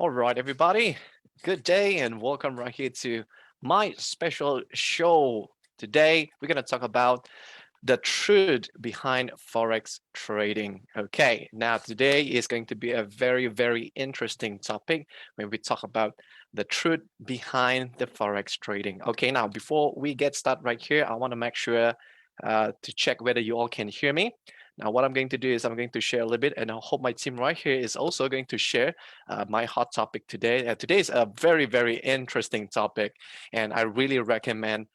All right, everybody. Good day and welcome right here to my special show. Today, we're going to talk about the truth behind Forex trading. Okay, now today is going to be a very, very interesting topic when we talk about the truth behind the Forex trading. Okay, now before we get started right here, I want to make sure to check whether you all can hear me. Now, what I'm going to do is I'm going to share a little bit, and I hope my team right here is also going to share my hot topic today. Today is a very, very interesting topic, and I really recommend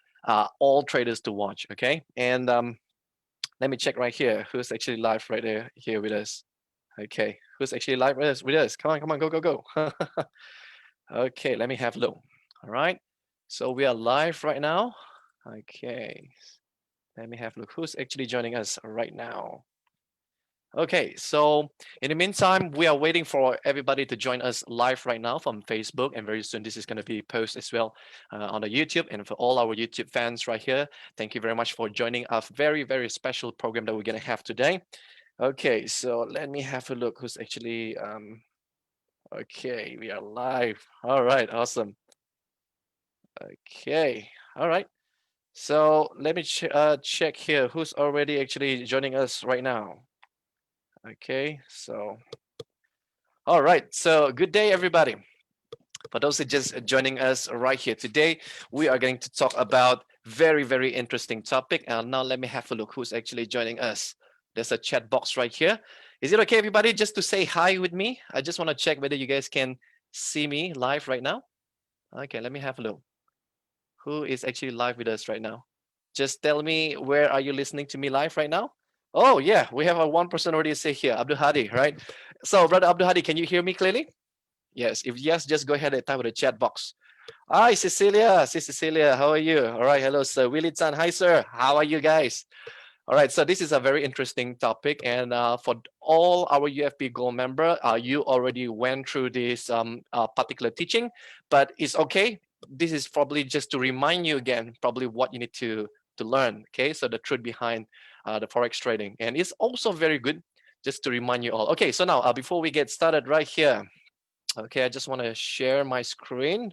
all traders to watch. Okay, and let me check right here who's actually live right there here with us. Okay, who's actually live with us? Come on, come on, go, go, go. Okay, let me have a look. All right, so we are live right now. Okay, let me have a look. Who's actually joining us right now? Okay, so in the meantime, we are waiting for everybody to join us live right now from Facebook, and very soon this is going to be posted as well on the YouTube. And for all our YouTube fans right here, thank you very much for joining our very, very special program that we're going to have today. Okay, so let me have a look who's actually, okay, we are live. All right, awesome. Okay, all right. So let me check here who's already actually joining us right now. Okay, so all right, so good day, everybody. For those who are just joining us right here today, we are going to talk about very, very interesting topic. And now let me have a look who's actually joining us. There's a chat box right here. Is it okay, everybody, just to say hi with me? I just want to check whether you guys can see me live right now. Okay, let me have a look. Who is actually live with us right now? Just tell me, where are you listening to me live right now? Oh, yeah, we have a one person already say here, Abdul Hadi, right? So, brother Abdul Hadi, can you hear me clearly? Yes. If yes, just go ahead and type in the chat box. Hi, Cecilia. Sis Cecilia, how are you? All right. Hello, sir. Willie Tan. Hi, sir. How are you guys? All right. So this is a very interesting topic, and for all our UFP Gold member, you already went through this particular teaching, but it's okay. This is probably just to remind you again, probably what you need to learn. Okay. So the truth behind the forex trading, and it's also very good just to remind you all. Okay. So now, before we get started, right here. Okay, I just want to share my screen.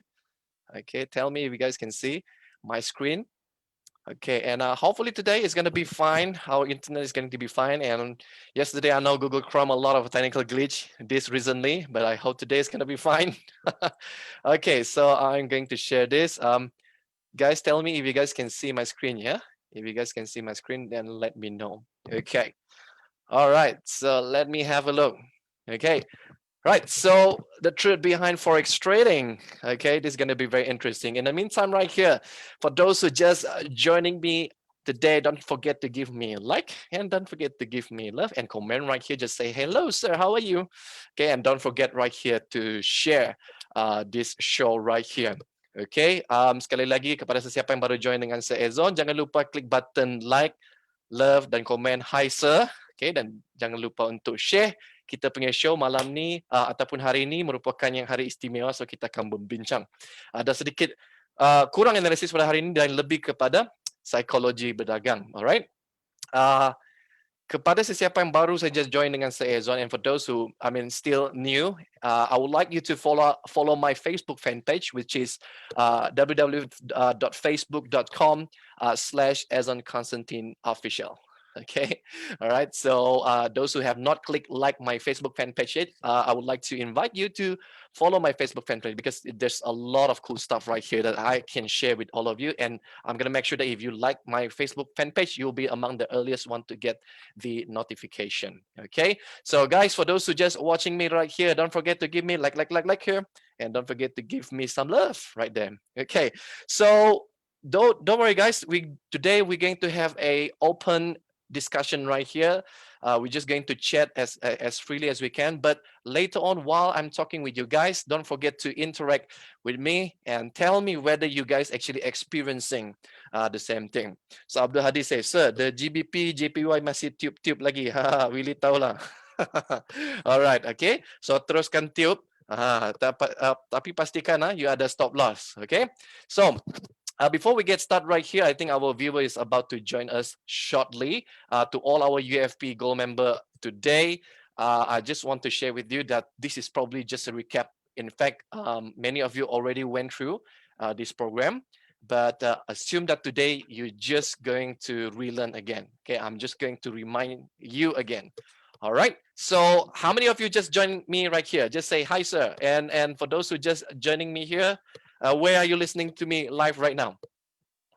Okay, tell me if you guys can see my screen. Okay, and hopefully today is going to be fine. Our internet is going to be fine. And yesterday, I know Google Chrome a lot of technical glitch this recently, but I hope today is going to be fine. Okay, so I'm going to share this. Guys, tell me if you guys can see my screen. Yeah, if you guys can see my screen, then let me know. Okay. All right. So let me have a look. Okay. Right, so the truth behind Forex trading. Okay, this is going to be very interesting. In the meantime, right here, for those who just joining me today, don't forget to give me a like and don't forget to give me love and comment right here. Just say, hello, sir, how are you? Okay, and don't forget right here to share this show right here. Okay, sekali lagi kepada sesiapa yang baru join dengan Sir Ezon, jangan lupa klik button like, love, dan komen hi sir. Okay, dan jangan lupa untuk share kita punya show malam ni ataupun hari ini merupakan yang hari istimewa, so kita akan membincang ada sedikit kurang analisis pada hari ini dan lebih kepada psikologi berdagang. Alright. Kepada sesiapa yang baru saja join dengan saya Zon, and for those who still new, I would like you to follow my Facebook fan page, which is www.facebook.com/AzonConstantine official. Okay, all right. So those who have not clicked like my Facebook fan page yet, I would like to invite you to follow my Facebook fan page because there's a lot of cool stuff right here that I can share with all of you. And I'm gonna make sure that if you like my Facebook fan page, you'll be among the earliest one to get the notification. Okay. So guys, for those who just watching me right here, don't forget to give me like here, and don't forget to give me some love right there. Okay. So don't worry, guys. Today we're going to have a open discussion right here. We're just going to chat as freely as we can. But later on, while I'm talking with you guys, don't forget to interact with me and tell me whether you guys actually experiencing the same thing. So Abdul Hadi says, sir, the GBP, JPY masih tube lagi. Willy tahu lah. Alright, okay. So teruskan tube. Tapi pastikan you ada stop loss. Okay. So before we get started right here, I think our viewer is about to join us shortly. To all our UFP Gold member today, I just want to share with you that this is probably just a recap In fact, many of you already went through this program, but assume that today you're just going to relearn again. Okay, I'm just going to remind you again. All right. So how many of you just joined me right here? Just say hi, sir. And for those who just joining me here, where are you listening to me live right now?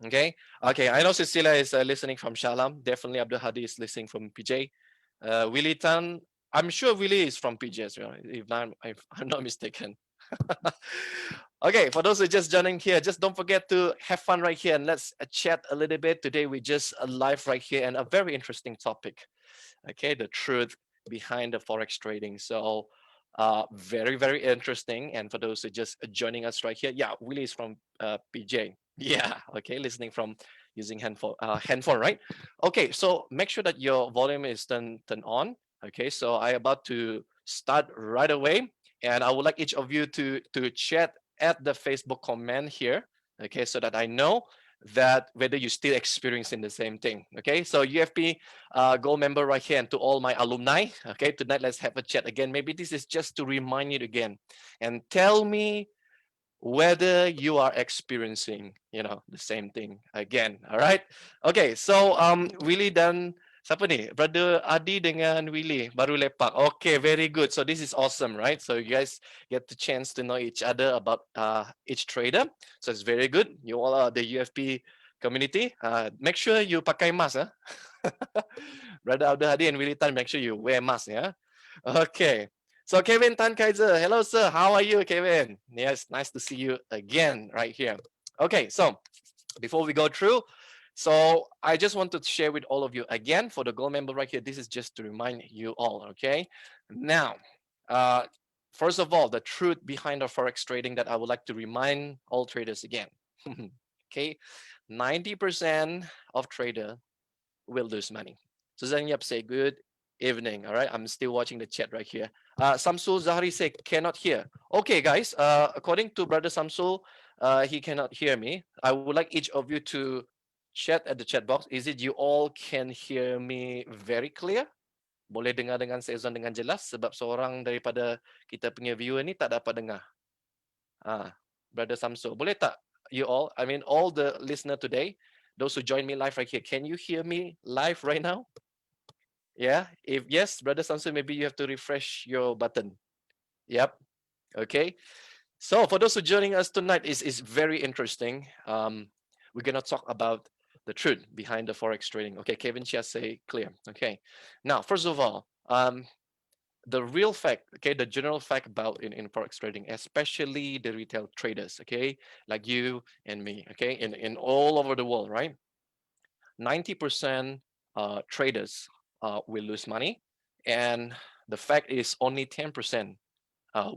Okay. Okay. I know Cecilia is listening from Shalam. Definitely Abdul Hadi is listening from PJ. Willie Tan, I'm sure Willie is from PJ as well, if I'm not mistaken. Okay, for those who are just joining here, just don't forget to have fun right here and let's chat a little bit. Today we just live right here and a very interesting topic. Okay, the truth behind the forex trading. So very very interesting. And for those who are just joining us right here, yeah, Willie is from PJ. Yeah, okay, listening from using handphone, right? Okay, so make sure that your volume is turned on. Okay, so I about to start right away, and I would like each of you to chat at the Facebook comment here. Okay, so that I know that whether you're still experiencing the same thing. Okay, so UFP gold member right here, and to all my alumni. Okay, tonight let's have a chat again. Maybe this is just to remind you again, and tell me whether you are experiencing, the same thing again. All right. Okay, so Willie dan siapa ni? Brother Adi dengan Willie baru lepak. Okay, very good. So this is awesome, right? So you guys get the chance to know each other about each trader. So it's very good. You all are the UFP community. Make sure you pakai mask, huh? Brother Abdul Hadi and Willie Tan, make sure you wear mask, yeah. Okay. So Kevin Tan Kaiser, hello sir, how are you, Kevin? Yes, nice to see you again right here. Okay, so before we go through, so I just want to share with all of you again for the gold member right here. This is just to remind you all, okay? Now, uh, first of all, the truth behind the forex trading that I would like to remind all traders again. Okay, 90% of trader will lose money. Suzanne Yap say good evening. All right, I'm still watching the chat right here. Samsul Zahari say cannot hear. Okay, guys. According to brother Samsul, he cannot hear me. I would like each of you to chat at the chat box. Is it you all can hear me very clear? Boleh dengar dengan Sezon dengan jelas sebab seorang daripada kita punya viewer ni tak dapat dengar. Brother Samsul, boleh tak you all? I mean all the listener today, those who join me live right here, can you hear me live right now? Yeah. If yes, brother Samsul, maybe you have to refresh your button. Yep. Okay. So for those who joining us tonight, is very interesting. We're gonna talk about the truth behind the forex trading. Okay, Kevin Chia say clear. Okay. Now, first of all, the real fact, okay, the general fact about in forex trading, especially the retail traders, okay, like you and me, okay, in all over the world, right? 90% traders will lose money, and the fact is only 10%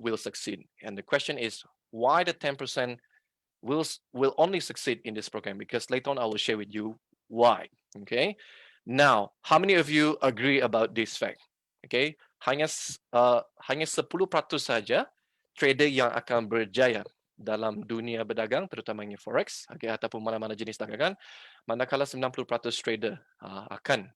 will succeed. And the question is, why the 10% will only succeed in this program? Because later on I will share with you why. Okay. Now, how many of you agree about this fact? Okay, hanya 10% saja trader yang akan berjaya dalam dunia berdagang, terutamanya forex, okay, ataupun mana-mana jenis dagangan, manakala 90% trader akan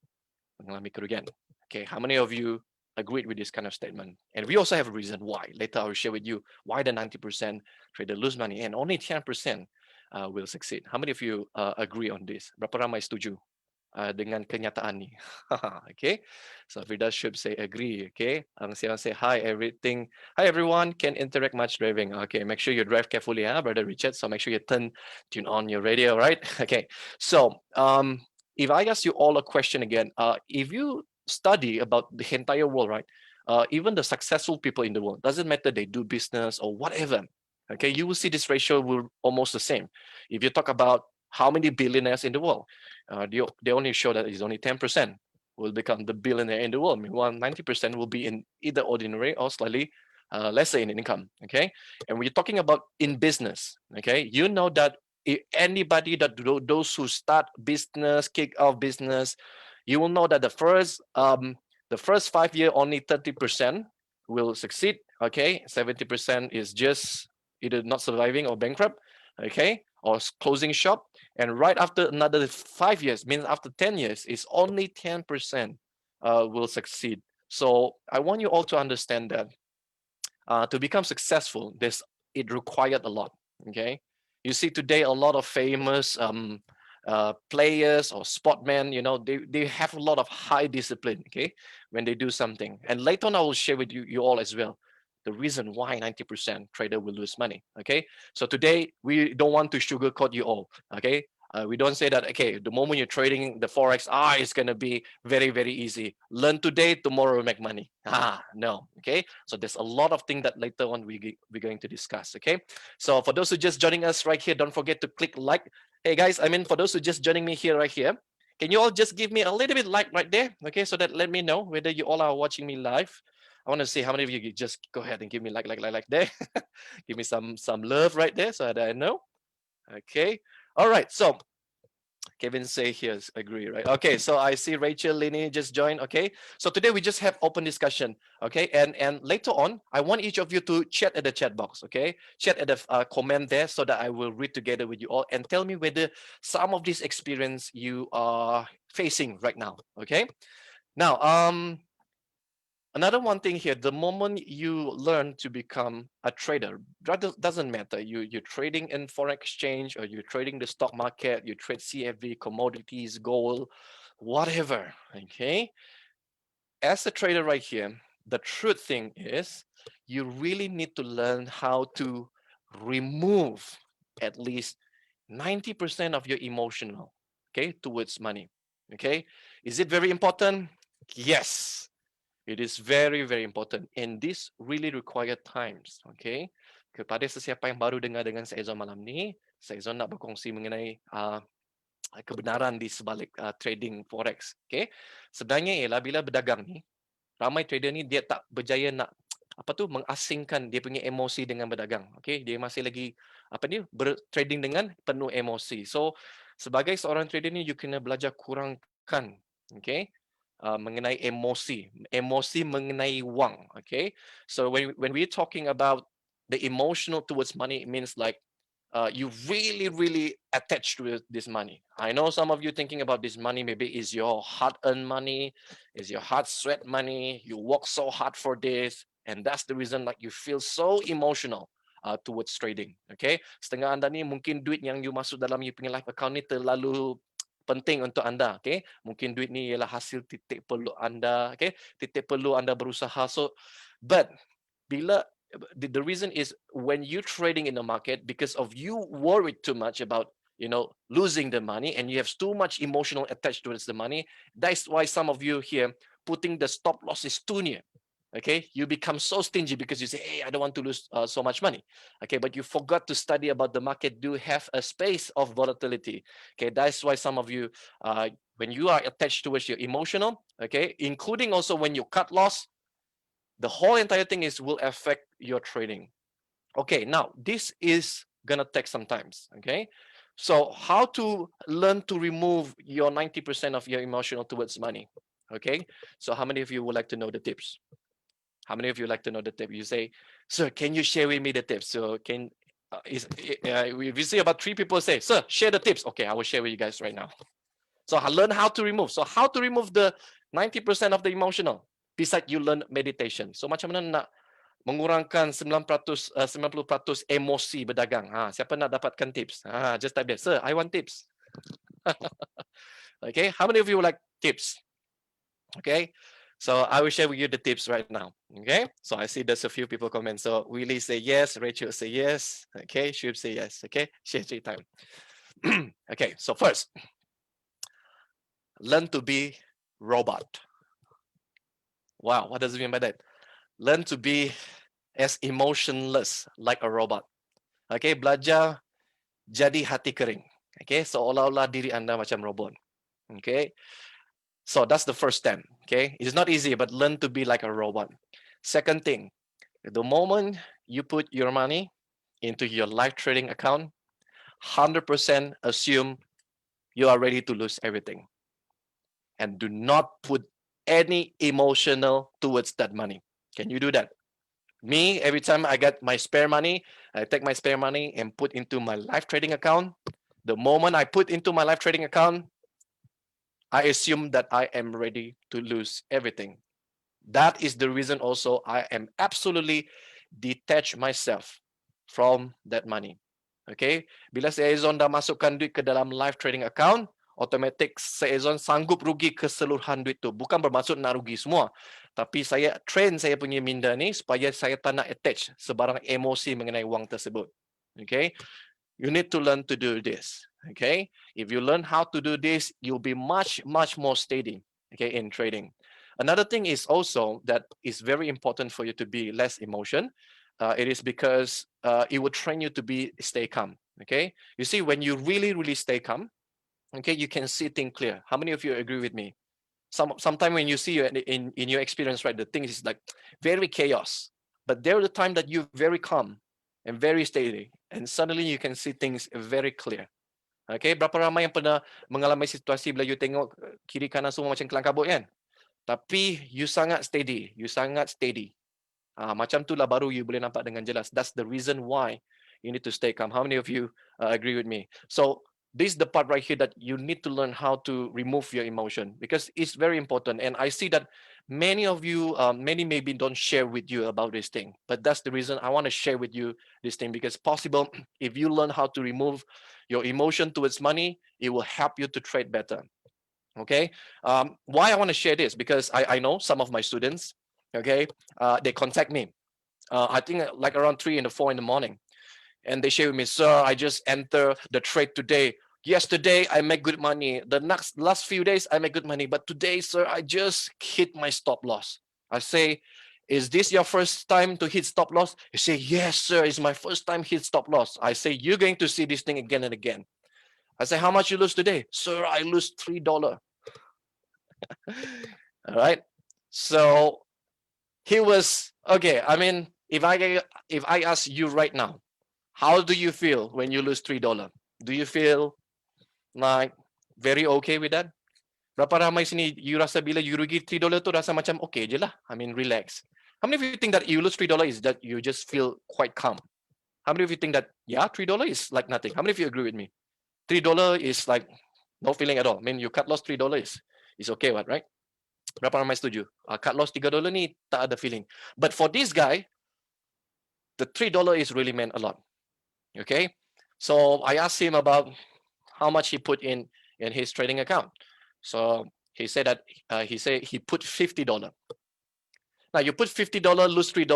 mengalami kerugian. Okay, how many of you agreed with this kind of statement? And we also have a reason why. Later I will share with you why the 90% trader lose money and only 10% will succeed. How many of you agree on this? Berapa ramai setuju dengan kenyataan ni? Okay, so Frida should say agree. Okay, Ang Siang say hi everything. Hi everyone, can interact much driving. Okay, make sure you drive carefully, brother Richard. So make sure you tune on your radio, right? Okay, so if I ask you all a question again, if you study about the entire world, right? Even the successful people in the world, doesn't matter they do business or whatever, okay, you will see this ratio will almost the same. If you talk about how many billionaires in the world, they only show that it's only 10% will become the billionaire in the world. Meanwhile, 90% will be in either ordinary or slightly lesser in income. Okay, and we're talking about in business. Okay, you know that anybody that those who start business, kick off business, you will know that the first 5 year only 30% will succeed. Okay, 70% is just either not surviving or bankrupt. Okay, or closing shop. And right after another 5 years, means after 10 years, is only 10% will succeed. So I want you all to understand that To become successful, it required a lot. Okay, you see today a lot of famous players or sportmen. They have a lot of high discipline. Okay, when they do something, and later on I will share with you all as well the reason why 90% trader will lose money. Okay, so today we don't want to sugarcoat you all. Okay, we don't say that, okay, the moment you're trading the forex, it's going to be very very easy, learn today, tomorrow make money. No. Okay, so there's a lot of things that later on we're going to discuss. Okay, so for those who just joining us right here, don't forget to click like. Hey guys, I mean, for those who just joining me here right here, can you all just give me a little bit like right there? Okay, so that let me know whether you all are watching me live. I want to see how many of you just go ahead and give me like there. Give me some love right there so that I know. Okay, all right, so Kevin say here, agree, right? Okay, so I see Rachel, Lini just joined. Okay, so today we just have open discussion. Okay, and later on, I want each of you to chat at the chat box. Okay, chat at the comment there so that I will read together with you all and tell me whether some of this experience you are facing right now. Okay, now another one thing here, the moment you learn to become a trader, doesn't matter. You're trading in foreign exchange, or you're trading the stock market, you trade CFV, commodities, gold, whatever. Okay. As a trader right here, the truth thing is you really need to learn how to remove at least 90% of your emotional, okay, towards money. Okay. Is it very important? Yes. It is very, very important. And this really required times. Okay. Kepada sesiapa yang baru dengar dengan Saizon malam ni, Saizon nak berkongsi mengenai kebenaran di sebalik trading forex. Okay. Sebenarnya ialah bila berdagang ni, ramai trader ni dia tak berjaya nak mengasingkan dia punya emosi dengan berdagang. Okay. Dia masih lagi bertrading dengan penuh emosi. So sebagai seorang trader ni, you kena belajar kurangkan, okay, mengenai emosi mengenai wang. Okay, so when we're talking about the emotional towards money, it means like you really really attached to this money. I know some of you thinking about this money maybe is your hard-earned money, is your hard sweat money, you work so hard for this, and that's the reason like you feel so emotional towards trading. Okay, setengah anda ni mungkin duit yang you masuk dalam you punya live account ni terlalu penting untuk anda. Okay, mungkin duit ni ialah hasil titik perlu anda. Okay, titik perlu anda berusaha. So but bila the reason is when you trading in the market, because of you worried too much about losing the money, and you have too much emotional attached towards the money. That's why some of you here putting the stop losses too near. Okay, you become so stingy because you say, hey, I don't want to lose so much money. Okay, but you forgot to study about the market do have a space of volatility. Okay, that's why some of you when you are attached towards your emotional, okay, including also when you cut loss, the whole entire thing will affect your trading. Okay, now this is gonna take some time. Okay, so how to learn to remove your 90% of your emotional towards money? Okay, so how many of you would like to know the tips? How many of you like to know the tip? You say, sir, can you share with me the tips? So we see about 3 people say, sir, share the tips. Okay, I will share with you guys right now. So I learn how to remove. So how to remove the 90% of the emotional? Besides you learn meditation. So macam mana nak mengurangkan 90% emosi berdagang? Siapa nak dapatkan tips? Just type there, sir, I want tips. Okay, how many of you like tips? Okay, so I will share with you the tips right now. Okay, so I see there's a few people comment. So Willie say yes, Rachel say yes. Okay, Shub say yes. Okay, share time. Okay, so first, learn to be robot. Wow, what does it mean by that? Learn to be as emotionless like a robot. Okay, belajar jadi hati kering. Okay, seolah-olah diri anda macam robot. Okay, so that's the first step. Okay, it's not easy, but learn to be like a robot. Second thing, the moment you put your money into your live trading account, 100% assume you are ready to lose everything. And do not put any emotional towards that money. Can you do that? Me, every time I get my spare money, I take my spare money and put into my live trading account. The moment I put into my live trading account, I assume that I am ready to lose everything. That is the reason also I am absolutely detach myself from that money. Okay, bila Seizon dah masukkan duit ke dalam live trading account, automatic Seizon sanggup rugi keseluruhan duit tu. Bukan bermaksud nak rugi semua, tapi saya train saya punya minda ni supaya saya tak nak attach sebarang emosi mengenai wang tersebut. Okay, you need to learn to do this. Okay, if you learn how to do this, you'll be much more steady. Okay, in trading. Another thing is also that it's very important for you to be less emotion. It is because it will train you to stay calm. Okay, you see, when you really stay calm, okay, you can see things clear. How many of you agree with me? Sometimes when you see in your experience, right, the things is like very chaos, but there are the time that you're very calm and very steady, and suddenly you can see things very clear. Okay, berapa ramai yang pernah mengalami situasi bila you tengok kiri kanan semua macam kelang kabut kan? Tapi you sangat steady, macam itulah baru you boleh nampak dengan jelas. That's the reason why you need to stay calm. How many of you agree with me? So this is the part right here that you need to learn how to remove your emotion, because it's very important. And I see that many of you, many maybe don't share with you about this thing, but that's the reason I want to share with you this thing, because possible if you learn how to remove your emotion towards money, it will help you to trade better. Okay, why I want to share this, because I know some of my students, okay, they contact me, I think like around 3 and 4 in the morning, and they share with me, sir, I just enter the trade today. Yesterday I make good money, the last few days I make good money, but today, sir, I just hit my stop loss. I say, is this your first time to hit stop loss? You say, yes, sir, it's my first time hit stop loss. I say, you're going to see this thing again and again. I say, how much you lose today? Sir, I lose $3. All right. So he was okay. I mean, if I ask you right now, how do you feel when you lose $3? Do you feel like very okay with that? Berapa ramai sini you rasa bila you rugi $3 tu rasa macam okay je lah. I mean, relax. How many of you think that you lose $3 is that you just feel quite calm? How many of you think that, yeah, $3 is like nothing? How many of you agree with me? $3 is like no feeling at all. I mean, you cut loss $3 is okay, what, right? Berapa ramai setuju? Cut loss $3 ni tak ada feeling. But for this guy, the $3 is really meant a lot. Okay, so I asked him about how much he put in his trading account. So he said that he put $50. Now you put $50, lose $3.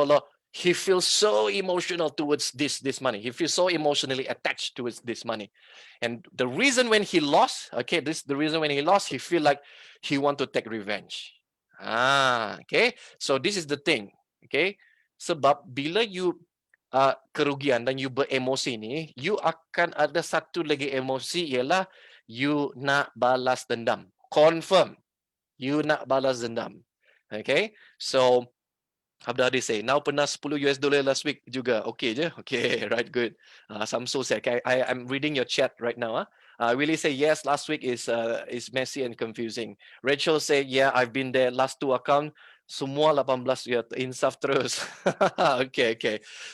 He feels so emotional towards this money. He feels so emotionally attached towards this money, and the reason when he lost, okay, the reason when he lost, he feel like he want to take revenge. Okay. So this is the thing. Okay. Sebab bila you kerugian dan you beremosi ni, you akan ada satu lagi emosi, ialah you nak balas dendam. Confirm. You nak balas dendam. Okay. So Abdul say, now pernah $10 last week juga. Okay je? Okay, right, good. Samsul said, okay, I'm reading your chat right now. Willie say, yes, last week is messy and confusing. Rachel say, yeah, I've been there. Last 2 account, semua 18 ya, insaf terus. Okay.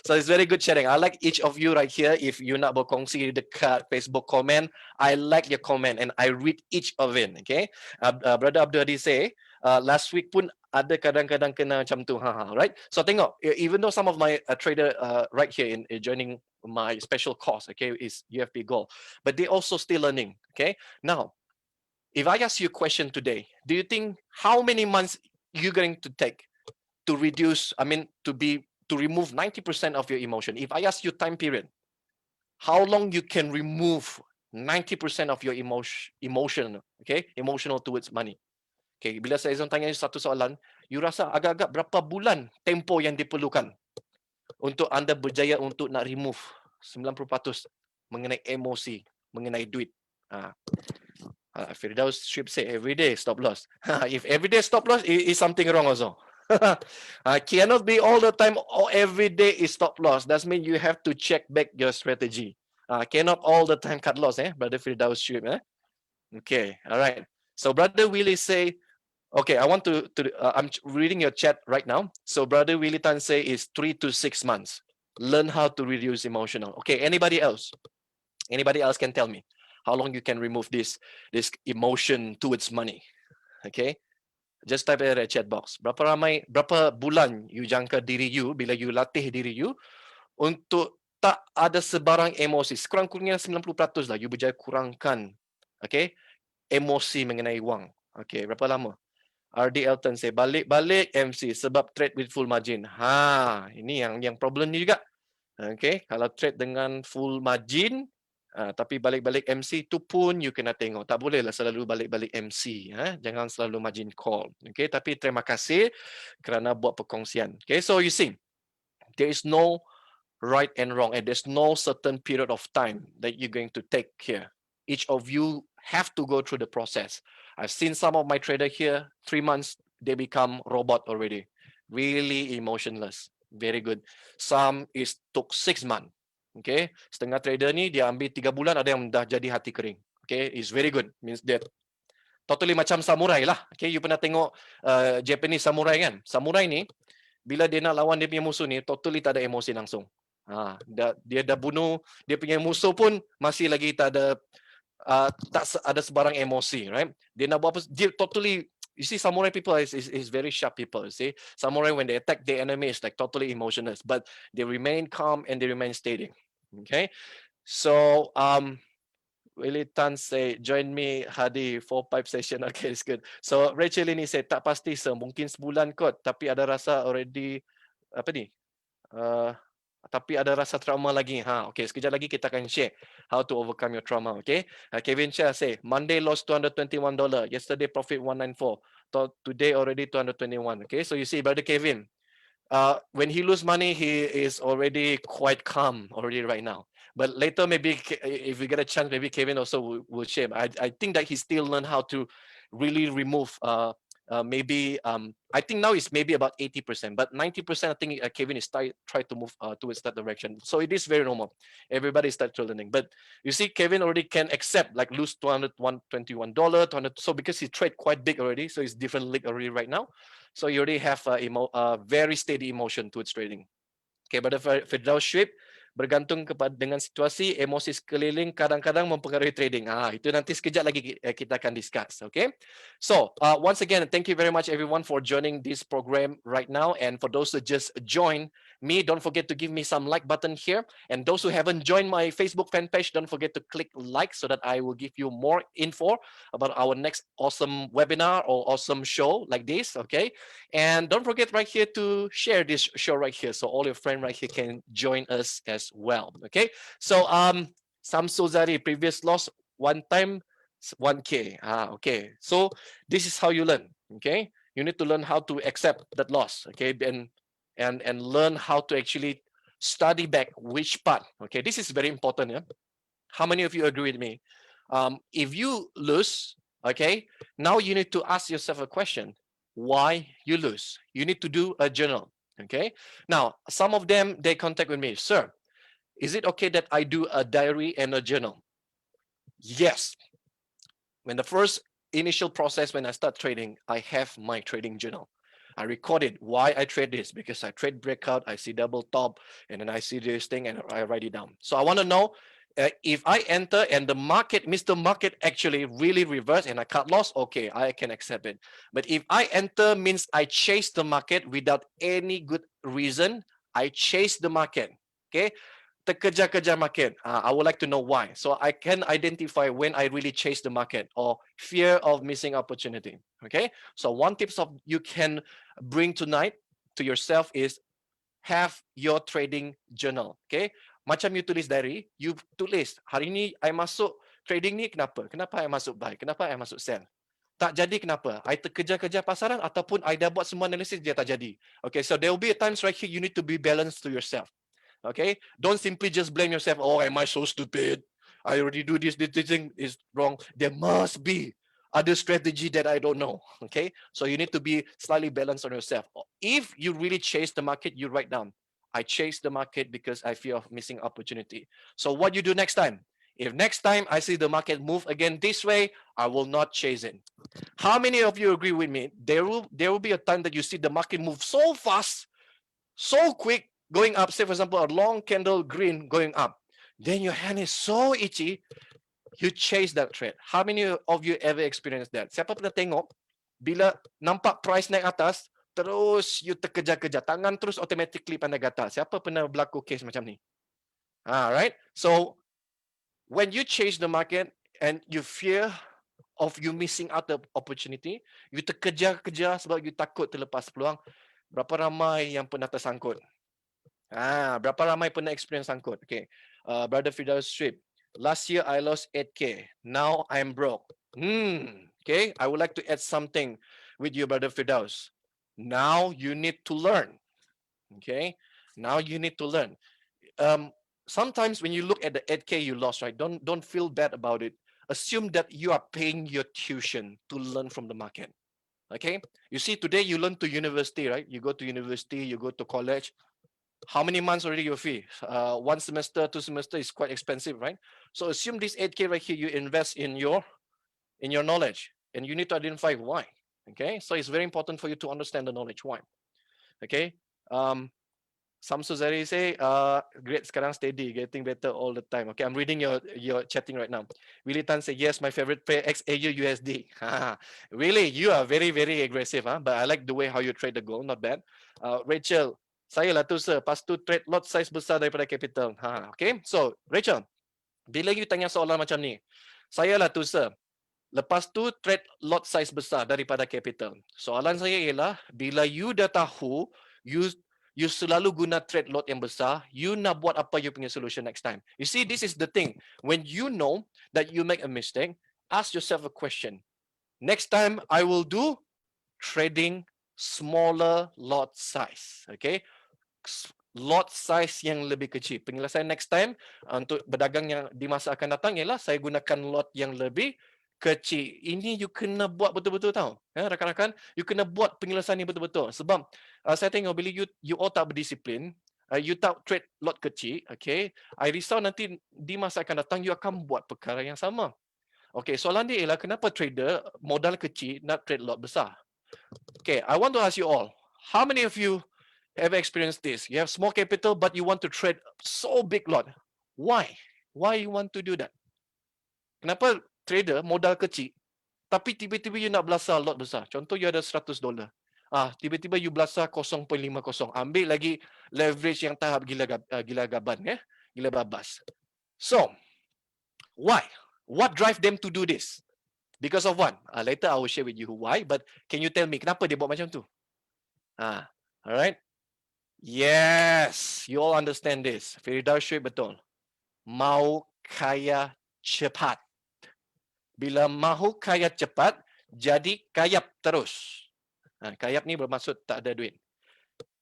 So it's very good sharing. I like each of you right here. If you nak berkongsi dekat Facebook comment, I like your comment and I read each of it. Okay. Brother Abdul say, last week pun ada kadang-kadang kena macam tu, right? So tengok, even though some of my trader right here in joining my special course, okay, is UFP Gold, but they also still learning. Okay, now if I ask you a question today, do you think how many months you're going to take to reduce, I mean, to remove 90% of your emotion? If I ask you time period, how long you can remove 90% of your emotion, okay, emotional towards money? Okay, bila saya tanya satu soalan, you rasa agak-agak berapa bulan tempo yang diperlukan untuk anda berjaya untuk nak remove 90% mengenai emosi, mengenai duit? Firdaus should say everyday stop loss. If everyday stop loss, is something wrong also. Cannot be all the time or every day is stop loss. That means you have to check back your strategy. Cannot all the time cut loss, Brother Firdaus should, Okay, all right. So Brother Willie say, okay, I want to I'm reading your chat right now. So Brother Willie Tan say is 3 to 6 months. Learn how to reduce emotional. Okay, anybody else? Anybody else can tell me how long you can remove this emotion towards money? Okay. Just type in the chat box. Berapa bulan you jangka diri you bila you latih diri you untuk tak ada sebarang emosi. Sekurang-kurangnya 90% lah you berjaya kurangkan, okay, emosi mengenai wang. Okay, berapa lama? RD Elton say balik-balik MC sebab trade with full margin. Ini yang problem ni juga. Okay, kalau trade dengan full margin, tapi balik-balik MC tu pun you kena tengok. Tak boleh lah selalu balik-balik MC. Jangan selalu margin call. Okay, tapi terima kasih kerana buat perkongsian. Okay, so you see, there is no right and wrong, and there's no certain period of time that you're going to take here. Each of you have to go through the process. I've seen some of my trader here, 3 months, they become robot already. Really emotionless. Very good. Some is took 6 months. Okay. Setengah trader ni dia ambil 3 bulan, ada yang dah jadi hati kering. Okay. It's very good. Means that totally macam samurai lah. Okay. You pernah tengok Japanese samurai kan? Samurai ni, bila dia nak lawan dia punya musuh ni, totally tak ada emosi langsung. Dia dah bunuh dia punya musuh pun masih lagi tak ada sebarang emosi, right? Dia nak buat apa, dia totally, you see, samurai people is very sharp people. You see, samurai when they attack the enemy is like totally emotionless, but they remain calm and they remain steady. Okay, so Willie Tan say, join me Hadi 4-5 session. Okay, it's good. So Rachel ini say, tak pasti sir, mungkin sebulan kot, tapi ada rasa already apa ni? Tapi ada rasa trauma lagi. Okay, sekejap lagi kita akan share how to overcome your trauma. Okay, Kevin Chia say, Monday lost $221. Yesterday profit 194. Today already 221. Okay, so you see, brother Kevin, when he lose money, he is already quite calm already right now. But later, maybe if we get a chance, maybe Kevin also will share. I think that he still learn how to really remove maybe I think now it's maybe about 80%, but 90% I think Kevin is try to move towards that direction. So it is very normal. Everybody start to learning. But you see, Kevin already can accept like lose $221, 200. So because he trade quite big already, so it's different league already right now. So you already have a very steady emotion towards trading. Okay, pada Firdaus Shuib, bergantung kepada dengan situasi, emosi sekeliling kadang-kadang mempengaruhi trading. Itu nanti sekejap lagi kita akan discuss. Okay, so once again, thank you very much everyone for joining this program right now, and for those who just joined me, don't forget to give me some like button here, and those who haven't joined my Facebook fan page, don't forget to click like so that I will give you more info about our next awesome webinar or awesome show like this. Okay, and don't forget right here to share this show right here so all your friends right here can join us as well. Okay, so Samsul Zari, previous loss one time 1K. Okay, so this is how you learn. Okay, you need to learn how to accept that loss. Okay, and learn how to actually study back which part. Okay, this is very important. Yeah, how many of you agree with me? If you lose, okay, now you need to ask yourself a question: why you lose? You need to do a journal. Okay, now some of them they contact with me, sir, is it okay that I do a diary and a journal? Yes. When the first initial process when I start trading, I have my trading journal. I recorded why I trade this, because I trade breakout, I see double top, and then I see this thing and I write it down. So I want to know if I enter and the market, Mr. Market actually really reversed and I cut loss, okay, I can accept it. But if I enter means I chase the market without any good reason, I chase the market, okay? Terkejar-kejar market. I would like to know why. So I can identify when I really chase the market or fear of missing opportunity. Okay. So one tips of you can bring tonight to yourself is have your trading journal. Okay. Macam you tulis diary, you tulis hari ni I masuk trading ni kenapa? Kenapa I masuk buy? Kenapa I masuk sell? Tak jadi kenapa? I terkejar-kejar pasaran ataupun I dah buat semua analisis dia tak jadi. Okay. So there will be a times right here you need to be balanced to yourself. Okay, don't simply just blame yourself. Oh, am I so stupid? I already do this thing is wrong. There must be other strategy that I don't know. Okay, so you need to be slightly balanced on yourself. If you really chase the market, you write down, I chase the market because I fear of missing opportunity. So what you do next time? If next time I see the market move again this way, I will not chase it. How many of you agree with me? There will be a time that you see the market move so fast, so quick, going up, say for example, a long candle green going up, then your hand is so itchy, you chase that trade. How many of you ever experienced that? Siapa pernah tengok Bila nampak price naik atas, terus you terkejar-kejar. Tangan terus automatically pandai gatal. Siapa pernah berlaku case macam ni? Right? So, when you change the market and you fear of you missing out the opportunity, you terkejar-kejar sebab you takut terlepas peluang, berapa ramai yang pernah tersangkut? Berapa ramai pernah experience sangkut? Okay. Brother Firdaus Strip. Last year I lost 8K. Now I'm broke. Okay. I would like to add something with you, Brother Firdaus. Now you need to learn. Okay. Now you need to learn. Sometimes when you look at the 8K you lost, right? Don't feel bad about it. Assume that you are paying your tuition to learn from the market. Okay. You see, today you learn to university, right? You go to university, you go to college. How many months already your fee? 1 semester, 2 semester is quite expensive, right? So assume this 8K right here, you invest in your knowledge, and you need to identify why. Okay, so it's very important for you to understand the knowledge why. Okay, Samsu Zari say, great sekarang steady, getting better all the time. Okay, I'm reading your chatting right now. Willie Tan say, yes, my favorite pair, XAU USD. Really, you are very, very aggressive, but I like the way how you trade the gold, not bad. Rachel, saya lah tu sir, pas tu trade lot size besar daripada capital. Okay, so Rachel, bila you tanya soalan macam ni, saya lah tu sir, lepas tu trade lot size besar daripada capital. Soalan saya ialah, bila you dah tahu, you selalu guna trade lot yang besar, you nak buat apa you punya solution next time? You see, this is the thing. When you know that you make a mistake, ask yourself a question. Next time, I will do trading smaller lot size. Okay? Lot size yang lebih kecil. Penyelesaian next time untuk berdagang yang di masa akan datang ialah saya gunakan lot yang lebih kecil. Ini you kena buat betul-betul tau. Rakan-rakan, you kena buat penyelesaian ni betul-betul. Sebab saya tengok bila you all tak berdisiplin, you tak trade lot kecil, okay, I risau nanti di masa akan datang you akan buat perkara yang sama. Okay, soalan dia ialah kenapa trader modal kecil nak trade lot besar? Okay, I want to ask you all, how many of you ever experienced this? You have small capital but you want to trade so big lot. Why? Why you want to do that? Kenapa trader modal kecil tapi tiba-tiba you nak belasah lot besar? Contoh you ada $100. Tiba-tiba you belasah 0.50. Ambil lagi leverage yang tahap gila gaban, gila babas. So, why? What drive them to do this? Because of what? Later I will share with you why, but can you tell me kenapa dia buat macam tu? Alright? Yes, you all understand this. Firdaus Syed betul. Mau kaya cepat. Bila mahu kaya cepat, jadi kayap terus. Kayap ni bermaksud tak ada duit.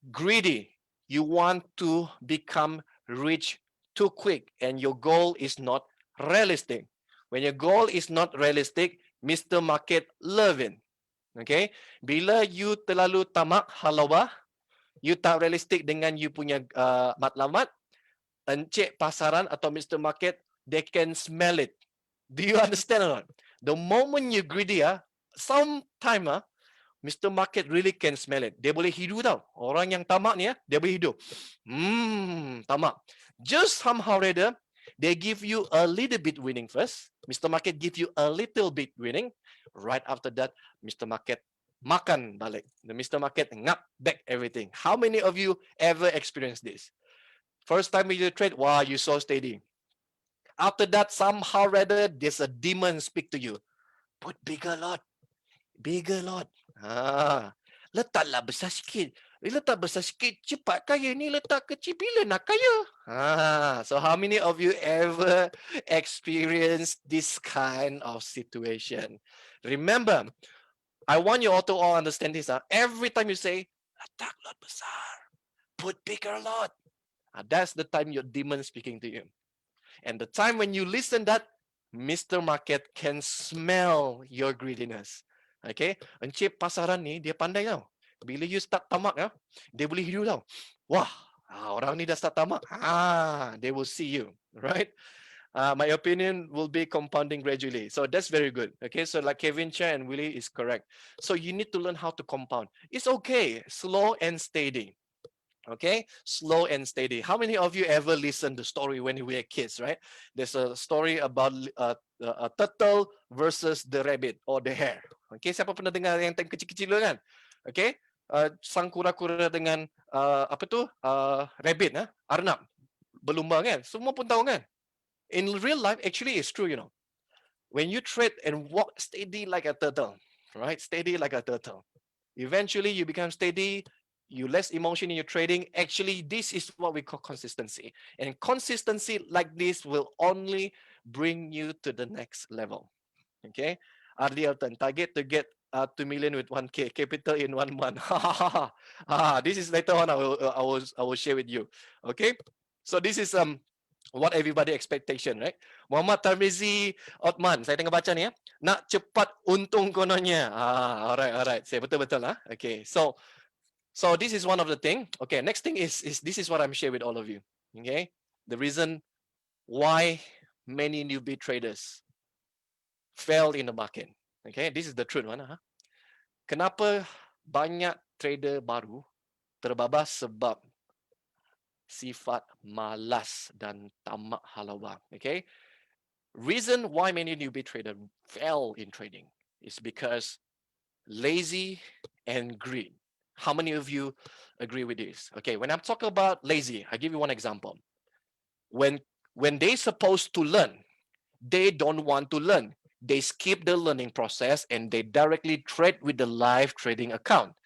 Greedy, you want to become rich too quick and your goal is not realistic. When your goal is not realistic, Mr. Market love it. Okay? Bila you terlalu tamak halawah, you tak realistic dengan you punya matlamat, encik pasaran atau Mr. Market, they can smell it. Do you understand or not? The moment you greedy, sometime Mr. Market really can smell it. Dia boleh hidu tau. Orang yang tamak ni, dia boleh hidu. Tamak. Just somehow rather, they give you a little bit winning first. Mr. Market give you a little bit winning. Right after that, Mr. Market makan balik. The Mr. Market ngap back everything. How many of you ever experienced this? First time you trade, wow, you so steady. After that, somehow rather, there's a demon speak to you. Put bigger lot. Bigger lot. Letaklah besar sikit. Letak besar sikit, cepat kaya ni. Letak kecil, bila nak kaya? So how many of you ever experienced this kind of situation? Remember, I want you all to understand this. Every time you say, letak lot besar, put bigger lot. That's the time your demon speaking to you. And the time when you listen that, Mr. Market can smell your greediness. Okay? Encik pasaran ni, dia pandai tau. Bila you start tamak, dia boleh hidu tau. Wah, orang ni dah start tamak. They will see you. Right? My opinion will be compounding gradually. So that's very good. Okay, so like Kevin Chia and Willie is correct. So you need to learn how to compound. It's okay, slow and steady. Okay, slow and steady. How many of you ever listened to story when we were kids, right? There's a story about a turtle versus the rabbit or the hare. Okay, siapa pernah dengar yang time kecil-kecil dulu kan? Okay, sang kura-kura dengan apa tu rabbit, arnab berlumba kan? Semua pun tahu kan? In real life, actually, it's true, you know. When you trade and walk steady like a turtle, right? Steady like a turtle. Eventually, you become steady. You less emotion in your trading. Actually, this is what we call consistency. And consistency like this will only bring you to the next level. Okay? Ardi Elton, target to get 2 million with 1K capital in 1 month. This is later on. I will share with you. Okay? So this is what everybody expectation, right? Muhammad Tarmizi Otman, saya tengah baca ni ya. Nak cepat untung kononnya. Alright. Saya betul-betul lah. Okay, so this is one of the thing. Okay, next thing is this is what I'm sharing with all of you. Okay, the reason why many newbie traders fail in the market. Okay, this is the truth one. Kenapa banyak trader baru terbabas sebab sifat malas dan tamak halawang. Okay, reason why many newbie traders fail in trading is because lazy and greed. How many of you agree with this? Okay, when I'm talking about lazy, I give you one example. When they supposed to learn, they don't want to learn. They skip the learning process and they directly trade with the live trading account.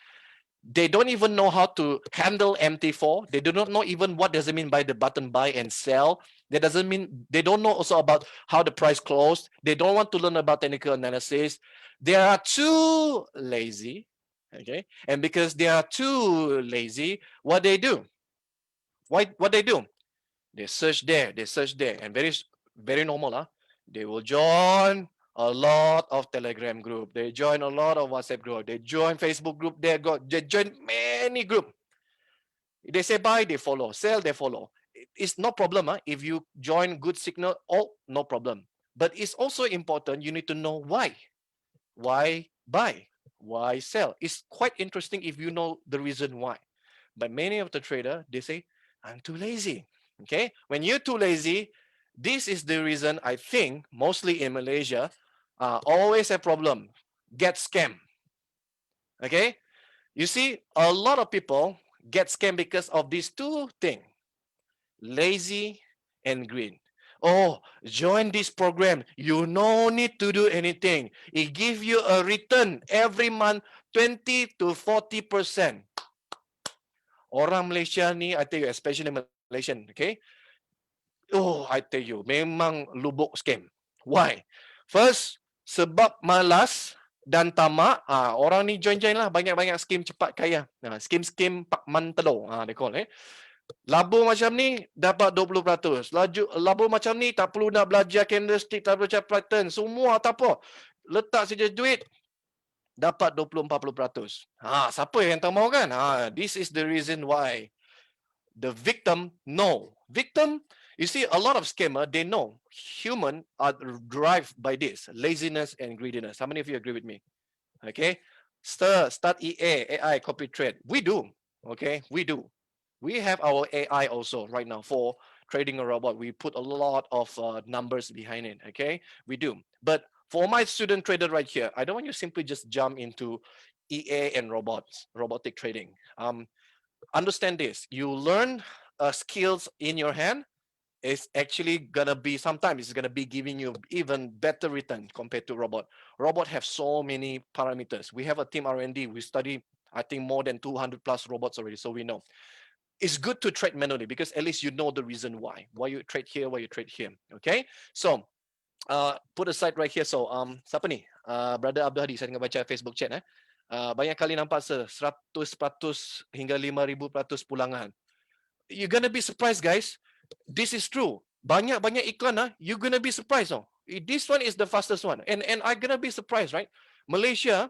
They don't even know how to handle MT4. They do not know even what does it mean by the button buy and sell. That doesn't mean they don't know also about how the price closed. They don't want to learn about technical analysis. They are too lazy. Okay. And because they are too lazy, what they do? What they do? They search there, and very normal, they will join a lot of Telegram group. They join a lot of WhatsApp group. They join Facebook group. They join many group. They say buy, they follow. Sell, they follow. It's no problem. If you join good signal, no problem. But it's also important. You need to know why. Why buy? Why sell? It's quite interesting if you know the reason why. But many of the trader, they say, I'm too lazy. Okay, when you're too lazy, this is the reason I think mostly in Malaysia, always a problem, get scammed. Okay, you see, a lot of people get scammed because of these two things, lazy and greed. Oh, join this program. You no need to do anything. It gives you a return every month 20 to 40%. Orang Malaysia ni, I tell you, especially Malaysian, okay? Oh, I tell you, memang lubuk scam. Why? First, sebab malas dan tamak, orang ni join lah banyak-banyak skim cepat kaya. Skim Pak Man Telur, they call Labur macam ni dapat 20%. Labur macam ni tak perlu nak belajar candlestick, tak perlu belajar pattern, semua tak apa. Letak saja duit dapat 20-40%. Siapa yang tak mau kan? This is the reason why the victim know. Victim, you see, a lot of scammer, they know human are driven by this laziness and greediness. How many of you agree with me? Okay, start AI copy trade. We do. Okay, we do. We have our AI also right now for trading a robot. We put a lot of numbers behind it. Okay, we do. But for my student trader right here, I don't want you to simply just jump into EA and robotic trading. Understand this. You learn skills in your hand. It's actually gonna be sometimes it's gonna be giving you even better return compared to robot. Robot have so many parameters. We have a team R&D. We study I think more than 200 plus robots already, so we know. It's good to trade manually because at least you know the reason why you trade here, why you trade here. Okay, so put aside right here. So siapa ni? Brother Abdul Hadi, saya tengah baca Facebook chat. Banyak kali nampak 100% hingga 5,000% pulangan. You're gonna be surprised, guys. This is true. Banyak iklan, you're gonna be surprised. This one is the fastest one. And I'm gonna be surprised, right? Malaysia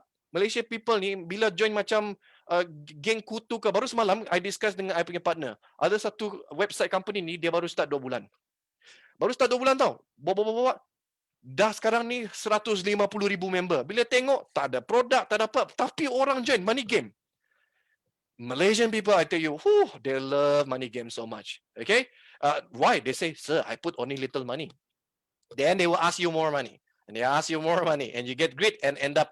people ni bila join macam geng kutu ke, baru semalam I discuss dengan I punya partner. Ada satu website company ni dia baru start 2 bulan. Baru start 2 bulan tau. Bawa dah sekarang ni 150,000 member. Bila tengok tak ada produk, tak ada apa, tapi orang join money game. Malaysian people, I tell you, whew, they love money games so much. Okay, why? They say, sir, I put only little money. Then they will ask you more money, and they ask you more money, and you get greed and end up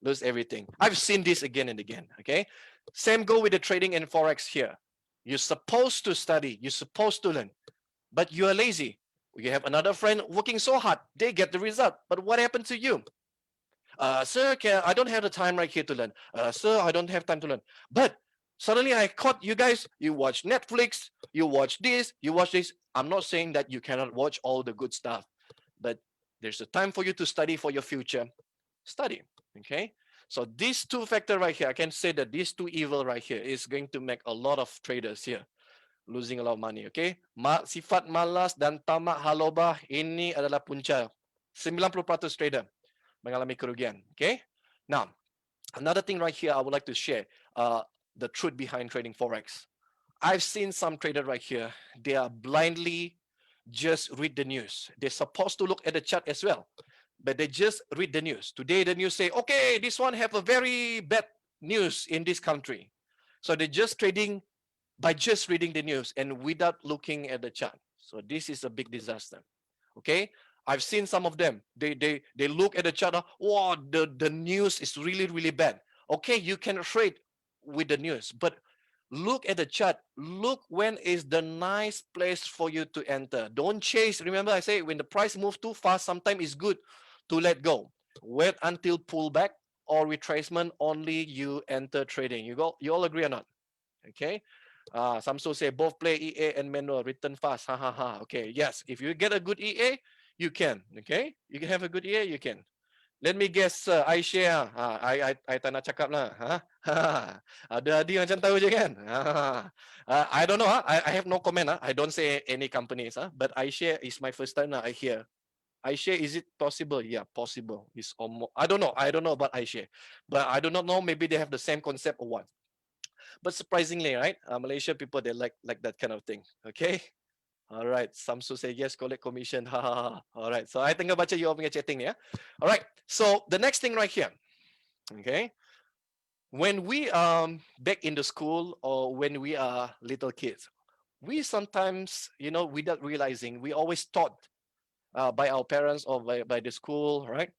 lose everything. I've seen this again and again. Okay, same go with the trading and forex here. You're supposed to study, you're supposed to learn, but you are lazy. You have another friend working so hard, they get the result. But what happened to you? Sir, I don't have the time right here to learn. Sir, I don't have time to learn. But suddenly I caught you guys, you watch Netflix, you watch this, you watch this. I'm not saying that you cannot watch all the good stuff, but there's a time for you to study for your future. Study. Okay. So these two factors right here, I can say that these two evil right here is going to make a lot of traders here losing a lot of money. Okay. Sifat malas dan tamak halobah ini adalah punca 90% trader mengalami kerugian. Okay. Now, another thing right here I would like to share the truth behind trading forex. I've seen some trader right here. They are blindly just read the news. They're supposed to look at the chart as well, but they just read the news. Today the news say, okay, this one have a very bad news in this country. So they're just trading by just reading the news and without looking at the chart. So this is a big disaster. Okay, I've seen some of them. They look at the chart. Wow, the news is really bad. Okay, you can trade with the news, but look at the chart. Look when is the nice place for you to enter. Don't chase. Remember, I say when the price moves too fast, sometimes it's good to let go. Wait until pullback or retracement. Only you enter trading. You all agree or not? Okay. Some so say both play EA and manual, return fast. Ha ha ha. Okay. Yes. If you get a good EA, you can. Okay. You can have a good EA, you can. Let me guess, I share. I tak nak cakap lah. Ada adik macam tahu je kan. I don't know. I have no comment. I don't say any companies. But I share is my first time. I hear. I share, is it possible? Yeah, possible. It's almost. I don't know. I don't know about I share, but I do not know. Maybe they have the same concept or what. But surprisingly, right? Malaysia people they like that kind of thing. Okay. All right. Samsu say yes, collect commission. Ha ha ha. All right. So I tengah baca you all punya chatting ya. All right. So the next thing right here. Okay. When we back in the school or when we are little kids, we sometimes, without realizing, we always taught by our parents or by the school, right?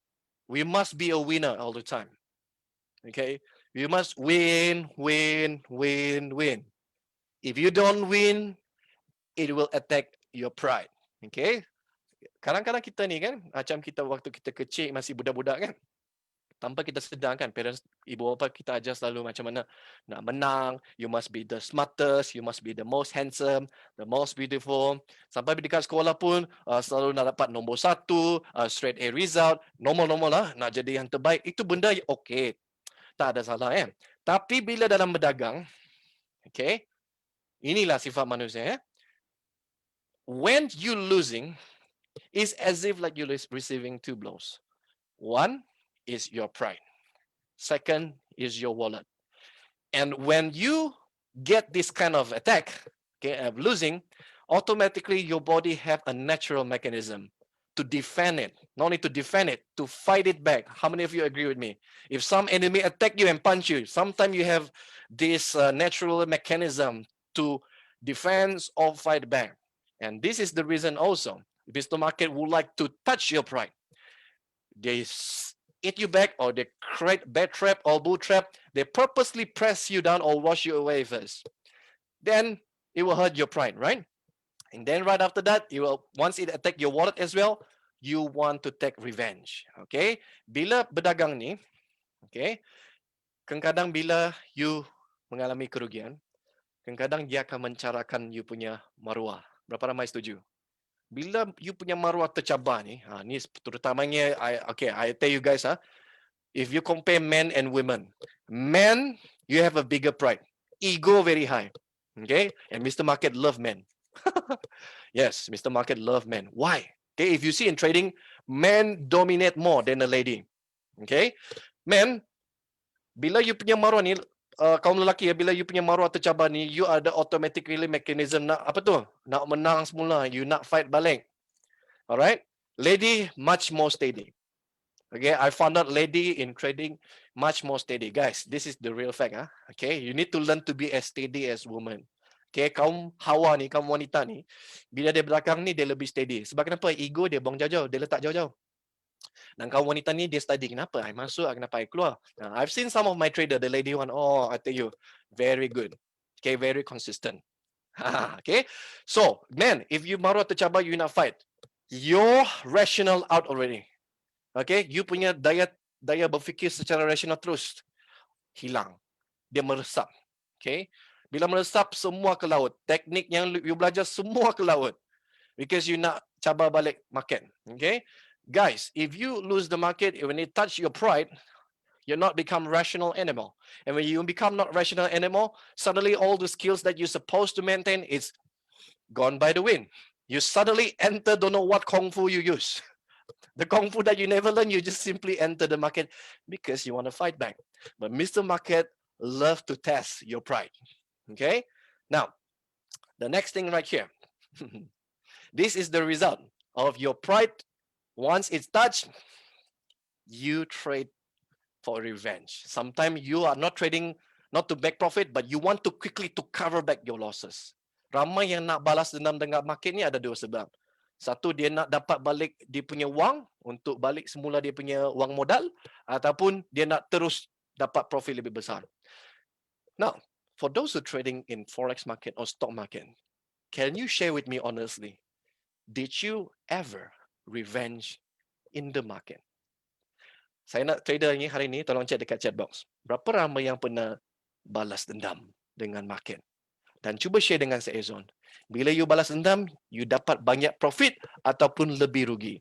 We must be a winner all the time. Okay. You must win, win, win, win. If you don't win, it will attack your pride. Okay. Kadang-kadang kita ni kan, macam kita waktu kita kecil masih budak-budak kan, tanpa kita sedar kan, parents, ibu bapa kita ajar selalu macam mana nak menang, you must be the smartest, you must be the most handsome, the most beautiful. Sampai dekat sekolah pun selalu nak dapat nombor 1, straight A result, normal-normal lah, nak jadi yang terbaik. Itu benda okey, tak ada salah kan. Tapi bila dalam berdagang, okay, inilah sifat manusia ya. When you losing, it's as if like you're receiving 2 blows. One is your pride. Second is your wallet. And when you get this kind of attack, okay, of losing, automatically your body have a natural mechanism to defend it. Not only to defend it, to fight it back. How many of you agree with me? If some enemy attack you and punch you, sometimes you have this natural mechanism to defend or fight back. And this is the reason also, Mr. Market would like to touch your pride. They eat you back or they create bad trap or bull trap. They purposely press you down or wash you away first. Then it will hurt your pride, right? And then right after that, once it attack your wallet as well, you want to take revenge. Okay? Bila berdagang ni, okay, kadang-kadang bila you mengalami kerugian, kadang-kadang dia akan mencarakan you punya maruah. Berapa ramai setuju? Bila you punya maruah tercabar ni, ni terutamanya, I tell you guys, if you compare men and women, men, you have a bigger pride. Ego very high. Okay? And Mr. Market love men. Yes, Mr. Market love men. Why? Okay, if you see in trading, men dominate more than a lady. Okay? Men, bila you punya maruah ni, kaum lelaki ya, bila you punya maruah tercabar ni, you ada automatically mechanism nak apa tu? Nak menang semula, you nak fight balik. Alright? Lady much more steady. Okay, I found out lady in trading much more steady. Guys, this is the real fact. Okay, you need to learn to be as steady as woman. Okay, kaum Hawa ni, kaum wanita ni, bila dia belakang ni, dia lebih steady. Sebab kenapa? Ego dia buang jauh-jauh, dia letak jauh-jauh. Dan kaum wanita ni, dia study. Kenapa? I masuk, kenapa I keluar? I've seen some of my trader, the lady one, oh, I tell you, very good. Okay, very consistent. Okay, so, man, if you marah tercabar, you nak fight. Your rational out already. Okay, you punya daya berfikir secara rasional terus hilang. Dia meresap. Okay, bila meresap semua ke laut. Teknik yang you belajar semua ke laut. Because you nak cabar balik market. Okay, guys, if you lose the market, when it touch your pride, you're not become rational anymore. And when you become not rational anymore, suddenly all the skills that you're supposed to maintain is gone by the wind. You suddenly enter, don't know what kung fu you use. The kung fu that you never learn, you just simply enter the market because you want to fight back. But Mr. Market loves to test your pride. Okay? Now, the next thing right here. This is the result of your pride. Once it's touched, you trade for revenge. Sometimes you are not trading not to make profit, but you want to quickly to cover back your losses. Ramai yang nak balas dendam dengan market ni ada dua sebab. Satu, dia nak dapat balik dia punya wang untuk balik semula dia punya wang modal, ataupun dia nak terus dapat profit lebih besar. Now, for those who trading in forex market or stock market, can you share with me honestly, did you ever revenge in the market? Saya nak trader ni hari ni tolong cek dekat chat box. Berapa ramai yang pernah balas dendam dengan market? Dan cuba share dengan saya Zon. Bila you balas dendam, you dapat banyak profit ataupun lebih rugi.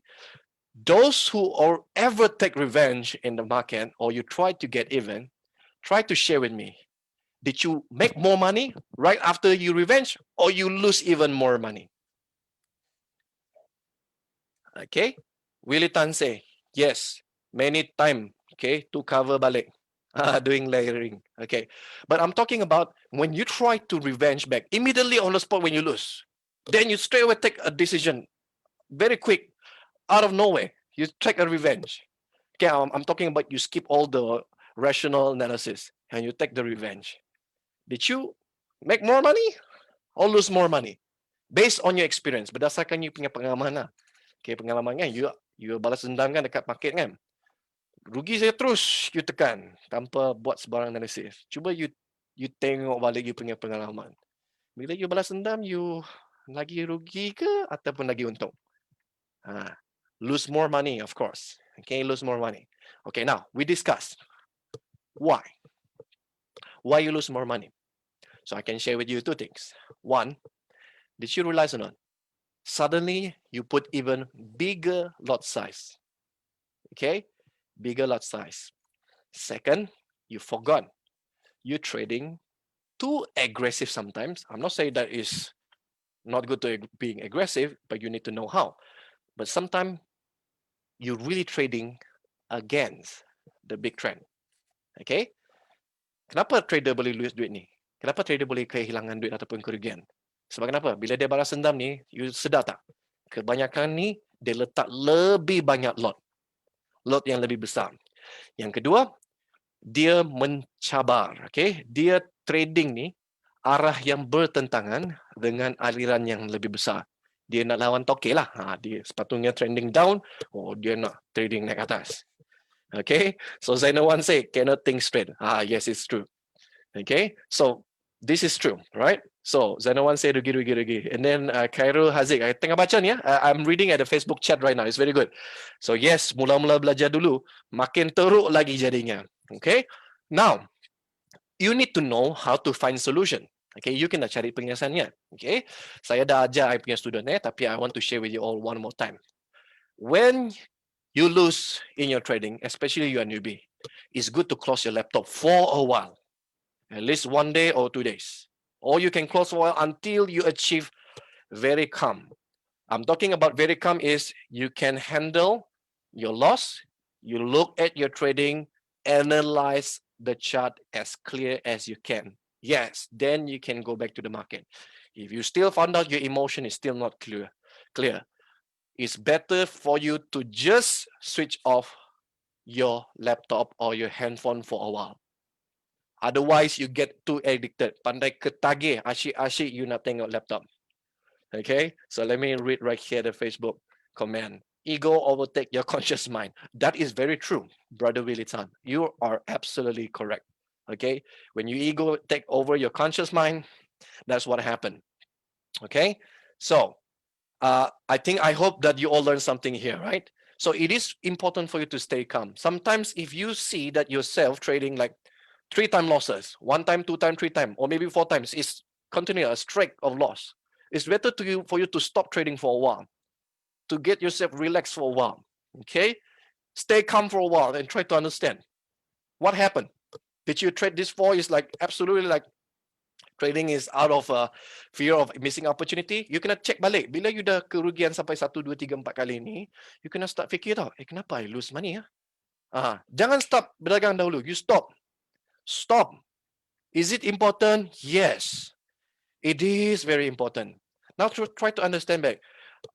Those who ever take revenge in the market or you try to get even, try to share with me. Did you make more money right after you revenge or you lose even more money? Okay. Willie Tan say, yes, many time, okay, to cover balik. Doing layering. Okay. But I'm talking about when you try to revenge back, immediately on the spot when you lose, then you straight away take a decision, very quick, out of nowhere, you take a revenge. Okay, I'm talking about you skip all the rational analysis and you take the revenge. Did you make more money or lose more money? Based on your experience, berdasarkan you punya pengalaman lah. Okay, pengalaman kan, you balas dendam kan dekat market kan. Rugi saya terus you tekan tanpa buat sebarang analisis. Cuba you tengok balik you punya pengalaman. Bila you balas dendam, you lagi rugi ke ataupun lagi untung? Lose more money, of course. Okay, lose more money. Okay, now we discuss why. Why you lose more money? So I can share with you two things. One, did you realize or not? Suddenly you put even bigger lot size. Okay, bigger lot size. Second, you forgot you're trading too aggressive sometimes. I'm not saying that is not good to being aggressive, but you need to know how. But sometimes you're really trading against the big trend. Okay? Kenapa trader boleh lose duit ni? Kenapa trader boleh kehilangan duit ataupun kerugian? Sebab kenapa? Bila dia balas dendam ni, you sedar tak? Kebanyakan ni, dia letak lebih banyak lot. Lot yang lebih besar. Yang kedua, dia mencabar. Okay? Dia trading ni, arah yang bertentangan dengan aliran yang lebih besar. Dia nak lawan toke lah. Dia sepatutnya trending down, dia nak trading naik atas. Okay, so Zainawan say cannot think straight. Yes, it's true. Okay, so this is true, right? So Zainawan say rugi. And then Khairul Haziq, tengah baca ni ya. I'm reading at the Facebook chat right now. It's very good. So yes, mula-mula belajar dulu, makin teruk lagi jadinya. Okay, now you need to know how to find solution. Okay, you kena cari penyelesaiannya. Okay, saya dah ajar I punya student tapi I want to share with you all one more time. When you lose in your trading, especially you are newbie, it's good to close your laptop for a while, at least 1 day or 2 days. Or you can close for a while until you achieve very calm. I'm talking about very calm is you can handle your loss, you look at your trading, analyze the chart as clear as you can. Yes, then you can go back to the market. If you still found out your emotion is still not clear, it's better for you to just switch off your laptop or your handphone for a while. Otherwise, you get too addicted. Pandai ketagih, asyik-asyik you nak tengok laptop. Okay, so let me read right here the Facebook comment. Ego overtake your conscious mind. That is very true, Brother Willie Tan. You are absolutely correct. Okay, when your ego take over your conscious mind, that's what happened. Okay, so I hope that you all learned something here, right? So it is important for you to stay calm. Sometimes if you see that yourself trading like 3 time losses, 1 time, 2 time, 3 time, or maybe 4 times, is continue a streak of loss. It's better to you for you to stop trading for a while, to get yourself relaxed for a while. Okay, stay calm for a while and try to understand what happened. Did you trade this for? Is like absolutely like trading is out of fear of missing opportunity. You kena check balik. Bila you dah kerugian sampai 1, 2, 3, 4 kali ni, you kena start fikir tau, kenapa I lose money ya? Jangan stop berdagang dahulu. You stop. Stop. Is it important? Yes. It is very important. Now try to understand back.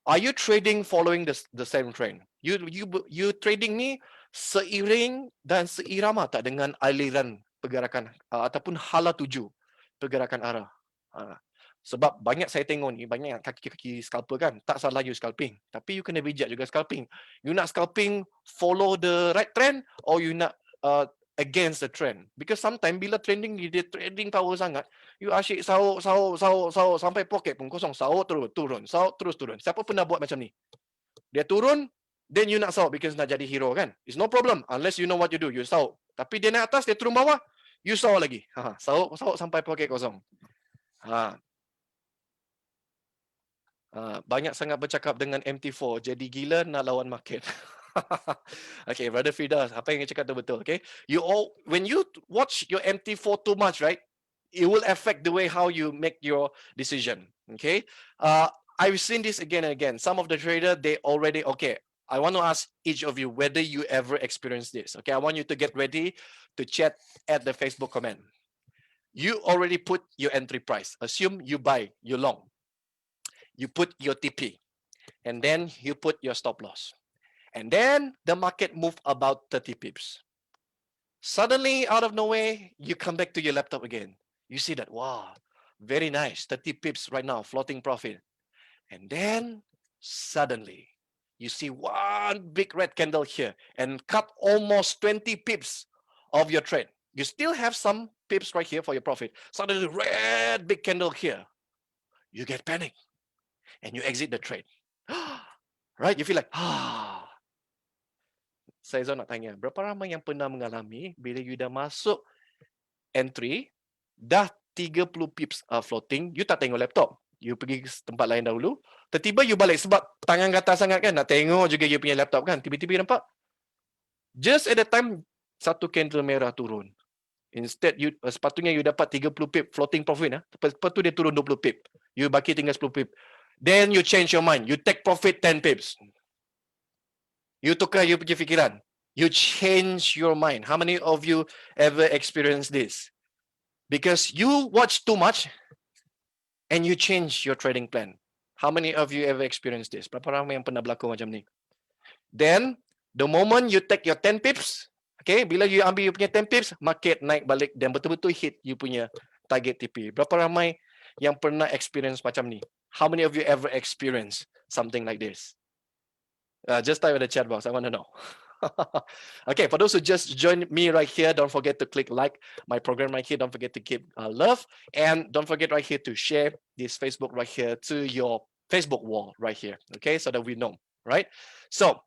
Are you trading following the same trend? You trading ni seiring dan seirama tak dengan aliran pergerakan ataupun hala tuju pergerakan arah. Sebab banyak saya tengok ni, banyak kaki-kaki scalper kan, tak salah you scalping, tapi you kena bijak juga scalping. You nak scalping follow the right trend or you nak against the trend? Because sometimes bila trending dia trading power sangat, you asyik sahur sampai poket pun kosong, sahur terus turun, sahur terus turun. Siapa pernah buat macam ni? Dia turun, then you nak sahur because nak jadi hero kan? It's no problem unless you know what you do, you sahur. Tapi dia naik atas, dia turun bawah, you sahur lagi. Sahur sampai poket kosong. Banyak sangat bercakap dengan MT4, jadi gila nak lawan market. Okay, Brother Frida, apa yang cakap tu betul, okay? When you watch your MT4 too much, right? It will affect the way how you make your decision, okay? I've seen this again and again. Some of the trader, they already, okay, I want to ask each of you whether you ever experienced this, okay? I want you to get ready to chat at the Facebook comment. You already put your entry price. Assume you buy, you long. You put your TP, and then you put your stop loss. And then the market moved about 30 pips. Suddenly, out of nowhere, you come back to your laptop again. You see that, wow, very nice, 30 pips right now, floating profit. And then, suddenly, you see one big red candle here and cut almost 20 pips of your trade. You still have some pips right here for your profit. Suddenly, red big candle here. You get panic and you exit the trade. Right? You feel like, Saya nak tanya, berapa ramai yang pernah mengalami bila you dah masuk entry, dah 30 pips floating, you tak tengok laptop. You pergi tempat lain dahulu, tiba-tiba you balik sebab tangan gatal sangat kan, nak tengok juga you punya laptop kan, tiba-tiba nampak, just at the time, satu candle merah turun. Instead, you sepatutnya you dapat 30 pip floating profit, lepas tu dia turun 20 pip. You baki tinggal 10 pip. Then you change your mind, you take profit 10 pips. You tukar you punya fikiran. You change your mind. How many of you ever experienced this? Because you watch too much and you change your trading plan. How many of you ever experienced this? Berapa ramai yang pernah berlaku macam ni? Then, the moment you take your 10 pips, okay, bila you ambil you punya 10 pips, market naik balik dan betul-betul hit you punya target TP. Berapa ramai yang pernah experience macam ni? How many of you ever experienced something like this? Just type in the chat box. I want to know. Okay, for those who just joined me right here, don't forget to click like my program right here. Don't forget to keep love. And don't forget right here to share this Facebook right here to your Facebook wall right here. Okay, so that we know, right? So,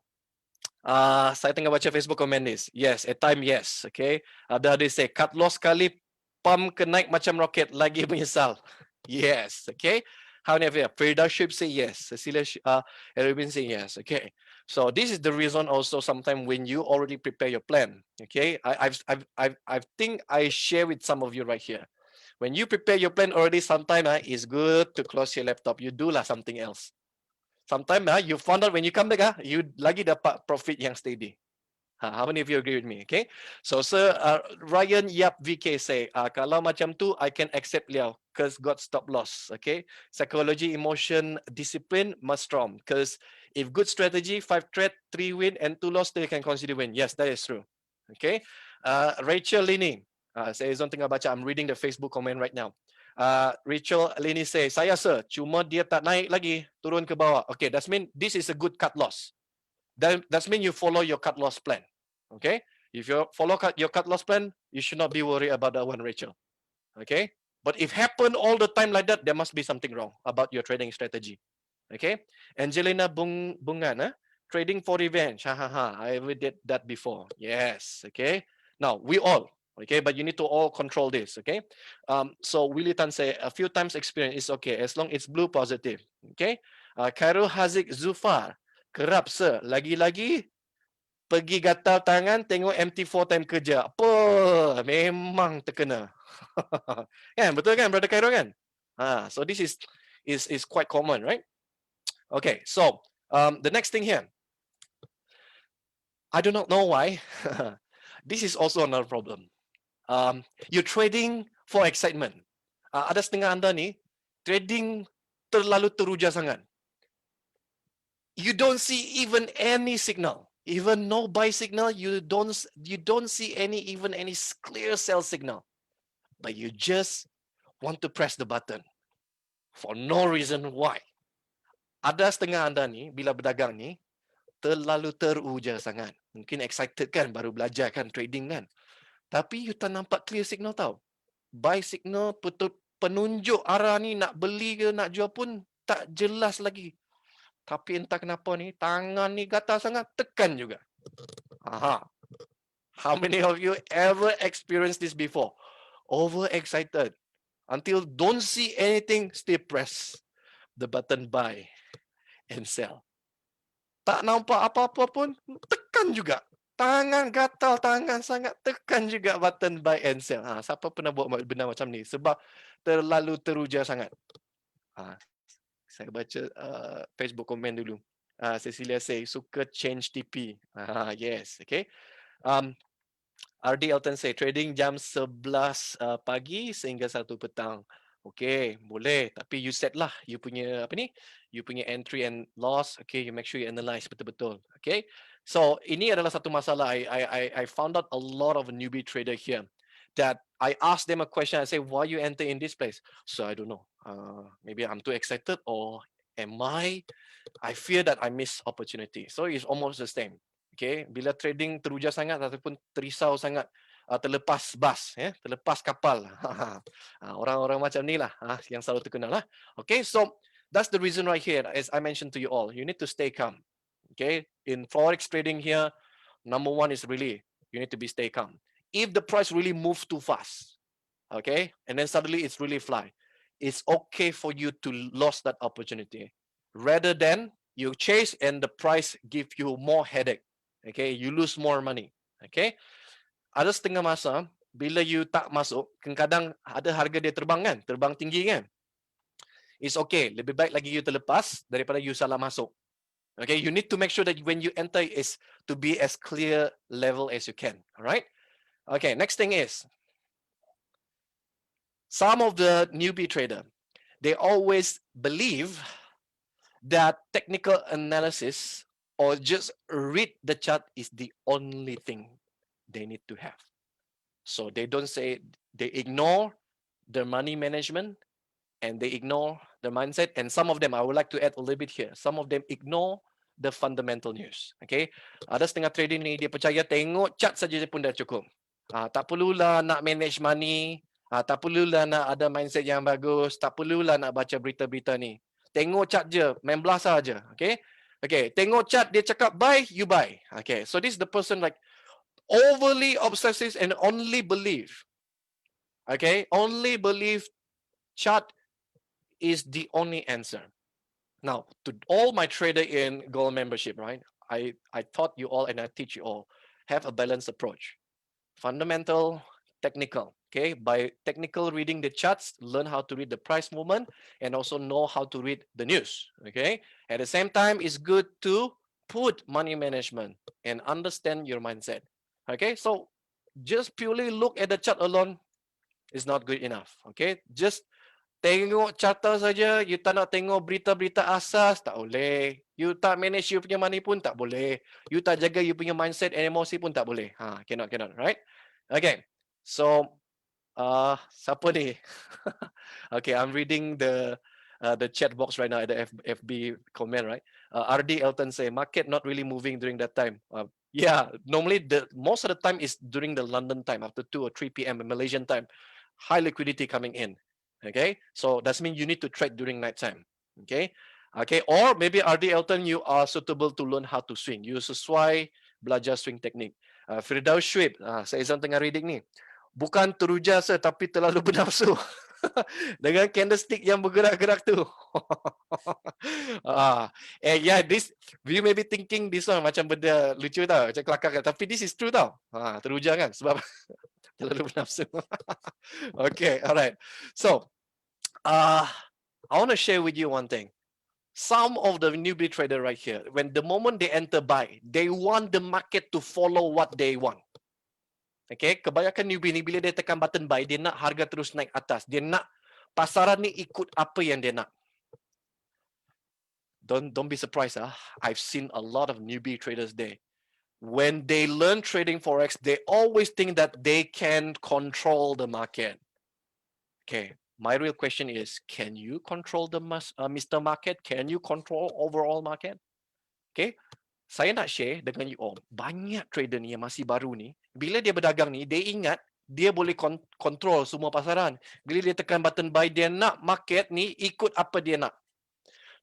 saya tengah baca Facebook comment this. Yes, at time, yes. Okay, ada say, cut loss kali, pump ke naik macam roket, lagi menyesal. Yes, okay. How many of you? Frida Ship say yes. Cecilia Erwin say yes. Okay. So this is the reason also sometimes when you already prepare your plan. Okay. I think I share with some of you right here. When you prepare your plan already, sometimes it's good to close your laptop. You do lah something else. Sometimes you found out when you come back, you lagi dapat profit yang steady. How many of you agree with me? Okay. So Sir Ryan Yap VK say, kalau macam tu, I can accept liao. because got stop loss. Okay, psychology, emotion, discipline must strong. Because if good strategy, 5 trade, 3 win, and 2 loss, they can consider win. Yes, that is true. Okay, Rachel Lini. Saya Zon tengah baca. I'm reading the Facebook comment right now. Rachel Lini say, saya sir, cuma dia tak naik lagi, turun ke bawah. Okay, that's mean this is a good cut loss. That's mean you follow your cut loss plan. Okay, if you follow your cut loss plan, you should not be worried about that one, Rachel. Okay, but if happen all the time like that, there must be something wrong about your trading strategy. Okay, Angelina Bungan, trading for revenge. Ha ha ha. I ever did that before. Yes. Okay. Now we all. Okay, but you need to all control this. Okay. So Willie Tan say a few times experience is okay as long it's blue positive. Okay. Khairul Haziq Zufar. Kerap sir. Lagi-lagi pergi gatal tangan tengok MT4 time kerja. Apa? Memang terkena. Kan, betul kan, Brother Khairul kan? So this is quite common, right? Okay, so the next thing here, I do not know why. This is also another problem. You're trading for excitement. Ada setengah anda ni trading terlalu teruja sangat. You don't see even any signal, even no buy signal. You don't see any clear sell signal, but you just want to press the button for no reason why. Ada setengah anda ni bila berdagang ni terlalu teruja sangat. Mungkin excited kan, baru belajar kan trading kan. Tapi you tak nampak clear signal tau. Buy signal, penunjuk arah ni nak beli ke nak jual pun tak jelas lagi. Tapi entah kenapa ni, tangan ni gatal sangat, tekan juga. Aha. How many of you ever experienced this before? Overexcited. Until don't see anything, still press the button buy and sell. Tak nampak apa-apa pun, tekan juga. Tangan gatal, tangan sangat tekan juga button buy and sell. Siapa pernah buat benda macam ni? Sebab terlalu teruja sangat. Saya baca Facebook komen dulu. Cecilia say, suka change TP. Yes, okay. RD Elton say, trading jam 11 pagi sehingga 1 petang. Okay, boleh. Tapi you set lah you punya apa ni? You punya entry and loss. Okay, you make sure you analyze betul-betul. Okay. So, ini adalah satu masalah. I found out a lot of newbie trader here that I asked them a question. I say, why you enter in this place? So, I don't know. Maybe I'm too excited or am I fear that I miss opportunity. So, it's almost the same. Okay, bila trading teruja sangat ataupun terisau sangat, terlepas bas, terlepas kapal. Orang-orang macam ni lah yang selalu terkenal lah. Okay, so that's the reason right here. As I mentioned to you all, you need to stay calm. Okay, in forex trading here, number one is really you need to be stay calm. If the price really moves too fast, okay, and then suddenly it's really fly, it's okay for you to lose that opportunity rather than you chase and the price give you more headache. Okay, you lose more money. Okay, ada setengah masa bila you tak masuk, kadang-kadang ada harga dia terbang kan, terbang tinggi kan. It's okay, lebih baik lagi you terlepas daripada you salah masuk. Okay, you need to make sure that when you enter is to be as clear level as you can. All right. Okay, next thing is some of the newbie trader, they always believe that technical analysis or just read the chart is the only thing they need to have. So they don't say, they ignore the money management and they ignore the mindset. And some of them, I would like to add a little bit here. Some of them ignore the fundamental news. Okay. Ada setengah trading ni, dia percaya tengok chart saja pun dah cukup. Tak perlulah nak manage money. Tak perlulah nak ada mindset yang bagus. Tak perlulah nak baca berita-berita ni. Tengok chart je, main belah saja. Okay. Okay, tengok chart, dia cakap buy, you buy. Okay, so this is the person like overly obsessive and only believe. Okay, only believe chart is the only answer. Now, to all my trader in Gold membership, right? I taught you all and I teach you all have a balanced approach. Fundamental, technical. Okay, by technical reading the charts, learn how to read the price movement and also know how to read the news. Okay, at the same time, it's good to put money management and understand your mindset. Okay, so just purely look at the chart alone is not good enough. Okay, just Tengok charter saja, you tak nak tengok berita-berita asas, tak boleh. You tak manage you punya money pun tak boleh. You tak jaga you punya mindset and emosi pun tak boleh. Cannot, right? Okay. So, siapa ni? Okay, I'm reading the chat box right now at the FB comment, right? RD Elton say, market not really moving during that time. Yeah, normally most of the time is during the London time, after 2 or 3 p.m. Malaysian time. High liquidity coming in. Okay, so that means you need to trade during night time. Okay, or maybe RD Elton, you are suitable to learn how to swing. You sesuai belajar swing technique. Firdaus Shuib, saya Izan tengah reading ni. Bukan teruja tapi terlalu bernafsu. Dengan candlestick yang bergerak-gerak tu. Yeah, this you may be thinking this one macam benda lucu tau, macam kelakar kan. Tapi this is true tau. Teruja kan sebab terlalu bernafsu. Okay, alright. So, I want to share with you one thing. Some of the newbie trader right here, when the moment they enter buy, they want the market to follow what they want. Okay, kebanyakan newbie ni bila dia tekan button buy, dia nak harga terus naik atas. Dia nak pasaran ni ikut apa yang dia nak. Don't be surprised. I've seen a lot of newbie traders there. When they learn trading forex, they always think that they can control the market. Okay, my real question is, can you control the Mr. Market? Can you control overall market? Okay, saya nak share dengan you all, banyak trader ni yang masih baru ni, bila dia berdagang ni, dia ingat dia boleh control semua pasaran. Bila dia tekan button buy, dia nak market ni ikut apa dia nak.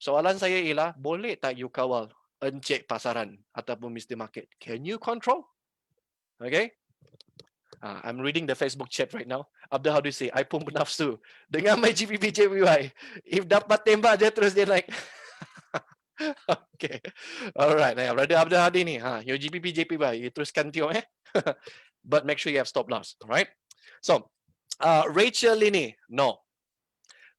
Soalan saya ialah, boleh tak you kawal encik pasaran ataupun Mr. Market? Can you control? Okay. I'm reading the Facebook chat right now. Abdul, how do you say? I pun bernafsu dengan my GBP JPY. If dapat tembak je terus dia naik. Okay. Alright. Brother Abdul Hadi ni, your GBP JPY, you teruskan tengok But make sure you have stop loss. Alright. So, Rachel ini, no.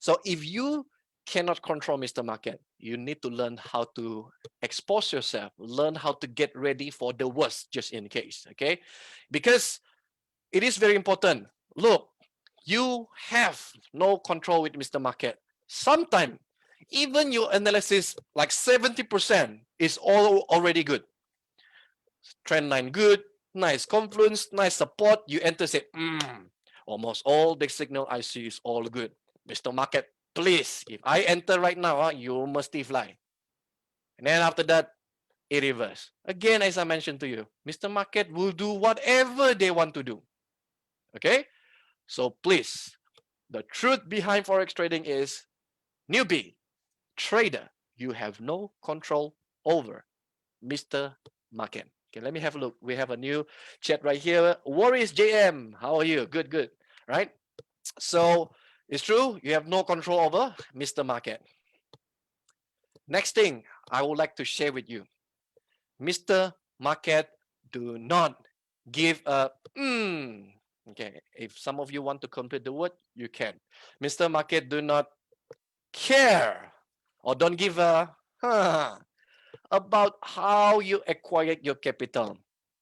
So if you cannot control Mr. Market, you need to learn how to expose yourself, learn how to get ready for the worst just in case. Okay. Because it is very important. Look, you have no control with Mr. Market. Sometimes, even your analysis, like 70% is already good. Trend line good, nice confluence, nice support. You enter, say, almost all the signal I see is all good. Mr. Market, please, if I enter right now, you must fly. And then after that, it reverse. Again, as I mentioned to you, Mr. Market will do whatever they want to do. Okay? So please, the truth behind Forex trading is, newbie, trader, you have no control over Mr. Market. Okay, let me have a look. We have a new chat right here. Worries JM, how are you? Good, good. Right? So it's true, you have no control over Mr. Market. Next thing I would like to share with you. Mr. Market do not give a Okay, if some of you want to complete the word, you can. Mr. Market do not care or don't give a about how you acquired your capital.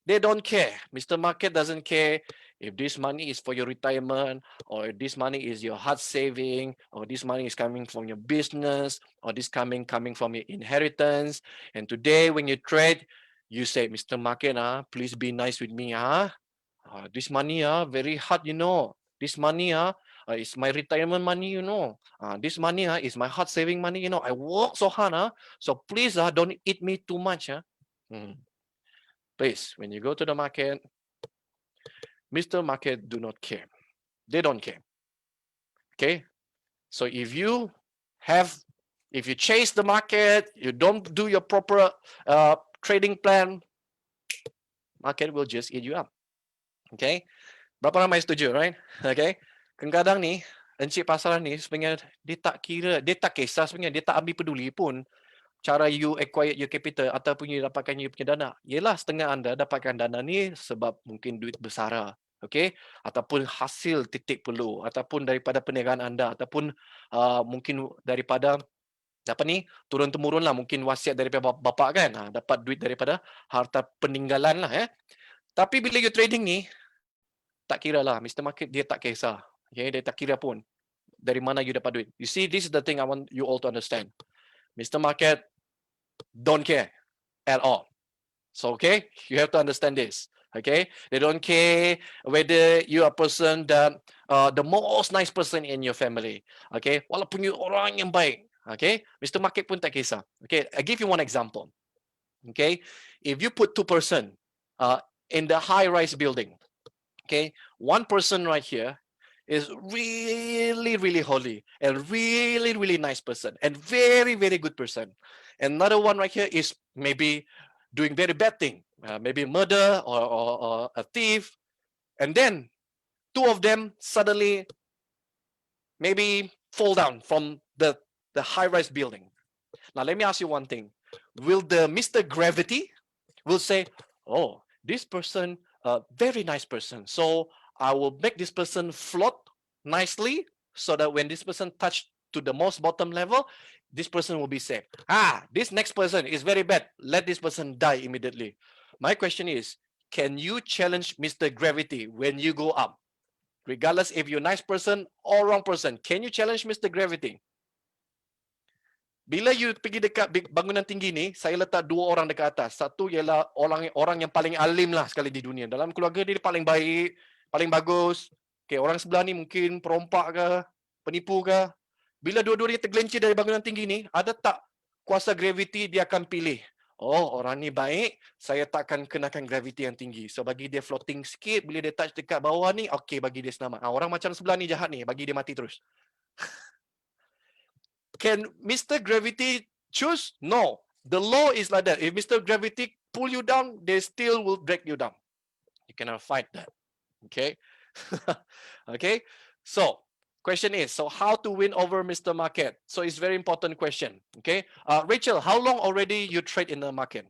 They don't care. Mr. Market doesn't care if this money is for your retirement, or if this money is your hard saving, or this money is coming from your business, or this coming from your inheritance. And today when you trade, you say, Mr. Market, please be nice with me. This money very hard, you know. This money is my retirement money, you know. This money is my hard saving money, you know. I work so hard, so please don't eat me too much. Please, when you go to the market, Mr. Market do not care. They don't care. Okay? So if you chase the market, you don't do your proper trading plan, market will just eat you up. Okay? Berapa ramai setuju, right? Okay? Kadang-kadang ni, encik pasaran ni sebenarnya dia tak kisah sebenarnya, dia tak ambil peduli pun cara you acquire your capital ataupun you dapatkan you punya dana. Yelah, setengah anda dapatkan dana ni sebab mungkin duit bersara, okay? Ataupun hasil titik peluh, ataupun daripada perniagaan anda, ataupun mungkin daripada turun-temurun lah, mungkin wasiat daripada bapa kan, dapat duit daripada harta peninggalan lah. Tapi bila you trading ni, tak kira lah, Mr. Market dia tak kisah. Okay? Dia tak kira pun. Dari mana you dapat duit? You see, this is the thing I want you all to understand. Mr. Market don't care at all. So, okay, you have to understand this. Okay, they don't care whether you are a person that the most nice person in your family. Okay, walaupun you orang yang baik. Okay, Mr. Market pun tak kisah. Okay, I give you one example. Okay, if you put 2 person in the high-rise building, okay, one person right here is really holy and really nice person and very good person. Another one right here is maybe doing very bad thing, maybe murder or a thief, and then two of them suddenly maybe fall down from the high-rise building. Now let me ask you one thing: will the Mr. Gravity will say, "Oh, this person, very nice person, so I will make this person float nicely so that when this person touch to the most bottom level, this person will be safe. This next person is very bad. Let this person die immediately." My question is, can you challenge Mr. Gravity when you go up? Regardless if you're a nice person or wrong person, can you challenge Mr. Gravity? Bila you pergi dekat bangunan tinggi ni, saya letak 2 orang dekat atas. Satu ialah orang yang paling alim lah sekali di dunia. Dalam keluarga dia paling baik, paling bagus. Okay, orang sebelah ni mungkin perompak ke, penipu ke. Bila dua-dua dia tergelincir dari bangunan tinggi ni, ada tak kuasa gravity dia akan pilih? Oh, orang ni baik, saya takkan kenakan gravity yang tinggi. So, bagi dia floating sikit, bila dia touch dekat bawah ni, okay, bagi dia selamat. Orang macam sebelah ni jahat ni, bagi dia mati terus. Can Mr. Gravity choose? No. The law is like that. If Mr. Gravity pull you down, they still will drag you down. You cannot fight that. Okay? Okay? So, question is, so how to win over Mr. Market? So, it's very important question. Okay? Rachel, how long already you trade in the market?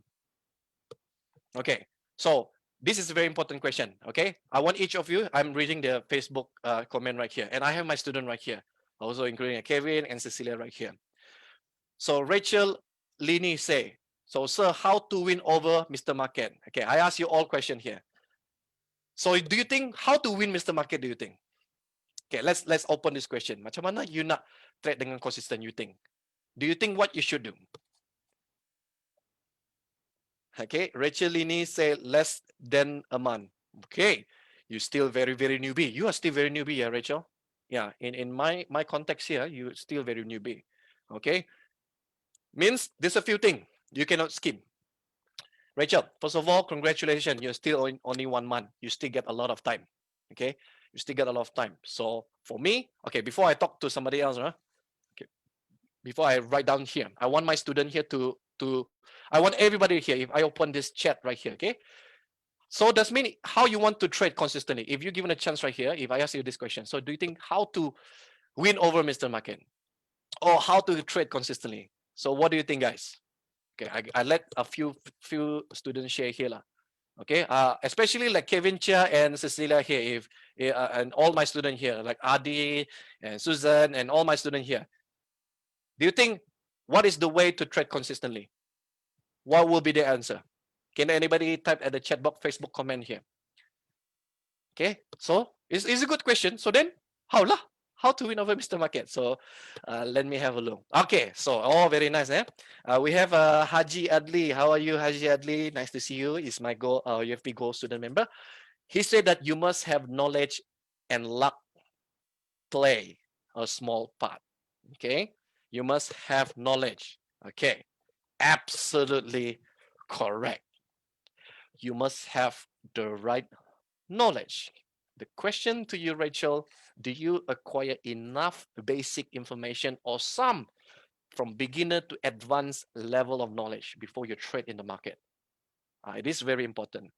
Okay. So, this is a very important question. Okay? I want each of you, I'm reading the Facebook comment right here. And I have my student right here. Also including Kevin and Cecilia right here. So Rachel Lini say, so sir, how to win over Mr. Market? Okay, I ask you all question here. So do you think how to win Mr. Market? Do you think? Okay, let's open this question. Macam mana you nak trade dengan consistent? You think? Do you think what you should do? Okay, Rachel Lini say less than a month. Okay, you still very newbie. You are still very newbie, yeah, Rachel. Yeah, in my context here, you still very newbie. Okay, means there's a few things you cannot skip. Rachel, first of all, congratulations. You're still only 1 month. You still get a lot of time. Okay, you still get a lot of time. So for me, okay, before I talk to somebody else, okay, before I write down here, I want my student here to I want everybody here. If I open this chat right here, okay. So that's mean how you want to trade consistently. If you're given a chance right here, if I ask you this question, so do you think how to win over Mr. Market or how to trade consistently? So what do you think, guys? Okay, I let a few students share here lah. Okay, especially like Kevin Chia and Cecilia here, if and all my students here, like Adi and Susan and all my students here. Do you think what is the way to trade consistently? What will be the answer? Can anybody type at the chat box, Facebook comment here? Okay, so it's a good question. So then, how lah? How to win over Mr. Market? So let me have a look. Okay, so very nice. We have Haji Adli. How are you, Haji Adli? Nice to see you. Is my UFP Gold student member. He said that you must have knowledge and luck play a small part. Okay, you must have knowledge. Okay, absolutely correct. You must have the right knowledge. The question to you, Rachel, do you acquire enough basic information or some from beginner to advanced level of knowledge before you trade in the market? It is very important.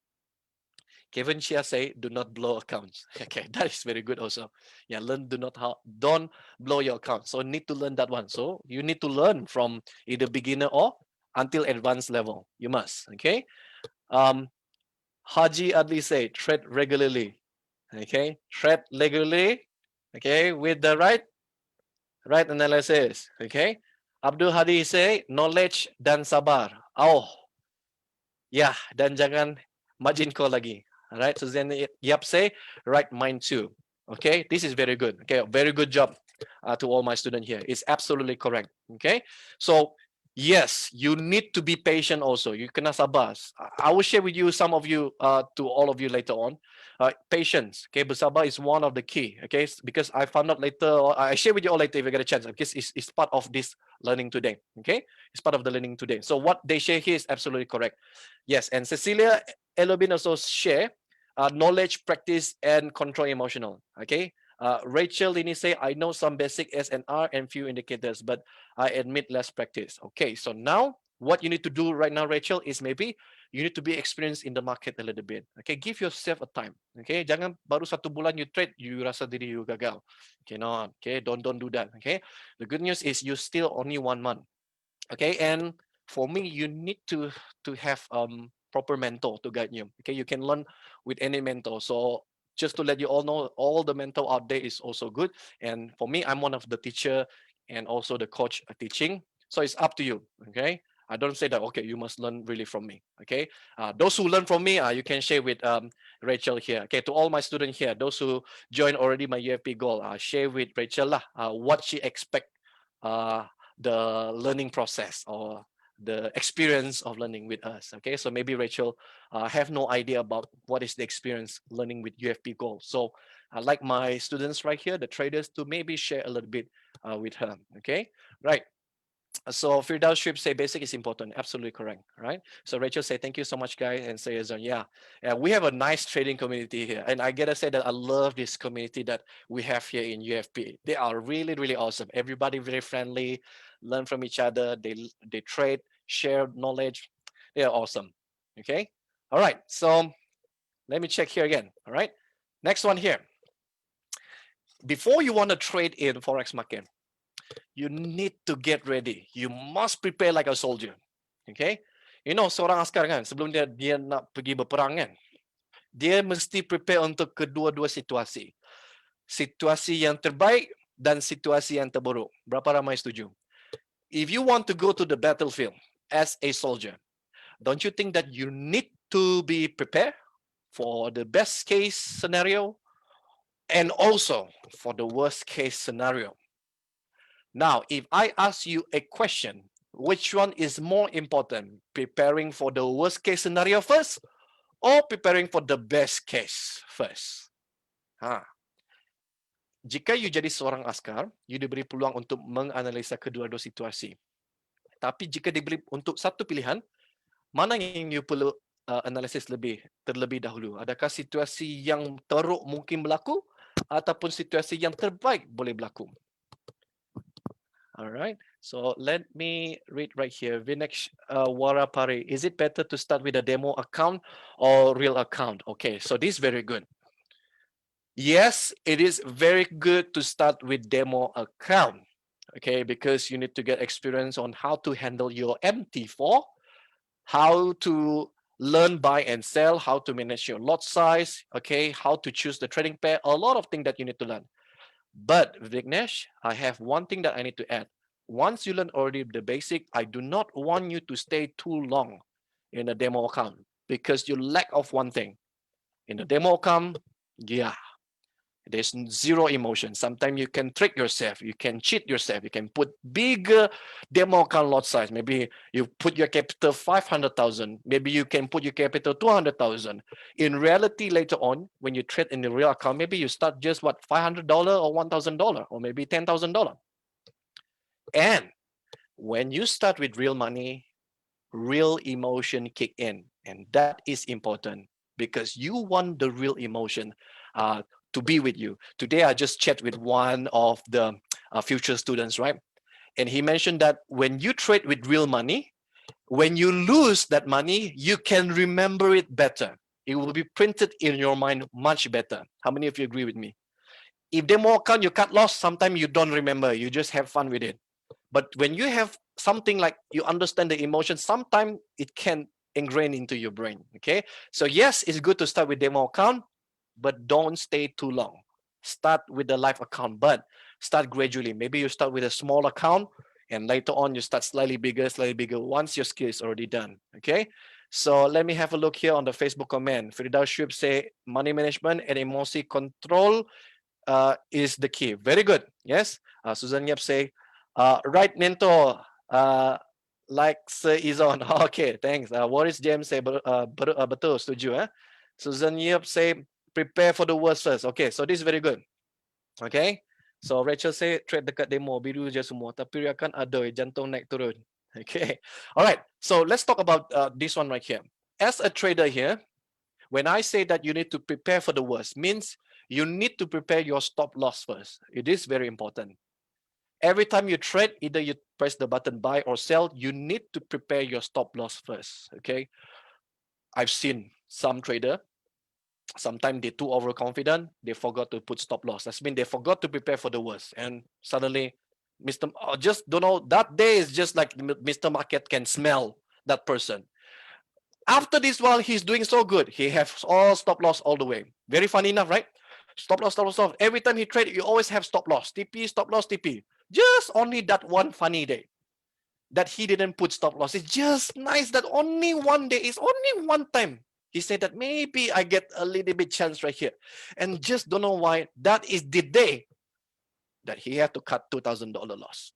Kevin Chia say, do not blow accounts. Okay, that is very good also. Yeah, don't blow your account. So need to learn that one. So you need to learn from either beginner or until advanced level. You must, okay? Haji Adli say, trade regularly. Okay, trade regularly. Okay, with the right analysis. Okay, Abdul Hadi say, knowledge dan sabar. Oh, yeah, dan jangan margin call lagi. Alright, so then Yap say, right mind too. Okay, this is very good. Okay, very good job, to all my students here. It's absolutely correct. Okay, so yes, you need to be patient also. You kena sabar. I will share with you some of you, to all of you later on. Patience. Okay, bersabar is one of the key. Okay, because I found out later. I share with you all later if I get a chance. Because it's part of this learning today. Okay, it's part of the learning today. So what they share here is absolutely correct. Yes, and Cecilia Elobin also share knowledge, practice, and control emotional. Okay. Rachel Lini say, I know some basic SNR and few indicators, but I admit less practice. Okay, so now what you need to do right now, Rachel, is maybe you need to be experienced in the market a little bit. Okay, give yourself a time. Okay, jangan baru 1 bulan you trade, you rasa diri you gagal. Okay, no, okay, don't do that. Okay, the good news is you still only 1 month. Okay, and for me, you need to have proper mentor to guide you. Okay, you can learn with any mentor. So just to let you all know, all the mentor out there is also good. And for me, I'm one of the teacher and also the coach teaching. So it's up to you. Okay, I don't say that okay, you must learn really from me. Okay, those who learn from me, you can share with Rachel here. Okay, to all my students here, those who join already my UFP goal, share with Rachel lah, what she expect uh, the learning process or the experience of learning with us. Okay, so maybe Rachel have no idea about what is the experience learning with UFP Gold. So I like my students right here, the traders, to maybe share a little bit with her. Okay, right. So Firdaus Strip say basic is important. Absolutely correct, right? So Rachel say thank you so much, guys, and say yeah, we have a nice trading community here, and I gotta say that I love this community that we have here in UFP. They are really really awesome. Everybody very friendly, learn from each other. They trade, share knowledge. They are awesome. Okay, all right. So let me check here again. All right, next one here. Before you want to trade in forex market, you need to get ready. You must prepare like a soldier. Okay? You know, seorang askar kan, sebelum dia nak pergi berperang kan, dia mesti prepare untuk kedua-dua situasi. Situasi yang terbaik dan situasi yang terburuk. Berapa ramai setuju? If you want to go to the battlefield as a soldier, don't you think that you need to be prepared for the best case scenario and also for the worst case scenario? Now, if I ask you a question, which one is more important? Preparing for the worst case scenario first or preparing for the best case first? Jika you jadi seorang askar, you diberi peluang untuk menganalisa kedua-dua situasi. Tapi jika diberi untuk satu pilihan, mana yang you perlu analisis terlebih dahulu? Adakah situasi yang teruk mungkin berlaku ataupun situasi yang terbaik boleh berlaku? All right, so let me read right here. Vinesh Warapari, is it better to start with a demo account or real account? Okay, so this is very good. Yes, it is very good to start with demo account, okay, because you need to get experience on how to handle your MT4, how to learn buy and sell, how to manage your lot size, okay, how to choose the trading pair, a lot of things that you need to learn. But Vignesh, I have one thing that I need to add. Once you learn already the basic, I do not want you to stay too long in a demo account because you lack of one thing. In the demo account, yeah, there's zero emotion. Sometimes you can trick yourself, you can cheat yourself, you can put bigger demo account lot size. Maybe you put your capital 500,000, maybe you can put your capital 200,000. In reality, later on, when you trade in the real account, maybe you start just what, $500 or $1,000 or maybe $10,000. And when you start with real money, real emotion kick in, and that is important because you want the real emotion to be with you. Today, I just chat with one of the future students, right? And he mentioned that when you trade with real money, when you lose that money, you can remember it better. It will be printed in your mind much better. How many of you agree with me? If demo account you cut loss, sometimes you don't remember. You just have fun with it. But when you have something like you understand the emotion, sometimes it can ingrain into your brain. Okay. So yes, it's good to start with demo account, but don't stay too long. Start with the live account, but start gradually. Maybe you start with a small account and later on you start slightly bigger once your skill is already done. Okay. So let me have a look here on the Facebook comment. Firdaus Shub say money management and emotion control is the key. Very good. Yes. Susan Yap say, right, Nento. Like Sir Izon. Okay, thanks. What is James say? Betul, setuju. Susan Yap say, prepare for the worst first. Okay, so this is very good. Okay. So Rachel say trade dekat demo biru je semua tapi akan ada jantung naik turun. Okay. All right. So let's talk about this one right here. As a trader here, when I say that you need to prepare for the worst, means you need to prepare your stop loss first. It is very important. Every time you trade, either you press the button buy or sell, you need to prepare your stop loss first. Okay. I've seen some trader, sometimes they're too overconfident, they forgot to put stop loss. That's mean they forgot to prepare for the worst. And suddenly, Mr. Just don't know, that day is just like Mr. Market can smell that person. After this, while he's doing so good, he has all stop loss all the way. Very funny enough, right? Stop loss, stop loss, stop loss. Every time he trade, you always have stop loss, TP, stop loss, TP. Just only that one funny day that he didn't put stop loss. It's just nice that only one day, it's only one time. He said that maybe I get a little bit chance right here. And just don't know why that is the day that he had to cut $2,000 loss.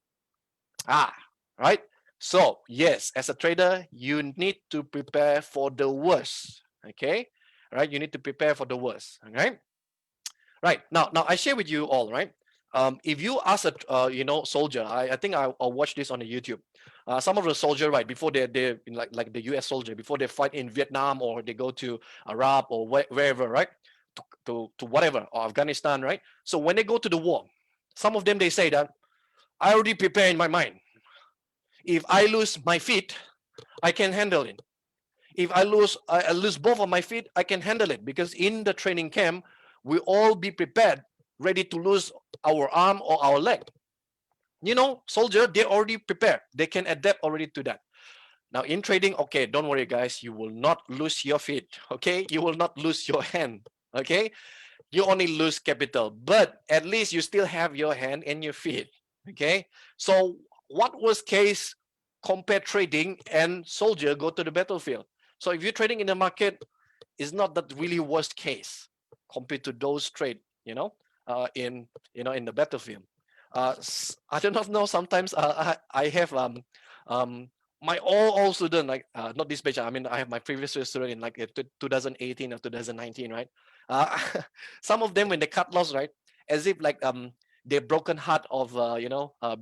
Right? So, yes, as a trader, you need to prepare for the worst. Okay? Right? You need to prepare for the worst. Okay? Right. Now I share with you all, right? If you ask a soldier, I think I'll watch this on the YouTube. Some of the soldier, right, before they like the U.S. soldier, before they fight in Vietnam or they go to Iraq or wherever, right, to whatever, or Afghanistan, right. So when they go to the war, some of them they say that I already prepare in my mind. If I lose my feet, I can handle it. If I lose both of my feet, I can handle it, because in the training camp, we all be prepared, ready to lose our arm or our leg. Soldier, they already prepared. They can adapt already to that. Now in trading, okay, don't worry guys, you will not lose your feet. Okay, you will not lose your hand. Okay, you only lose capital, but at least you still have your hand and your feet. Okay, so what was case compare trading and soldier go to the battlefield? So if you're trading in the market, it's not that really worst case compared to those trade, in the battlefield. I do not know. Sometimes I have um my all student, like not this page. I mean, I have my previous student in like 2018 or 2019, right? Uh, some of them when they cut loss, right, as if like their broken heart of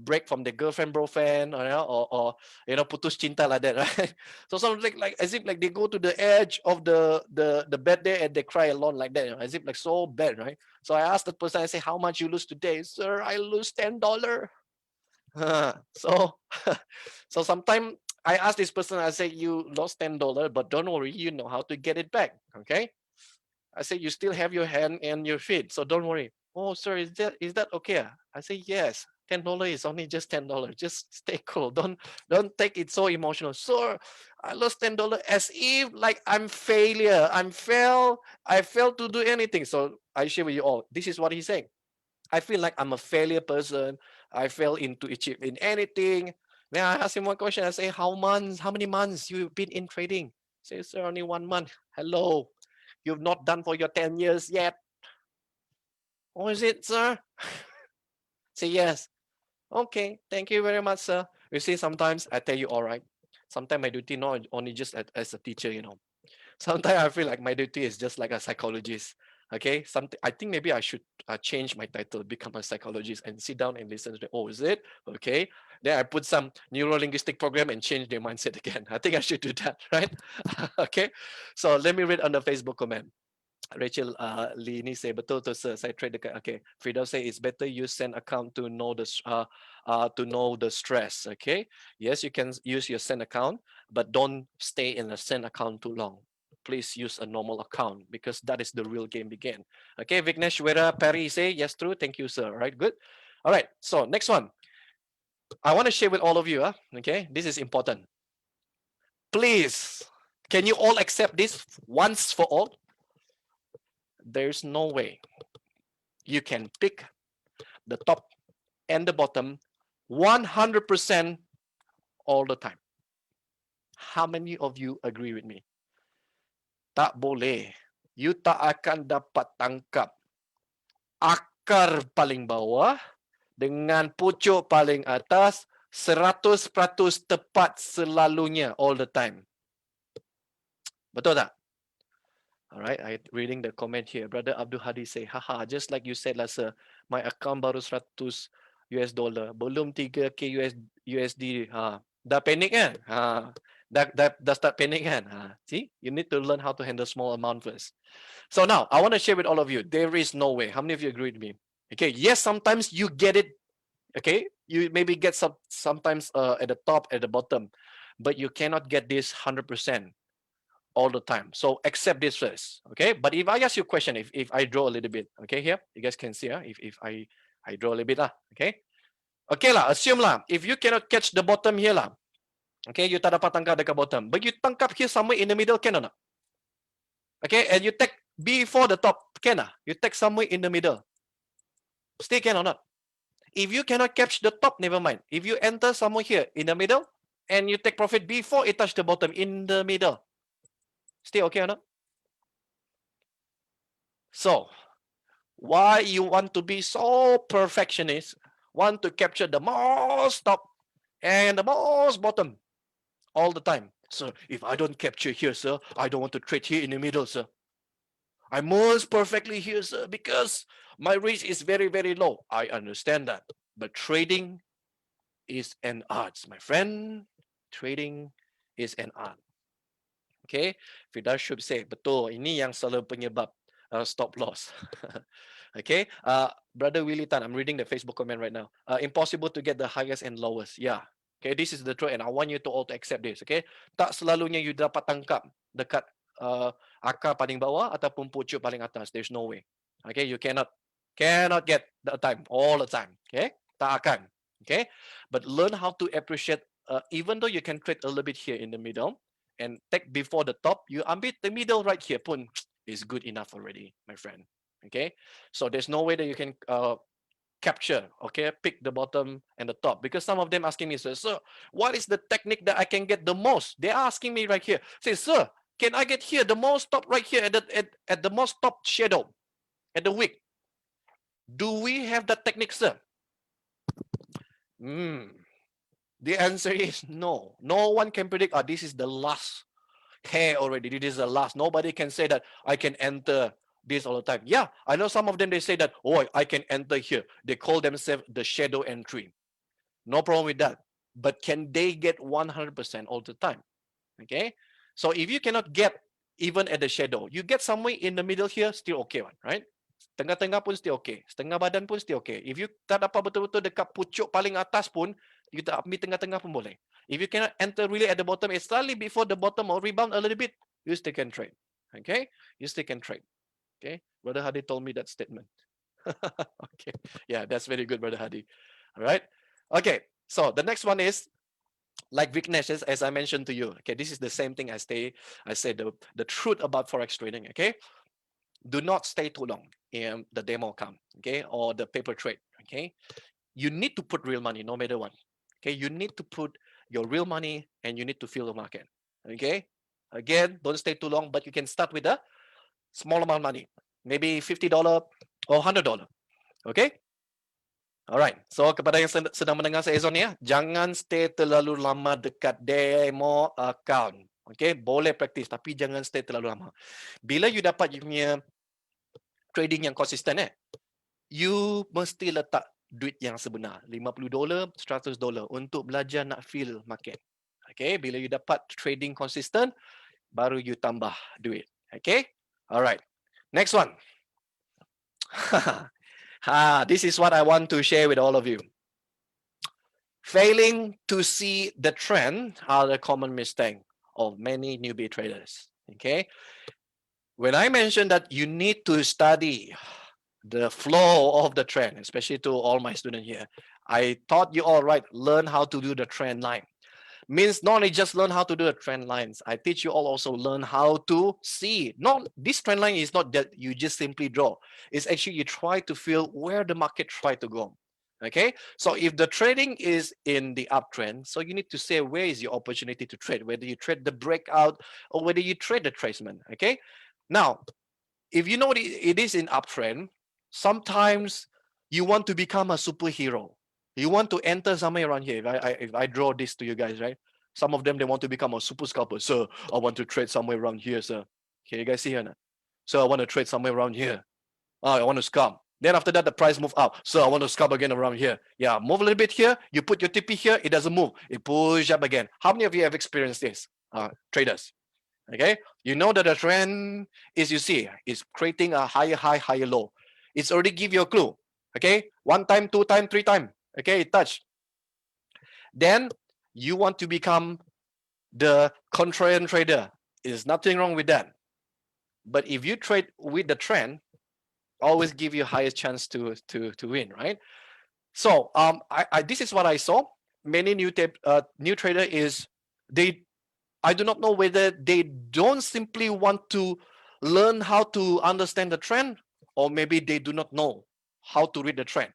break from their girlfriend, boyfriend, or putus cinta like that, right? So some like as if like they go to the edge of the bed there and they cry alone like that, as if like so bad, right? So I asked the person, I say, how much you lose today? Sir, I lose $10. So so sometimes I ask this person, I say, you lost $10, but don't worry, you know how to get it back. Okay. I say, you still have your hand and your feet, so don't worry. Oh, sir, is that okay? I say, yes. $10 is only just $10. Just stay cool. Don't take it so emotional. Sir, I lost $10 as if like I'm failure. I failed to do anything. So I share with you all. This is what he's saying. I feel like I'm a failure person. I fail into achieve in anything. Then I ask him one question. I say, how many months you've been in trading? Say, sir, only 1 month. Hello. You've not done for your 10 years yet. Oh, is it, sir? Say yes. Okay, thank you very much, sir. You see, sometimes I tell you, all right. Sometimes my duty not only just as a teacher. Sometimes I feel like my duty is just like a psychologist. Okay, something I think maybe I should change my title, become a psychologist, and sit down and listen to them. Oh, is it okay? Then I put some neuro linguistic program and change their mindset again. I think I should do that, right? Okay, so let me read on the Facebook comment. Rachel Lee ni say betul tu sir, saya trade dekat. Okay, Frida say it's better use send account to know the stress. Okay, yes, you can use your send account, but don't stay in a send account too long. Please use a normal account, because that is the real game begin. Okay, Vignesh Wera Perry say yes, true. Thank you, sir. All right, good. All right, so next one I want to share with all of you. Okay, this is important. Please, can you all accept this once for all? There's no way you can pick the top and the bottom 100% all the time. How many of you agree with me? Tak boleh. You tak akan dapat tangkap akar paling bawah dengan pucuk paling atas 100% tepat selalunya all the time. Betul tak? Alright, I reading the comment here. Brother Abdul Hadi say, haha, just like you said lah sir, my account baru 100 US dollar, belum 3K USD. Dah panic kan? Dah start panic kan? See, you need to learn how to handle small amount first. So now, I want to share with all of you, there is no way. How many of you agree with me? Okay, yes, sometimes you get it. Okay, you maybe get sometimes at the top, at the bottom, but you cannot get this 100% all the time. So accept this first. Okay, but if I ask you a question, if I draw a little bit, okay, here you guys can see, if I draw a little bit lah, okay lah, assume lah, if you cannot catch the bottom here lah, okay, you tak dapat tangkap dekat bottom, but you tangkap here somewhere in the middle, can or not? Okay, and you take before the top, can lah, you take somewhere in the middle, still can or not? If you cannot catch the top, never mind. If you enter somewhere here in the middle and you take profit before it touch the bottom in the middle, still okay or not? So, why you want to be so perfectionist, want to capture the most top and the most bottom all the time? So, if I don't capture here, sir, I don't want to trade here in the middle, sir. I must perfectly here, sir, because my risk is very, very low. I understand that. But trading is an art, my friend. Trading is an art. Okay, Fidar should say, betul, ini yang selalu penyebab stop loss. Okay, Brother Willie Tan, I'm reading the Facebook comment right now. Impossible to get the highest and lowest. Yeah. Okay, this is the truth and I want you to all to accept this. Okay, tak selalunya you dapat tangkap dekat akar paling bawah ataupun pucuk paling atas. There's no way. Okay, you cannot get the time all the time. Okay, tak akan. Okay, but learn how to appreciate. Even though you can trade a little bit here in the middle and take before the top, you ambil the middle right here pun is good enough already, my friend. Okay, so there's no way that you can capture, okay, pick the bottom and the top, because some of them asking me, sir, what is the technique that I can get the most? They're asking me right here, say, sir, can I get here the most top right here at the most top shadow at the wick? Do we have that technique, sir? The answer is no. No one can predict, this is the last hair already. This is the last. Nobody can say that I can enter this all the time. Yeah, I know some of them, they say that, oh, I can enter here. They call themselves the shadow entry. No problem with that. But can they get 100% all the time? Okay. So if you cannot get even at the shadow, you get somewhere in the middle here, still okay, right? Tengah-tengah pun still okay. Setengah badan pun still okay. If you tak dapat betul-betul dekat pucuk paling atas pun, you tak ambil tengah-tengah pun boleh. If you cannot enter really at the bottom, it's slightly before the bottom or rebound a little bit, you still can trade. Okay? You still can trade. Okay? Brother Hadi told me that statement. Okay. Yeah, that's very good, Brother Hadi. All right? Okay. So the next one is, like weaknesses, as I mentioned to you. Okay, this is the same thing I said the truth about Forex trading. Okay? Do not stay too long in the demo account, okay, or the paper trade. Okay, you need to put real money no matter what. Okay, you need to put your real money and you need to feel the market. Okay, again, don't stay too long, but you can start with a small amount of money, maybe $50 or $100. Okay. Alright, so kepada yang sedang mendengar saya Ezon ya, jangan stay terlalu lama dekat demo account. Okay, boleh praktis tapi jangan stay terlalu lama. Bila you dapat you punya trading yang konsisten, you mesti letak duit yang sebenar, $50, $100 untuk belajar nak feel market. Okay, bila you dapat trading konsisten, baru you tambah duit. Okay, alright. Next one. This is what I want to share with all of you. Failing to see the trend are the common mistake of many newbie traders. Okay, when I mentioned that you need to study the flow of the trend, especially to all my students here, I taught you all right, learn how to do the trend line. Means not only just learn how to do the trend lines, I teach you all also learn how to see. This trend line is not that you just simply draw. It's actually you try to feel where the market try to go. Okay, so if the trading is in the uptrend, so you need to say where is your opportunity to trade, whether you trade the breakout or whether you trade the tracement. Okay, now if you know it is in uptrend, sometimes you want to become a superhero. You want to enter somewhere around here. If I draw this to you guys, right? Some of them, they want to become a super scalper. Sir, I want to trade somewhere around here, sir. Okay, you guys see here now? So I want to trade somewhere around here. I want to scalp. Then after that, the price move up. So I want to scalp again around here. Yeah, move a little bit here. You put your TP here. It doesn't move. It push up again. How many of you have experienced this? Traders. Okay, you know that the trend is, you see, is creating a higher high, higher low. It's already give you a clue. Okay, one time, two time, three time. Okay, it touched. Then you want to become the contrarian trader. There's nothing wrong with that. But if you trade with the trend, always give you highest chance to win, right? So this is what I saw. Many new trader is, they, I do not know whether they don't simply want to learn how to understand the trend, or maybe they do not know how to read the trend.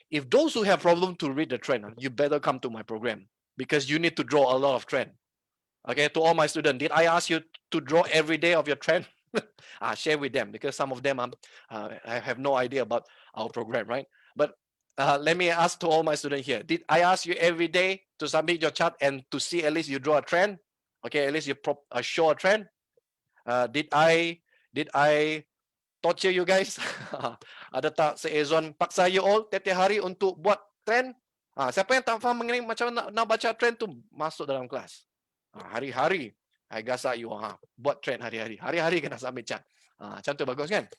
If those who have problem to read the trend, you better come to my program, because you need to draw a lot of trend. Okay, to all my students, did I ask you to draw every day of your trend? Share with them, because some of them I have no idea about our program, right? But let me ask to all my students here, did I ask you every day to submit your chart and to see at least you draw a trend? Okay, at least you show a trend. Did I torture you guys? Ada tak seezon paksa you all tiap-tiap hari untuk buat trend? Siapa yang tak faham mengenai macam nak baca trend tu, masuk dalam kelas. Hari-hari I gasak you, buat trend hari-hari. Hari-hari kena submit chart. Macam tu bagus kan?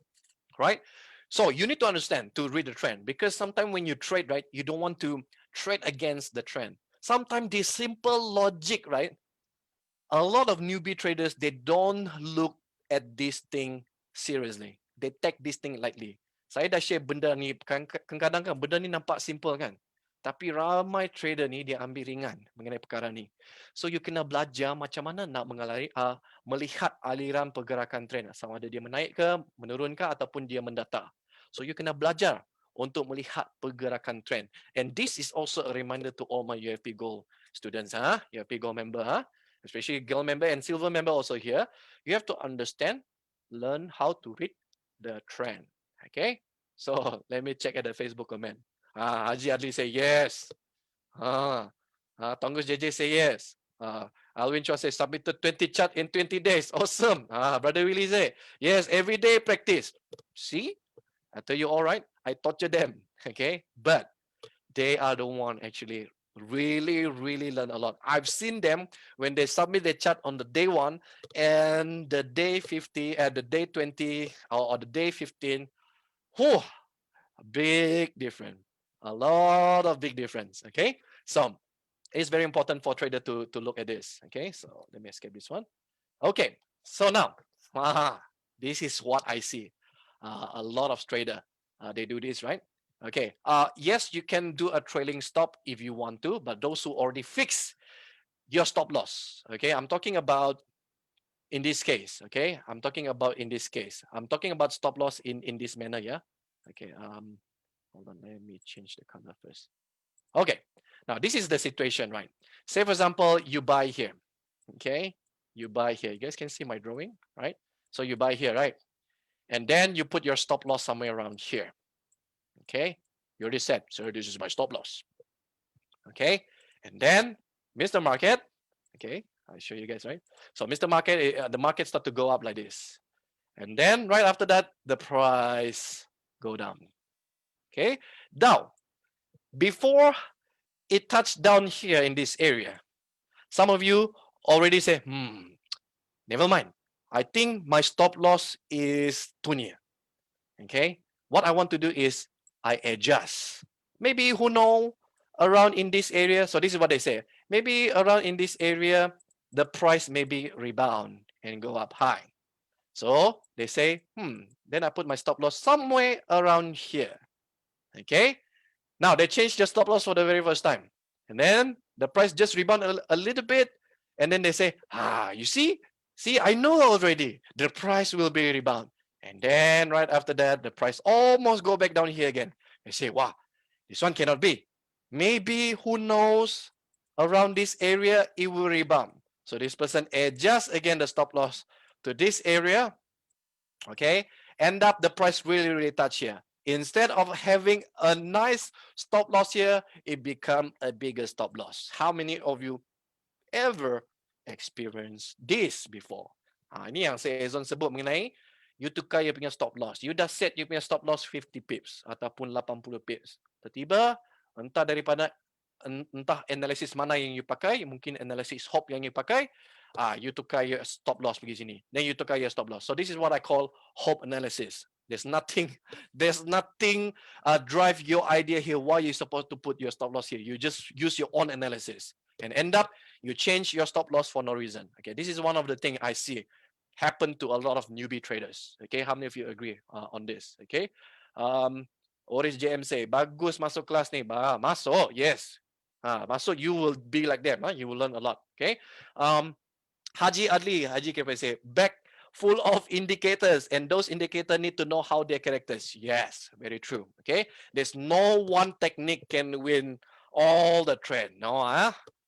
Right? So you need to understand to read the trend, because sometimes when you trade, right, you don't want to trade against the trend. Sometimes the simple logic, right? A lot of newbie traders, they don't look at this thing seriously. They take this thing lightly. Saya dah share benda ni, kadang-kadang kan benda ni nampak simple kan, tapi ramai trader ni dia ambil ringan mengenai perkara ni. So you kena belajar macam mana nak melihat aliran pergerakan trend, sama ada dia menaik ke, menurun ke, ataupun dia mendata. So you kena belajar untuk melihat pergerakan trend. And this is also a reminder to all my UFP Gold students, UFP Gold member, especially gold member and silver member also here. You have to understand, learn how to read the trend. Okay, so let me check at the Facebook comment. Haji Adli say yes. Tongus JJ say yes. Alvin Chua say submitted 20 chart in 20 days. Awesome. Brother Willie say yes, every day practice. See, I tell you, all right, I torture them. Okay, but they are the one actually really learn a lot. I've seen them when they submit their chart on the day 1 and the day 50 at the day 20 or the day 15. Whew, a big difference. A lot of big difference. Okay, so it's very important for trader to look at this. Okay, so let me escape this one. Okay, so now this is what I see. A lot of trader they do this, right? Okay. Yes, you can do a trailing stop if you want to, but those who already fix your stop loss. Okay, I'm talking about in this case. Okay, I'm talking about in this case. I'm talking about stop loss in this manner. Yeah. Okay. Hold on. Let me change the color first. Okay. Now this is the situation, right? Say for example, you buy here. Okay, you buy here. You guys can see my drawing, right? So you buy here, right? And then you put your stop loss somewhere around here. Okay, you already said, so this is my stop loss. Okay, and then Mr. Market, okay, I'll show you guys, right? So Mr. Market, the market start to go up like this. And then right after that, the price go down. Okay, now, before it touched down here in this area, some of you already say, never mind. I think my stop loss is too near. Okay, what I want to do is I adjust. Maybe who know around in this area. So this is what they say. Maybe around in this area, the price maybe rebound and go up high. So they say, then I put my stop loss somewhere around here. Okay. Now they changed the stop loss for the very first time. And then the price just rebound a little bit. And then they say, you see, I know already the price will be rebound. And then right after that, the price almost go back down here again. They say, wow, this one cannot be. Maybe, who knows, around this area, it will rebound. So this person adjusts again the stop loss to this area. Okay, end up the price really touch here. Instead of having a nice stop loss here, it become a bigger stop loss. How many of you ever experienced this before? Ini yang saya Ezon sebut mengenai you tukar you punya stop loss. You dah set you punya stop loss 50 pips ataupun 80 pips. Tiba-tiba entah daripada entah analisis mana yang you pakai, mungkin analisis hop yang you pakai, you tukar your stop loss pergi sini. Then you tukar your stop loss. So this is what I call hope analysis. There's nothing, drive your idea here why you're supposed to put your stop loss here. You just use your own analysis and end up you change your stop loss for no reason. Okay, this is one of the things I see happen to a lot of newbie traders. Okay, how many of you agree on this? Okay, Oris JM say bagus masuk kelas ni. Masuk, yes. Masuk, you will be like them. You will learn a lot. Okay, Haji Adli, Haji Kepai say back full of indicators, and those indicators need to know how their characters. Yes, very true. Okay, there's no one technique can win all the trend. No,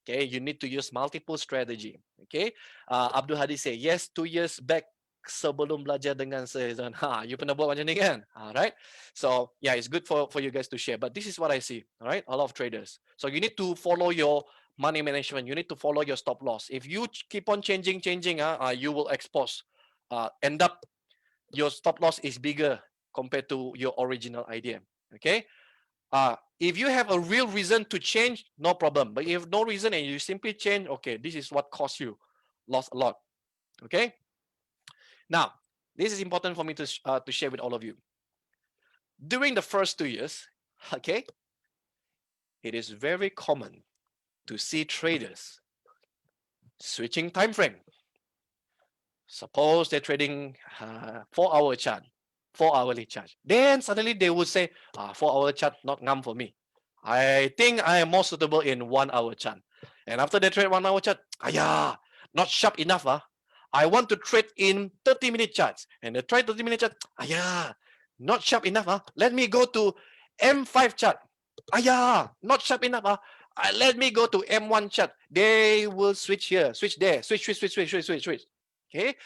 okay, you need to use multiple strategy. Okay, Abdul Hadi say yes. 2 years back sebelum belajar dengan saya, you pernah buat macam ni kan? Right? So yeah, it's good for you guys to share. But this is what I see. All right, a lot of traders. So you need to follow your money management. You need to follow your stop loss. If you keep on changing, you will expose. End up your stop loss is bigger compared to your original idea. Okay. If you have a real reason to change, no problem. But if no reason and you simply change, okay, this is what cost you lost a lot. Okay. Now, this is important for me to share with all of you. During the first 2 years, okay, it is very common to see traders switching time frame. Suppose they're trading 4-hour chart, 4-hourly chart. Then suddenly they would say, 4-hour chart not ngam for me. I think I am more suitable in 1-hour chart. And after they trade 1-hour chart, not sharp enough. I want to trade in 30-minute charts. And they try 30-minute chart, not sharp enough. Let me go to M5 chart. Not sharp enough. Let me go to M1 chart. They will switch here, switch there, switch. Okay.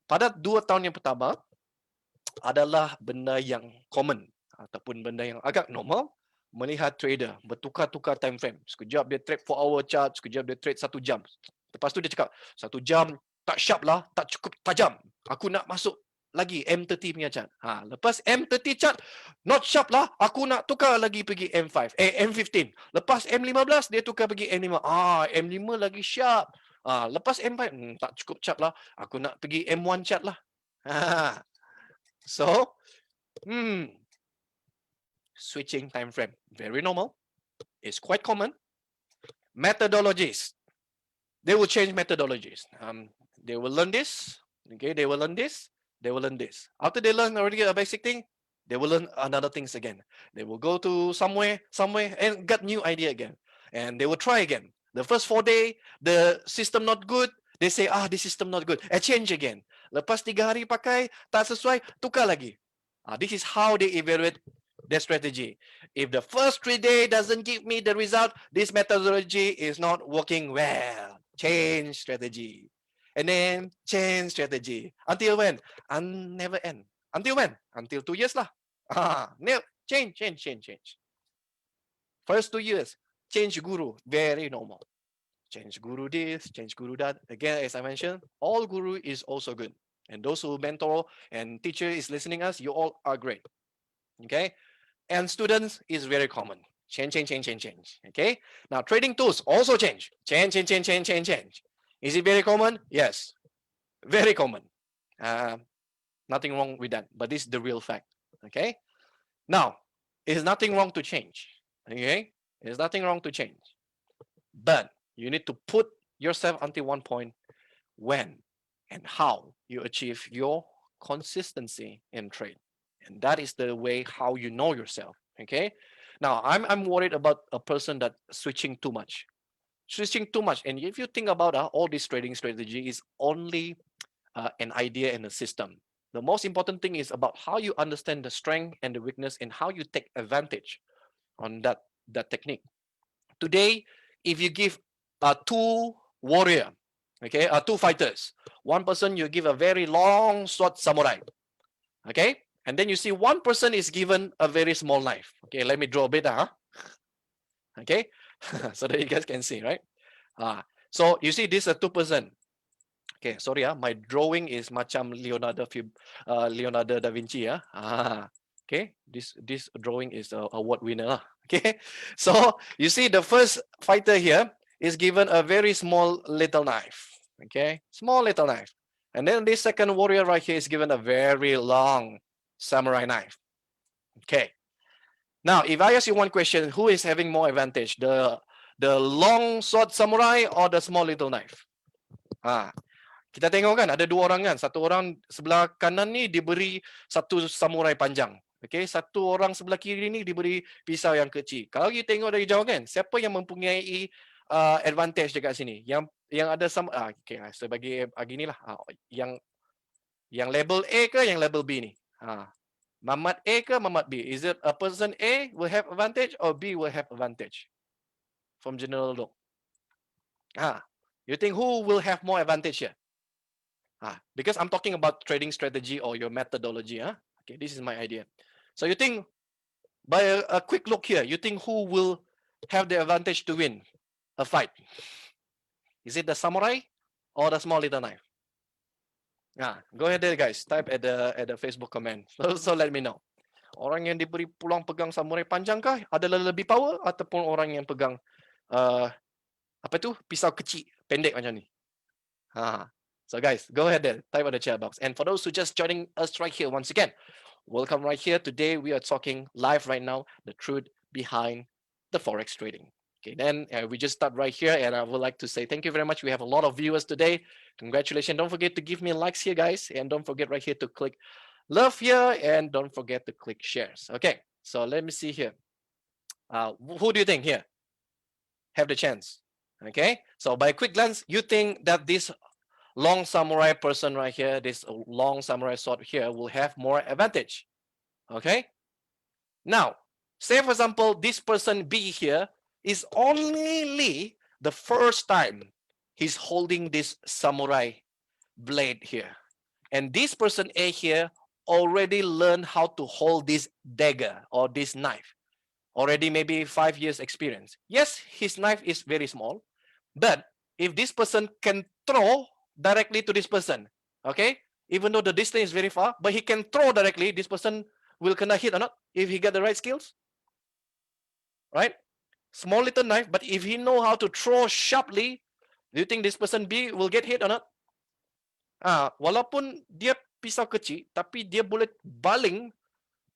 Pada 2 tahun yang pertama adalah benda yang common ataupun benda yang agak normal melihat trader bertukar-tukar time frame. Sekejap dia trade 4-hour chart, sekejap dia trade 1 jam. Lepas tu dia cakap, 1 jam tak sharp lah, tak cukup tajam. Aku nak masuk lagi M30 punya chart. Lepas M30 chart not sharp lah, aku nak tukar lagi pergi M15. Lepas M15 dia tukar pergi M5. M5 lagi sharp. Lepas M5 tak cukup sharp lah, aku nak pergi M1 chart lah. So, switching time frame, very normal. It's quite common. Methodologies, they will change methodologies. They will learn this. Okay, they will learn this. They will learn this. After they learn already a basic thing, they will learn another things again. They will go to somewhere, and get new idea again. And they will try again. The first 4 days, the system not good. They say, this system not good. Change again. Lepas 3 hari pakai, tak sesuai, tukar lagi. This is how they evaluate their strategy. If the first 3 days doesn't give me the result, this methodology is not working well. Change strategy. And then change strategy. Until when? Never end. Until when? Until 2 years lah. Change. First 2 years, change guru. Very normal. Change guru this, change guru that. Again, as I mentioned, all guru is also good. And those who mentor and teacher is listening us, you all are great. Okay? And students is very common. Change. Okay? Now, trading tools also change. Change. Is it very common? Yes. Very common. Nothing wrong with that. But this is the real fact. Okay? Now, there's nothing wrong to change. Okay? There's nothing wrong to change. But you need to put yourself until one point when and how you achieve your consistency in trade. And that is the way how you know yourself. Okay? Now, I'm worried about a person that switching too much. And if you think about all this trading strategy is only an idea and a system. The most important thing is about how you understand the strength and the weakness and how you take advantage on that technique. Today, if you give 2 warrior, two fighters, one person you give a very long sword samurai, okay, And then you see one person is given a very small knife. Okay, let me draw a bit. Okay, so that you guys can see, right? So you see this is a two-person. Okay, sorry my drawing is macam Leonardo da Vinci okay, this drawing is a award winner Okay, so you see the first fighter here is given a very small little knife. Okay, small little knife. And then this second warrior right here is given a very long samurai knife. Okay. Now, if I ask you one question, who is having more advantage? The long sword samurai or the small little knife? Kita tengok kan ada dua orang kan. Satu orang sebelah kanan ni diberi satu samurai panjang. Okay, satu orang sebelah kiri ni diberi pisau yang kecil. Kalau kita tengok dari jauh kan, siapa yang mempunyai advantage dekat sini? Yang ada okay, saya bagi ginilah. Yang level A ke yang level B ni? Mamat A ke Mamat B? Is it a person A will have advantage or B will have advantage? From general law. You think who will have more advantage here? Because I'm talking about trading strategy or your methodology. Okay, this is my idea. So you think by a quick look here, you think who will have the advantage to win a fight? Is it the samurai or the small little knife? Go ahead there guys, type at the Facebook comment. So let me know. Orang yang diberi peluang pegang samurai panjang kah adalah lebih power ataupun orang yang pegang pisau kecil pendek macam ni? So guys, go ahead there, type on the chat box. And for those who just joining us right here, once again, welcome right here. Today we are talking live right now, the truth behind the Forex trading. Okay, then we just start right here, and I would like to say thank you very much. We have a lot of viewers today. Congratulations. Don't forget to give me likes here, guys. And don't forget right here to click love here, and don't forget to click shares. Okay, so let me see here. Who do you think here have the chance? Okay, so by a quick glance, you think that this long samurai person right here, this long samurai sword here will have more advantage. Okay, now say for example this person B here is only the first time he's holding this samurai blade here, and this person A here already learned how to hold this dagger or this knife, already maybe 5 years experience. Yes, his knife is very small, but if this person can throw directly to this person, okay, even though the distance is very far, but he can throw directly, this person will kena hit or not if he get the right skills, right? Small little knife, but if he know how to throw sharply, do you think this person B will get hit or not? Walaupun dia pisau kecil, tapi dia boleh baling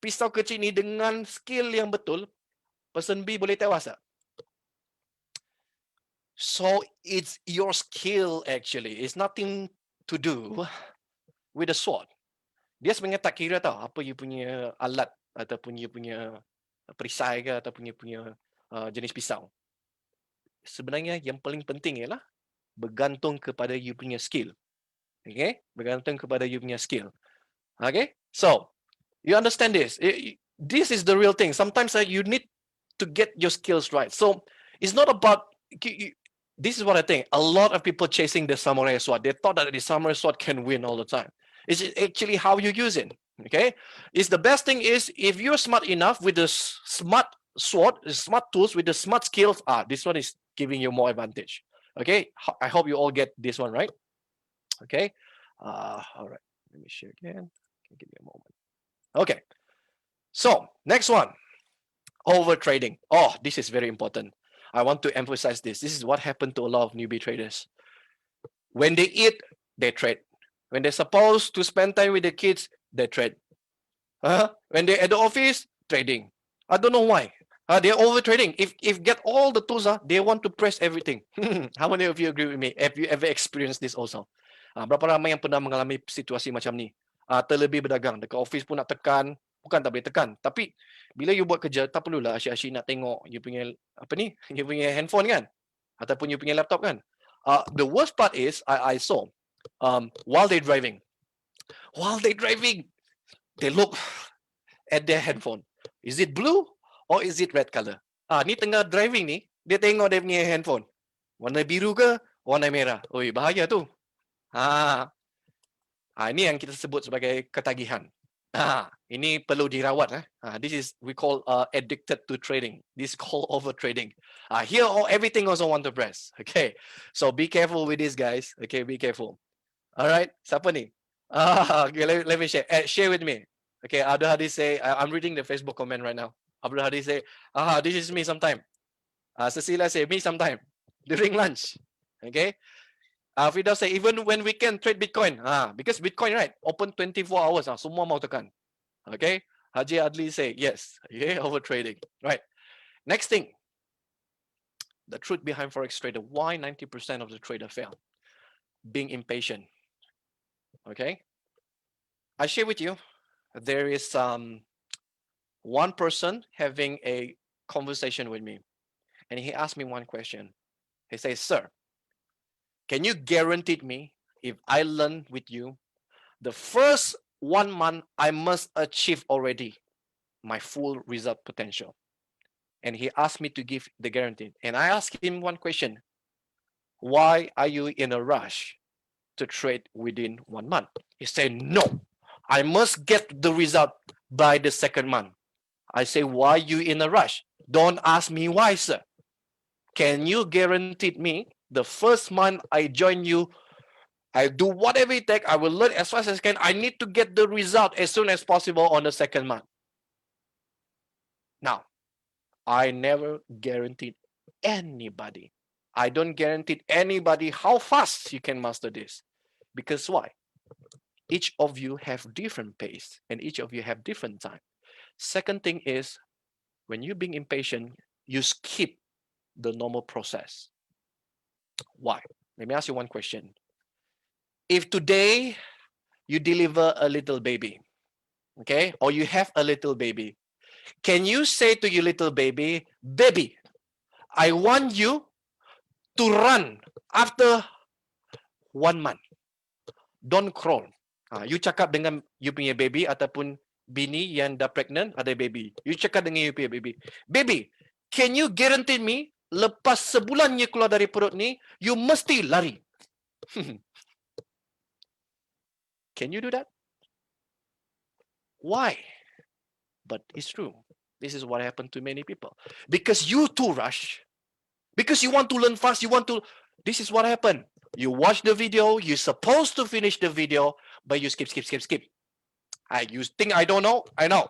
pisau kecil ni dengan skill yang betul, person B boleh tewas tak? So it's your skill actually. It's nothing to do with the sword. Dia sebenarnya tak kira tau apa you punya alat ataupun you punya perisai ke ataupun you punya jenis pisau. Sebenarnya yang paling penting ialah bergantung kepada you punya skill. Okay? Bergantung kepada you punya skill. Okay? So, you understand this. This is the real thing. Sometimes you need to get your skills right. So, it's not about... This is what I think. A lot of people chasing the samurai sword. They thought that the samurai sword can win all the time. It's actually how you use it. Okay? It's the best thing is if you're smart enough with the smart sword, the smart tools, with the smart skills, this one is giving you more advantage. Okay? I hope you all get this one right. Okay? All right. Let me share again. Give me a moment. Okay. So, next one. Over trading. Oh, this is very important. I want to emphasize this. This is what happened to a lot of newbie traders. When they eat, they trade. When they're supposed to spend time with the kids, they trade. When they're at the office, trading. I don't know why. They're over trading. If get all the tools, they want to press everything. How many of you agree with me? Have you ever experienced this also? Berapa ramai yang pernah mengalami situasi macam ni? Terlebih berdagang. Dekat office pun nak tekan. Bukan tak boleh tekan. Tapi bila you buat kerja, tak perlulah asyik-asyik nak tengok you punya you punya handphone kan? Ataupun you punya laptop kan? The worst part is, I saw, while they're driving, they look at their handphone. Is it blue or is it red color? Ni tengah driving ni, dia tengok dia punya handphone. Warna biru ke, warna merah? Oi, bahaya tu. Ini yang kita sebut sebagai ketagihan. Ini perlu dirawat. This is we call addicted to trading. This is called over trading. Here, everything also want to press. Okay, so be careful with this, guys. Okay, be careful. All right, siapa ni? Okay, let me share. Share with me. Okay, Abdul Hadi say, I'm reading the Facebook comment right now. Abdul Hadi say, this is me sometime. Cecilia say, me sometime during lunch. Okay. Frida say, even when we can trade Bitcoin. Because Bitcoin, right, open 24 hours. Semua mau tekan. Okay. Haji Adli say, yes. Okay, over trading. Right. Next thing, the truth behind Forex trader. Why 90% of the trader fail? Being impatient. Okay. I share with you, there is one person having a conversation with me, and he asked me one question. He says, sir, can you guarantee me if I learn with you, the first 1 month I must achieve already my full result potential? And he asked me to give the guarantee. And I asked him one question. Why are you in a rush to trade within 1 month? He said, no, I must get the result by the second month. I say, why you in a rush? Don't ask me why, sir. Can you guarantee me the first month I join you, I do whatever it takes, I will learn as fast as I can. I need to get the result as soon as possible on the second month. Now, I never guaranteed anybody. I don't guarantee anybody how fast you can master this. Because why? Each of you have different pace and each of you have different time. Second thing is, when you're being impatient, you skip the normal process. Why? Let me ask you one question. If today you deliver a little baby, okay, or you have a little baby, can you say to your little baby, baby, I want you to run after 1 month. Don't crawl. You cakap dengan you punya baby ataupun bini yang dah pregnant ada baby. You cakap dengan you punya baby, baby, can you guarantee me lepas sebulan you keluar dari perut ni, you mesti lari. Can you do that? Why? But it's true. This is what happened to many people. Because you too rush. Because you want to learn fast, this is what happened. You watch the video, you're supposed to finish the video, but you skip. You think I don't know? I know.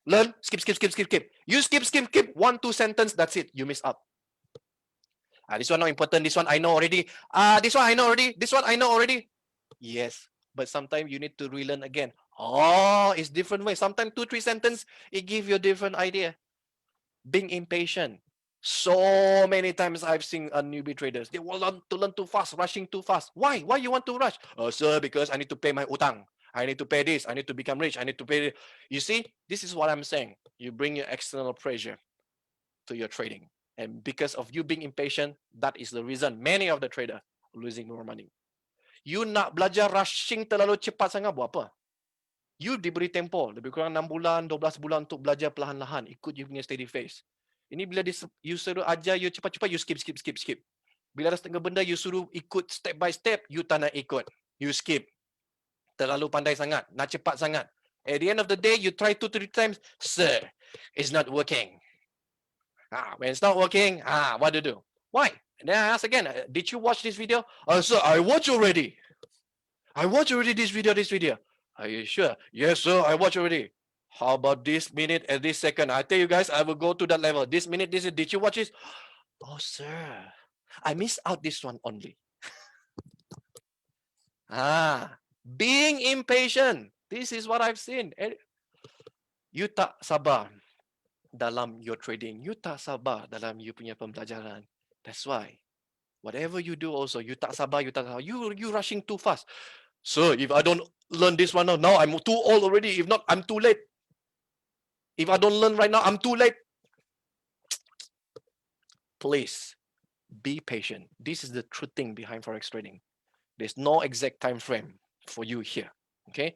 Learn, skip. You skip. 1-2 sentence, that's it. You miss out. This one not important. This one I know already. This one I know already. This one I know already. Yes, but sometimes you need to relearn again. It's different way. Sometimes 2-3 sentence, it give you a different idea. Being impatient. So many times I've seen newbie traders. They want to learn too fast, rushing too fast. Why? Why you want to rush? Sir, because I need to pay my utang. I need to pay this. I need to become rich. I need to pay. You see, this is what I'm saying. You bring your external pressure to your trading. And because of you being impatient, that is the reason many of the traders losing more money. You nak belajar rushing terlalu cepat sangat buat apa? You diberi tempo lebih kurang 6 bulan, 12 bulan untuk belajar perlahan-lahan. Ikut you punya steady phase. Ini bila you suruh ajar you cepat-cepat, you skip. Bila ada setengah benda you suruh ikut step by step, you tak nak ikut. You skip. Terlalu pandai sangat, nak cepat sangat. At the end of the day, you try 2-3 times, sir, it's not working. When it's not working, what do you do? Why? And then I ask again, did you watch this video? Sir, I watched already. I watched already this video. Are you sure? Yes, sir, I watched already. How about this minute and this second? I tell you guys, I will go to that level. This minute, did you watch this? Oh, sir, I missed out this one only. Being impatient. This is what I've seen. You tak sabar dalam your trading. You tak sabar dalam you punya pembelajaran. That's why whatever you do also, you tak sabar, you rushing too fast. Sir, if I don't learn this one now, I'm too old already. If not, I'm too late. If I don't learn right now, I'm too late. Please be patient. This is the true thing behind Forex trading. There's no exact time frame for you here. Okay?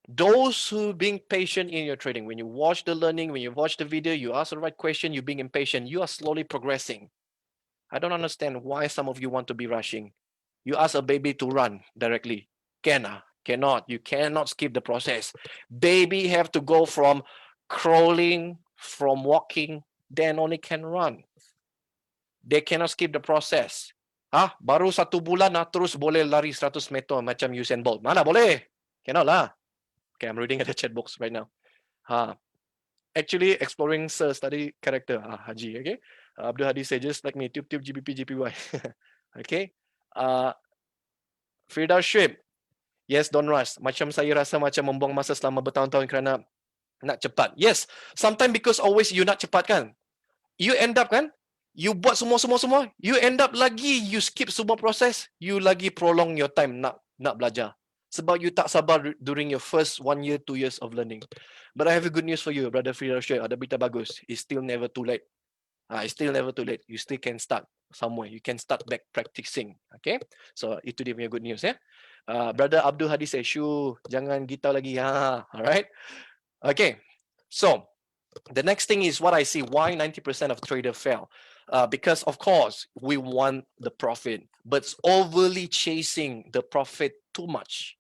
Those who being patient in your trading, when you watch the learning, when you watch the video, you ask the right question, you're being impatient, you are slowly progressing. I don't understand why some of you want to be rushing. You ask a baby to run directly. Can Cannot. You cannot skip the process. Baby have to go from crawling, from walking, then only can run. They cannot skip the process. Baru 1 bulan terus boleh lari 100 meter macam Usain Bolt. Mana boleh? Cannot lah. Okay, I'm reading at the chat box right now. Actually exploring study character. Haji, okay? Abdul Hadi said, just like me, tube GBP GPY. Okay. Frida Shrimp. Yes, don't rush. Macam saya rasa macam membuang masa selama bertahun-tahun kerana nak cepat. Yes, sometimes because always you nak cepat kan. You end up kan, you buat semua, you end up lagi, you skip semua proses, you lagi prolong your time nak belajar. Sebab you tak sabar during your first 1 year, 2 years of learning. But I have a good news for you, Brother Frida Shrimp. Ada berita bagus. It's still never too late. It's still never too late. You still can start somewhere. You can start back practicing. Okay. So itu dia punya good news ya. Brother Abdul Hadi say, "Shu, jangan gitau lagi." Alright. Okay. So the next thing is what I see. Why 90% of traders fail? Because of course we want the profit, but overly chasing the profit too much,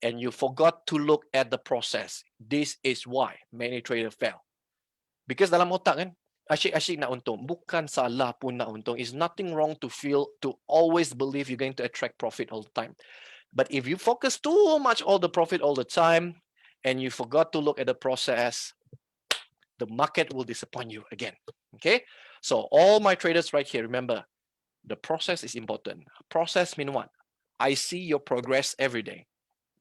and you forgot to look at the process. This is why many traders fail. Because dalam otak kan, asyik-asyik nak untung. Bukan salah pun nak untung. It's nothing wrong to always believe you're going to attract profit all the time. But if you focus too much on the profit all the time, and you forgot to look at the process, the market will disappoint you again. Okay? So all my traders right here, remember, the process is important. Process means what? I see your progress every day.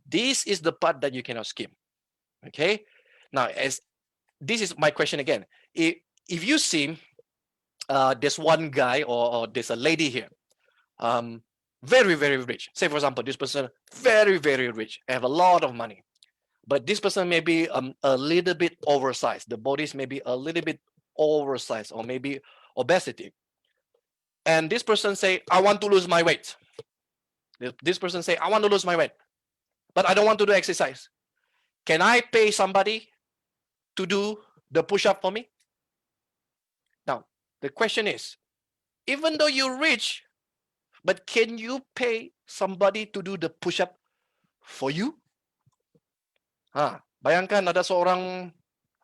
This is the part that you cannot skip. Okay? Now, this is my question again. If you see there's one guy or there's a lady here, very, very rich. Say, for example, this person, very, very rich, have a lot of money. But this person may be a little bit oversized. The bodies may be a little bit oversized or maybe obesity. And this person say, I want to lose my weight. This person say, I want to lose my weight, but I don't want to do exercise. Can I pay somebody to do the push-up for me? Now, the question is, even though you're rich, but can you pay somebody to do the push-up for you? Bayangkan ada seorang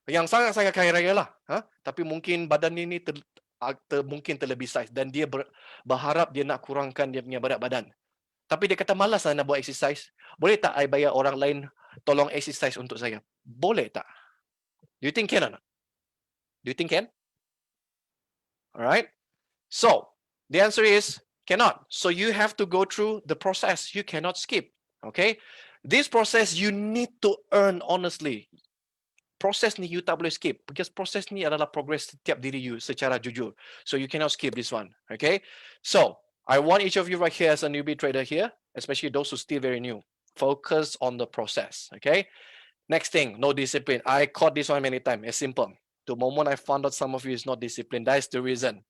yang sangat-sangat kaya raya lah, tapi mungkin badan ini mungkin terlebih size dan dia berharap dia nak kurangkan dia punya berat badan. Tapi dia kata malas lah nak buat exercise. Boleh tak I bayar orang lain tolong exercise untuk saya? Boleh tak? Do you think can or not? Do you think can? Alright. So, the answer is cannot. So you have to go through the process. You cannot skip. Okay? This process you need to earn honestly. Proses ni you tak boleh skip because proses ni adalah progress setiap diri you secara jujur. So you cannot skip this one. Okay? So, I want each of you right here as a newbie trader here, especially those who still very new. Focus on the process. Okay? Next thing, no discipline. I caught this one many times. It's simple. The moment I found out some of you is not disciplined, that's the reason.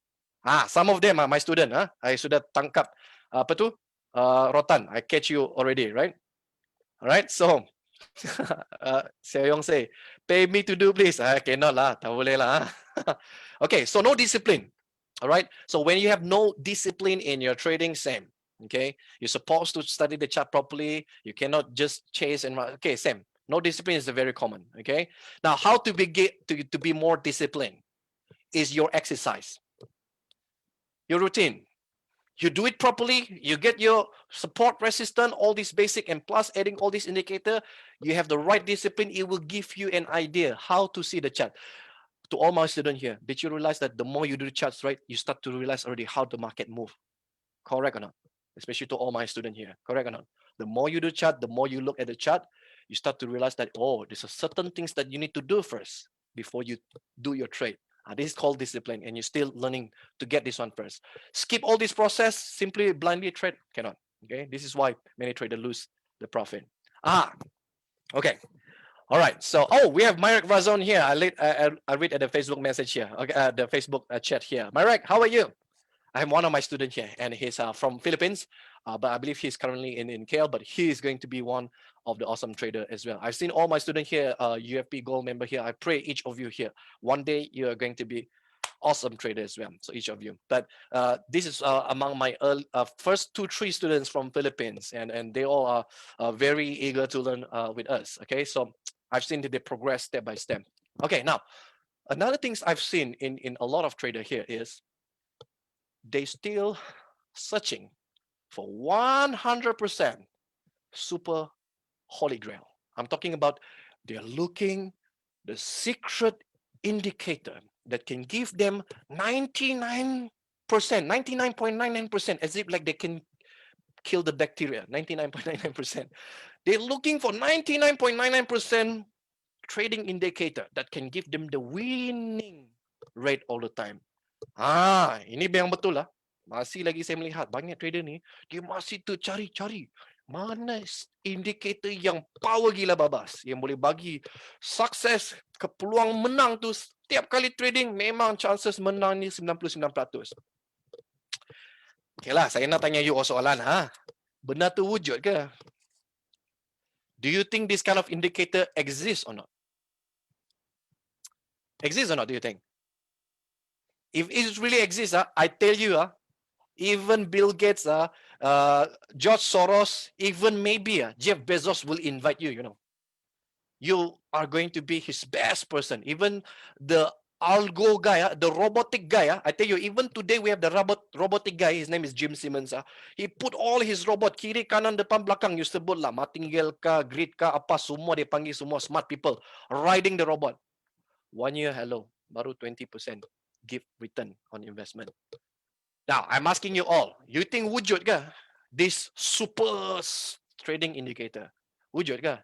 Some of them are my student. I sudah tangkap apa tu? Rotan. I catch you already, right? Alright, so Seoyong say, pay me to do please. Cannot lah, tak boleh lah. Okay, so no discipline. Alright, so when you have no discipline in your trading, same. Okay, you're supposed to study the chart properly. You cannot just chase and run. Okay, same. No discipline is very common. Okay, now how to be more disciplined is your exercise, your routine. You do it properly, you get your support resistance, all these basic, and plus adding all these indicator, you have the right discipline. It will give you an idea how to see the chart. To all my students here, did you realize that the more you do the charts right, you start to realize already how the market move? Correct or not? Especially to all my students here, correct or not? The more you do chart, the more you look at the chart, you start to realize that, oh, there's a certain things that you need to do first before you do your trade. This is called discipline, and you're still learning to get this one first. Skip all this process, simply blindly trade, cannot. Okay, this is why many traders lose the profit. Okay. All right. So, we have Marek Vazon here. I read at the Facebook message here. Okay, the Facebook chat here. Marek, how are you? I'm one of my students here, and he's from Philippines, but I believe he's currently in KL, but he is going to be one of the awesome trader as well. I've seen all my students here, UFP Gold member here. I pray each of you here, one day you are going to be awesome traders as well. So each of you. But this is among my first 2-3 students from Philippines, and they all are very eager to learn with us. Okay, so I've seen that they progress step by step. Okay, now another things I've seen in a lot of trader here is they still searching for 100% super holy grail. I'm talking about they're looking the secret indicator that can give them 99%, 99.99%, as if like they can kill the bacteria, 99.99%. They're looking for 99.99% trading indicator that can give them the winning rate all the time. Ini yang betul lah. Masih lagi saya melihat banyak trader ni, dia masih tercari-cari mana indikator yang power gila babas yang boleh bagi sukses ke peluang menang tu setiap kali trading memang chances menang ni 99%. Okeylah, saya nak tanya you soalan Benar tu wujud ke? Do you think this kind of indicator exists or not? Exists or not, do you think? If it really exists, I tell you, even Bill Gates, George Soros, even maybe Jeff Bezos will invite you, you know. You are going to be his best person. Even the algo guy, the robotic guy, I tell you, even today we have the robotic guy, his name is Jim Simmons. He put all his robot, kiri, kanan, depan, belakang, you sebut lah, martingale ka, grid ka, apa, semua dia panggil semua smart people, riding the robot. 1 year, hello, baru 20% give return on investment. Now, I'm asking you all, you think wujud ke this super trading indicator? Wujud ke?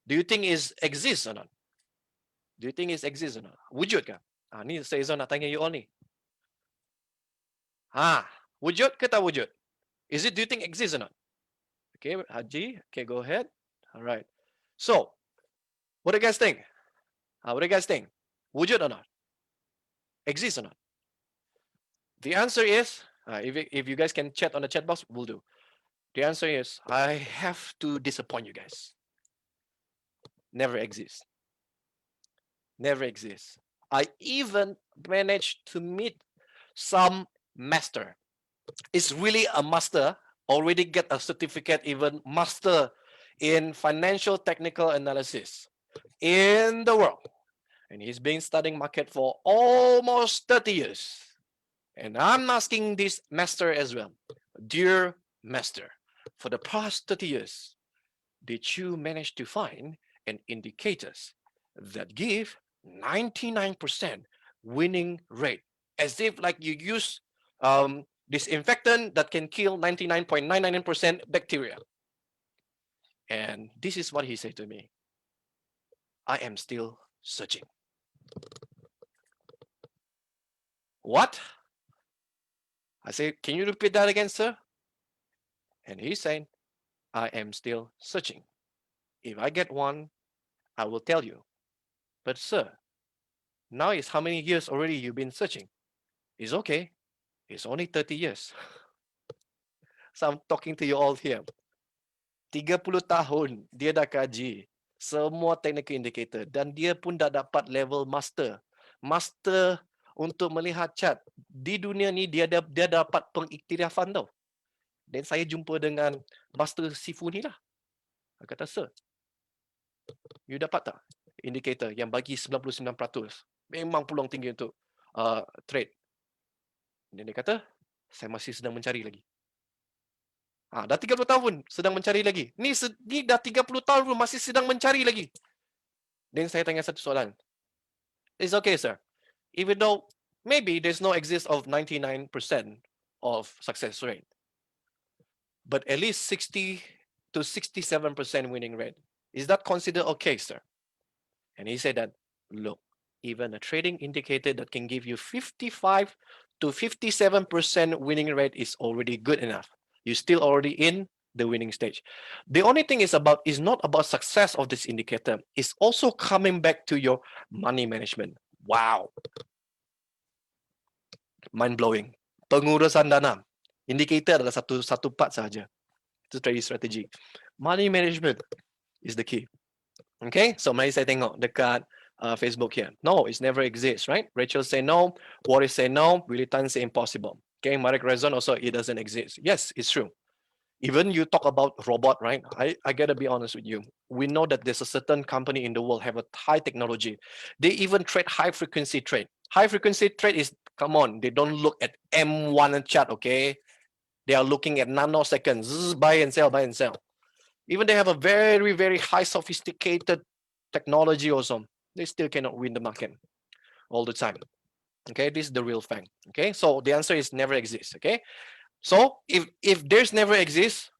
Do you think it exists or not? Do you think it exists or not? Wujud ke? Ni saya nak tanya you all ni. Wujud ke tak wujud? Do you think it exists or not? Okay, Haji, okay, go ahead. All right. So, what do you guys think? What do you guys think? Wujud or not? Exists or not? The answer is, if you guys can chat on the chat box, we'll do. The answer is, I have to disappoint you guys. Never exists. Never exists. I even managed to meet some master. It's really a master, already get a certificate, even master in financial technical analysis in the world. And he's been studying market for almost 30 years. And I'm asking this master as well, dear master, for the past 30 years, did you manage to find an indicators that give 99% winning rate, as if like you use disinfectant that can kill 99.99% bacteria? And this is what he said to me. I am still searching. What? I say, can you repeat that again, sir? And he's saying, I am still searching. If I get one, I will tell you. But sir, now it's how many years already you've been searching? It's okay. It's only 30 years. So I'm talking to you all here. 30 tahun dia dah kaji semua technical indicator dan dia pun dah dapat level master. Master untuk melihat chart. Di dunia ni dia dapat pengiktirafan tau. Dan saya jumpa dengan master Sifu ni lah. Dia kata, sir, you dapat tak indicator yang bagi 99%? Memang peluang tinggi untuk trade. Dan dia kata, saya masih sedang mencari lagi. Dah 30 tahun sedang mencari lagi. Ni dah 30 tahun masih sedang mencari lagi. Dan saya tanya satu soalan. It's okay, sir. Even though maybe there's no exist of 99% of success rate, but at least 60 to 67% winning rate. Is that considered okay, sir? And he said that, look, even a trading indicator that can give you 55 to 57% winning rate is already good enough. You're still already in the winning stage. The only thing is not about success of this indicator. It's also coming back to your money management. Wow. Mind blowing. Pengurusan dana. Indicator adalah satu part sahaja. Itu trading strategy. Money management is the key. Okay, so mari saya tengok dekat Facebook here. No, it's never exists, right? Rachel say no. Boris say no. Willie Tan say impossible. Okay, Marek Rezon also, it doesn't exist. Yes, it's true. Even you talk about robot, right? I gotta be honest with you. We know that there's a certain company in the world have a high technology. They even trade high frequency trade. High frequency trade is, come on, they don't look at M1 chart, okay? They are looking at nanoseconds. Zzz, buy and sell, buy and sell. Even they have a very, very high sophisticated technology also. They still cannot win the market all the time. Okay, this is the real fact. Okay, so the answer is never exists. Okay, so if there's never exists,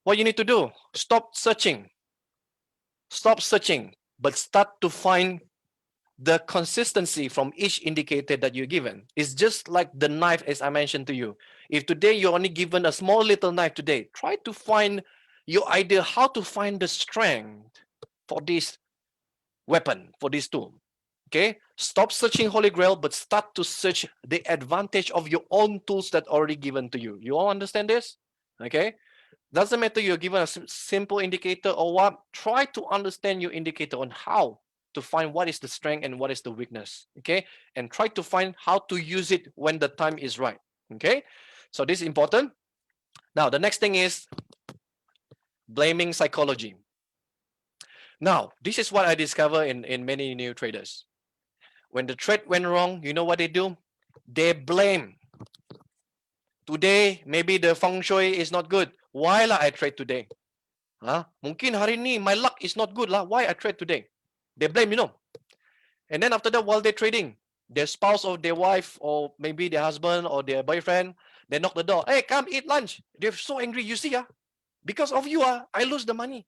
what you need to do? Stop searching. Stop searching, but start to find the consistency from each indicator that you're given. It's just like the knife, as I mentioned to you. If today you're only given a small little knife today, try to find your idea how to find the strength for this weapon, for this tool. Okay, stop searching Holy Grail, but start to search the advantage of your own tools that already given to you. You all understand this? Okay, doesn't matter you're given a simple indicator or what. Try to understand your indicator on how to find what is the strength and what is the weakness. Okay, and try to find how to use it when the time is right. Okay, so this is important. Now the next thing is blaming psychology. Now this is what I discover in many new traders. When the trade went wrong, you know what they do? They blame. Today, maybe the feng shui is not good. Why lah I trade today? Mungkin hari ni my luck is not good lah. Why I trade today? They blame, And then after that, while they're trading, their spouse or their wife or maybe their husband or their boyfriend, they knock the door. Hey, come eat lunch. They're so angry. You see, because of you, I lose the money.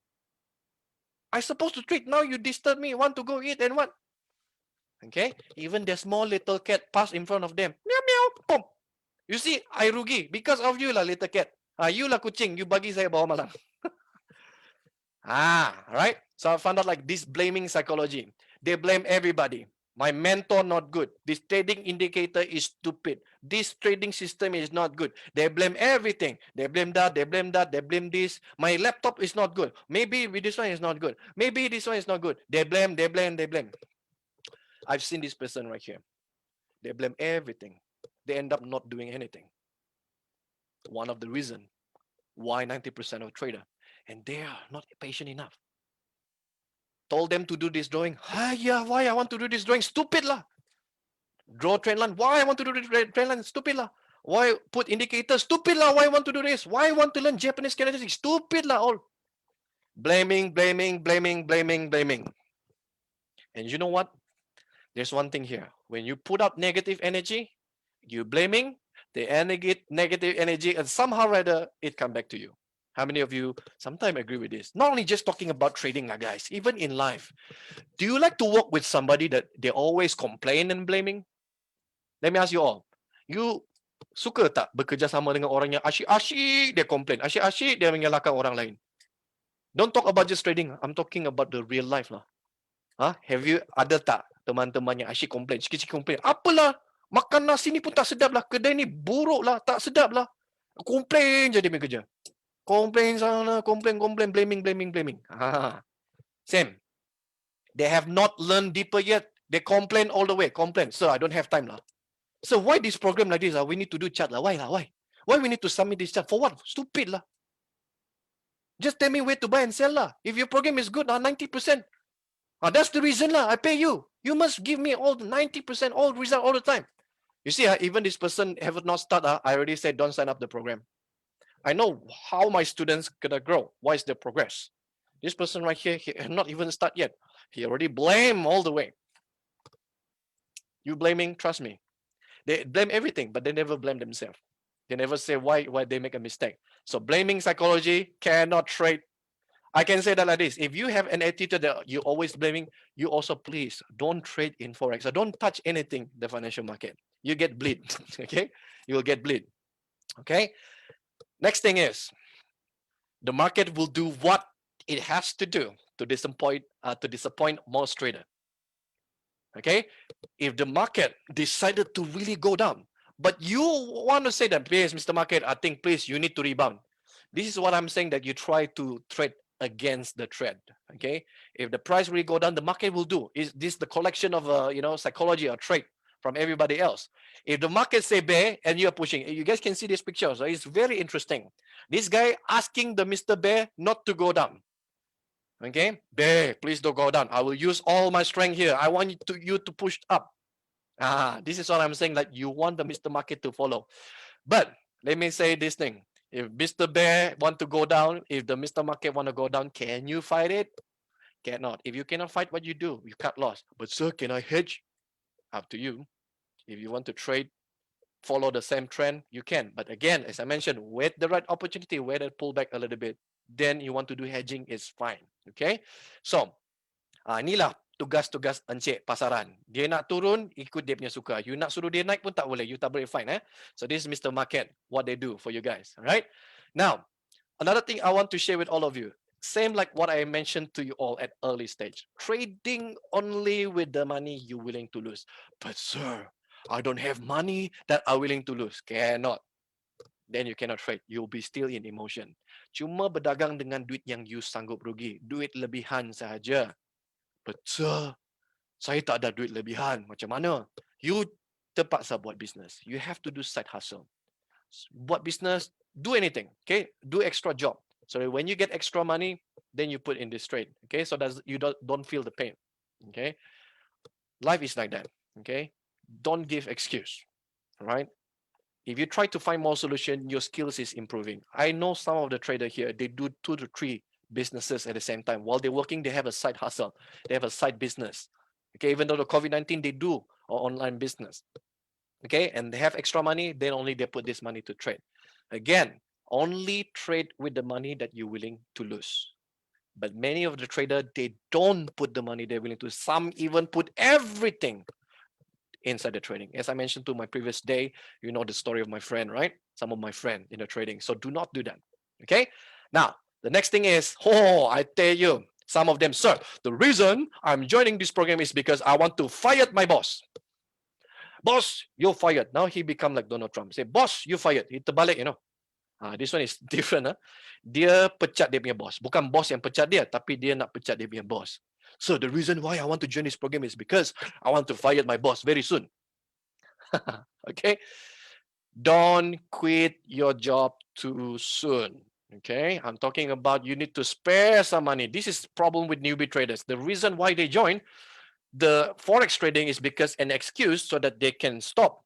I supposed to trade. Now you disturb me. Want to go eat and what? Okay. Even the small little cat pass in front of them. Meow meow. Pom. You see, I rugi because of you lah, little cat. You lah kucing. You bagi saya bawah malam. Right. So I found out like this blaming psychology. They blame everybody. My mentor not good. This trading indicator is stupid. This trading system is not good. They blame everything. They blame that. They blame that. They blame this. My laptop is not good. Maybe this one is not good. Maybe this one is not good. They blame. They blame. They blame. I've seen this person right here. They blame everything. They end up not doing anything. One of the reasons why 90% of trader, and they are not patient enough. Told them to do this drawing. Yeah, why I want to do this drawing? Stupid lah. Draw trend line. Why I want to do this trend line? Stupid lah. Why put indicators? Stupid lah. Why I want to do this? Why I want to learn Japanese candlesticks? Stupid lah all. Blaming, blaming, blaming, blaming, blaming. And you know what? There's one thing here. When you put out negative energy, you blaming the negative energy, and somehow or other it come back to you. How many of you sometimes agree with this? Not only just talking about trading, guys, even in life. Do you like to work with somebody that they always complain and blaming? Let me ask you all. You suka tak bekerja sama dengan orang yang asyik-asyik dia complain, asyik-asyik dia menyalahkan orang lain? Don't talk about just trading. I'm talking about the real life lah. Have you ada tak teman-teman yang asyik complain, sikit-sikit complain? Apalah, makan nasi ni pun tak sedap lah. Kedai ni buruk lah, tak sedap lah. Complain je dia kerja. Complain sana, complain, blaming, blaming, blaming. Same. They have not learned deeper yet. They complain all the way. Complain. Sir, I don't have time lah. So why this program like this? We need to do chart lah. Why lah? Why? Why we need to submit this chart? For what? Stupid lah. Just tell me where to buy and sell lah. If your program is good, 90%. That's the reason lah. I pay you. You must give me all the 90%, all result all the time. You see, even this person have not started. I already said don't sign up the program. I know how my students gonna grow. What is the progress? This person right here, he not even start yet. He already blame all the way. You blaming, trust me. They blame everything, but they never blame themselves. They never say why they make a mistake. So blaming psychology cannot trade. I can say that like this. If you have an attitude that you're always blaming, you also please don't trade in Forex. So don't touch anything, the financial market. You get bleed, okay? You will get bleed, okay? Next thing is, the market will do what it has to do to disappoint most traders. Okay, if the market decided to really go down, but you want to say that, please, Mr. Market, I think please you need to rebound. This is what I'm saying, that you try to trade against the trend. Okay, if the price really go down, the market will do. Is this the collection of psychology or trade from everybody else? If the market say bear and you're pushing, you guys can see this picture. So it's very interesting. This guy asking the Mr. Bear not to go down. Okay, bear, please don't go down. I will use all my strength here. I want you to push up. This is what I'm saying. Like you want the Mr. Market to follow. But let me say this thing. If Mr. Bear want to go down, if the Mr. Market want to go down, can you fight it? Cannot. If you cannot fight, what you do? You cut loss. But sir, can I hedge? Up to you. If you want to trade, follow the same trend, you can. But again, as I mentioned, wait the right opportunity, wait it pull back a little bit. Then you want to do hedging, is fine. Okay. So inilah tugas-tugas encik pasaran. Dia nak turun, ikut dia punya suka. You nak suruh dia naik pun tak boleh. You tak boleh fine. So this is Mr. Market, what they do for you guys. All right. Now, another thing I want to share with all of you. Same like what I mentioned to you all at early stage. Trading only with the money you're willing to lose. But sir, I don't have money that I'm willing to lose. Cannot. Then you cannot trade. You'll be still in emotion. Cuma berdagang dengan duit yang you sanggup rugi. Duit lebihan sahaja. But sir, saya tak ada duit lebihan. Macam mana? You terpaksa buat business. You have to do side hustle. Buat business, do anything. Okay, do extra job. So when you get extra money, then you put in this trade. Okay, so that you don't feel the pain. Okay, life is like that. Okay, don't give excuse. Right? If you try to find more solution, your skills is improving. I know some of the trader here, they do 2 to 3 businesses at the same time. While they're working, they have a side hustle. They have a side business. Okay, even though the COVID-19, they do an online business. Okay, and they have extra money, then only they put this money to trade. Again, only trade with the money that you're willing to lose. But many of the trader, they don't put the money they're willing to. Some even put everything inside the trading. As I mentioned to my previous day, you know the story of my friend, right? Some of my friend in the trading. So do not do that. Okay. Now, the next thing is, I tell you, some of them, sir, the reason I'm joining this program is because I want to fire my boss. Boss, you're fired. Now he become like Donald Trump. Say, boss, you fired. He terbalik, you know. This one is different. Dia pecat dia punya boss. Bukan boss yang pecat dia, tapi dia nak pecat dia punya boss. So the reason why I want to join this program is because I want to fire my boss very soon. Okay, don't quit your job too soon. Okay, I'm talking about you need to spare some money. This is problem with newbie traders. The reason why they join the forex trading is because an excuse so that they can stop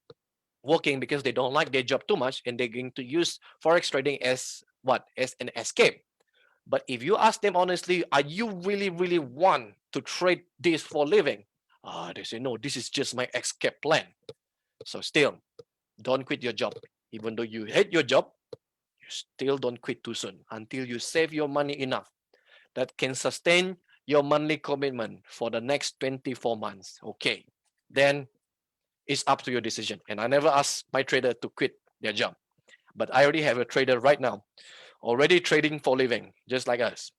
working because they don't like their job too much, and they're going to use forex trading as what? As an escape. But if you ask them honestly, are you really want to trade this for a living? They say no, this is just my escape plan. So still, don't quit your job. Even though you hate your job, you still don't quit too soon until you save your money enough that can sustain your monthly commitment for the next 24 months. Okay, then it's up to your decision. And I never ask my trader to quit their job. But I already have a trader right now, already trading for living, just like us.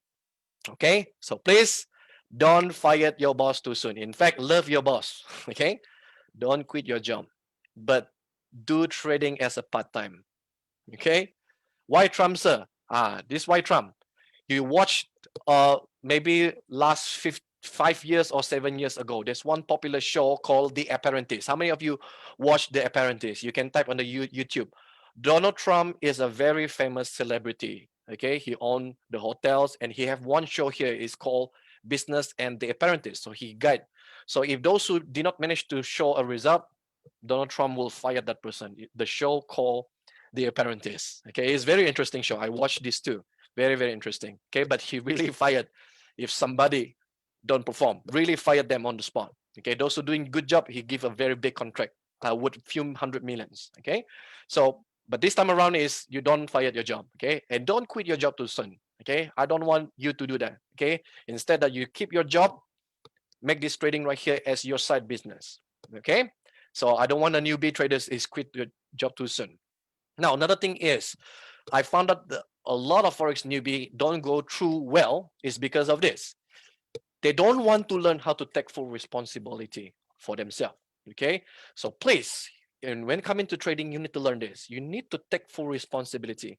Okay, so please don't fire your boss too soon. In fact, love your boss. Okay, don't quit your job, but do trading as a part-time. Okay, why Trump, sir? This why Trump. You watched maybe last 5 years or 7 years ago, there's one popular show called The Apprentice. How many of you watched The Apprentice? You can type on the YouTube. Donald Trump is a very famous celebrity. Okay, he owned the hotels, and he have one show here is called Business and The Apprentice. So he guide. So if those who did not manage to show a result, Donald Trump will fire that person. The show called The Apprentice. Okay, it's very interesting show. I watched this too. Very interesting. Okay, but he really fired if somebody don't perform. Really fired them on the spot. Okay, those who doing good job, he give a very big contract. Would few hundred millions. Okay, so but this time around is you don't fire your job. Okay, and don't quit your job too soon. Okay, I don't want you to do that. Okay, instead that you keep your job, make this trading right here as your side business. Okay, so I don't want a newbie traders is quit your job too soon. Now another thing is, I found out that a lot of forex newbie don't go through well is because of this. They don't want to learn how to take full responsibility for themselves. Okay, so please, and when coming to trading, you need to learn this. You need to take full responsibility.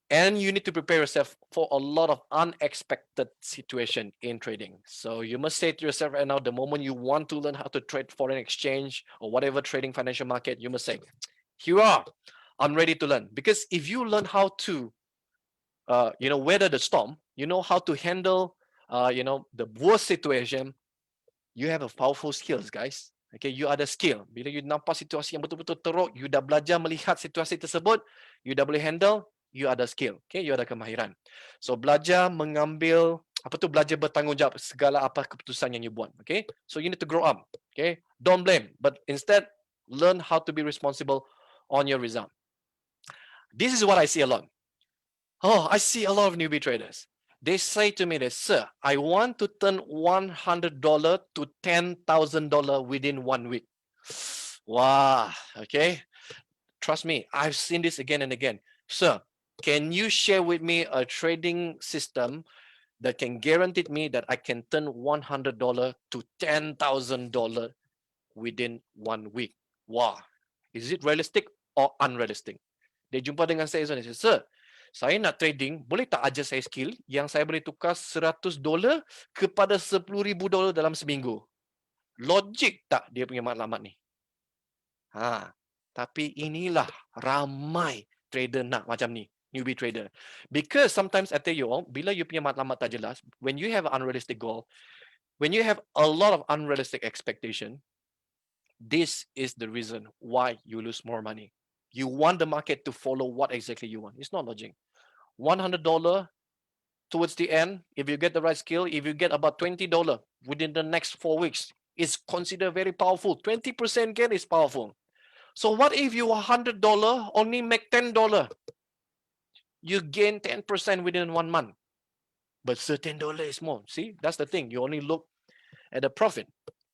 And you need to prepare yourself for a lot of unexpected situation in trading. So you must say to yourself right now, the moment you want to learn how to trade foreign exchange or whatever trading financial market, you must say, here you are, I'm ready to learn. Because if you learn how to weather the storm, you know how to handle the worst situation, you have a powerful skills, guys. Okay, you ada skill. Bila you nampak situasi yang betul-betul teruk, you dah belajar melihat situasi tersebut, you dah boleh handle, you ada skill. Okay, you ada kemahiran. So belajar mengambil belajar bertanggungjawab segala apa keputusan yang you buat. Okay, so you need to grow up. Okay, don't blame, but instead learn how to be responsible on your result. This is what I see a lot. Oh, I see a lot of newbie traders. They say to me that, sir, I want to turn $100 to $10,000 within 1 week. Wow, okay. Trust me, I've seen this again and again. Sir, can you share with me a trading system that can guarantee me that I can turn $100 to $10,000 within 1 week? Wow, is it realistic or unrealistic? Dia jumpa dengan saya, sir, saya nak trading, boleh tak ajar saya skill yang saya boleh tukar $100 kepada $10,000 dalam seminggu? Logik tak dia punya matlamat ni? Tapi inilah ramai trader nak macam ni, newbie trader. Because sometimes I tell you all, bila you punya matlamat tak jelas, when you have an unrealistic goal, when you have a lot of unrealistic expectation, this is the reason why you lose more money. You want the market to follow what exactly you want. It's not logic. $100 towards the end, if you get the right skill, if you get about $20 within the next 4 weeks, it's considered very powerful. 20% gain is powerful. So what if you $100 only make $10? You gain 10% within 1 month. But $10 is more. See, that's the thing. You only look at the profit.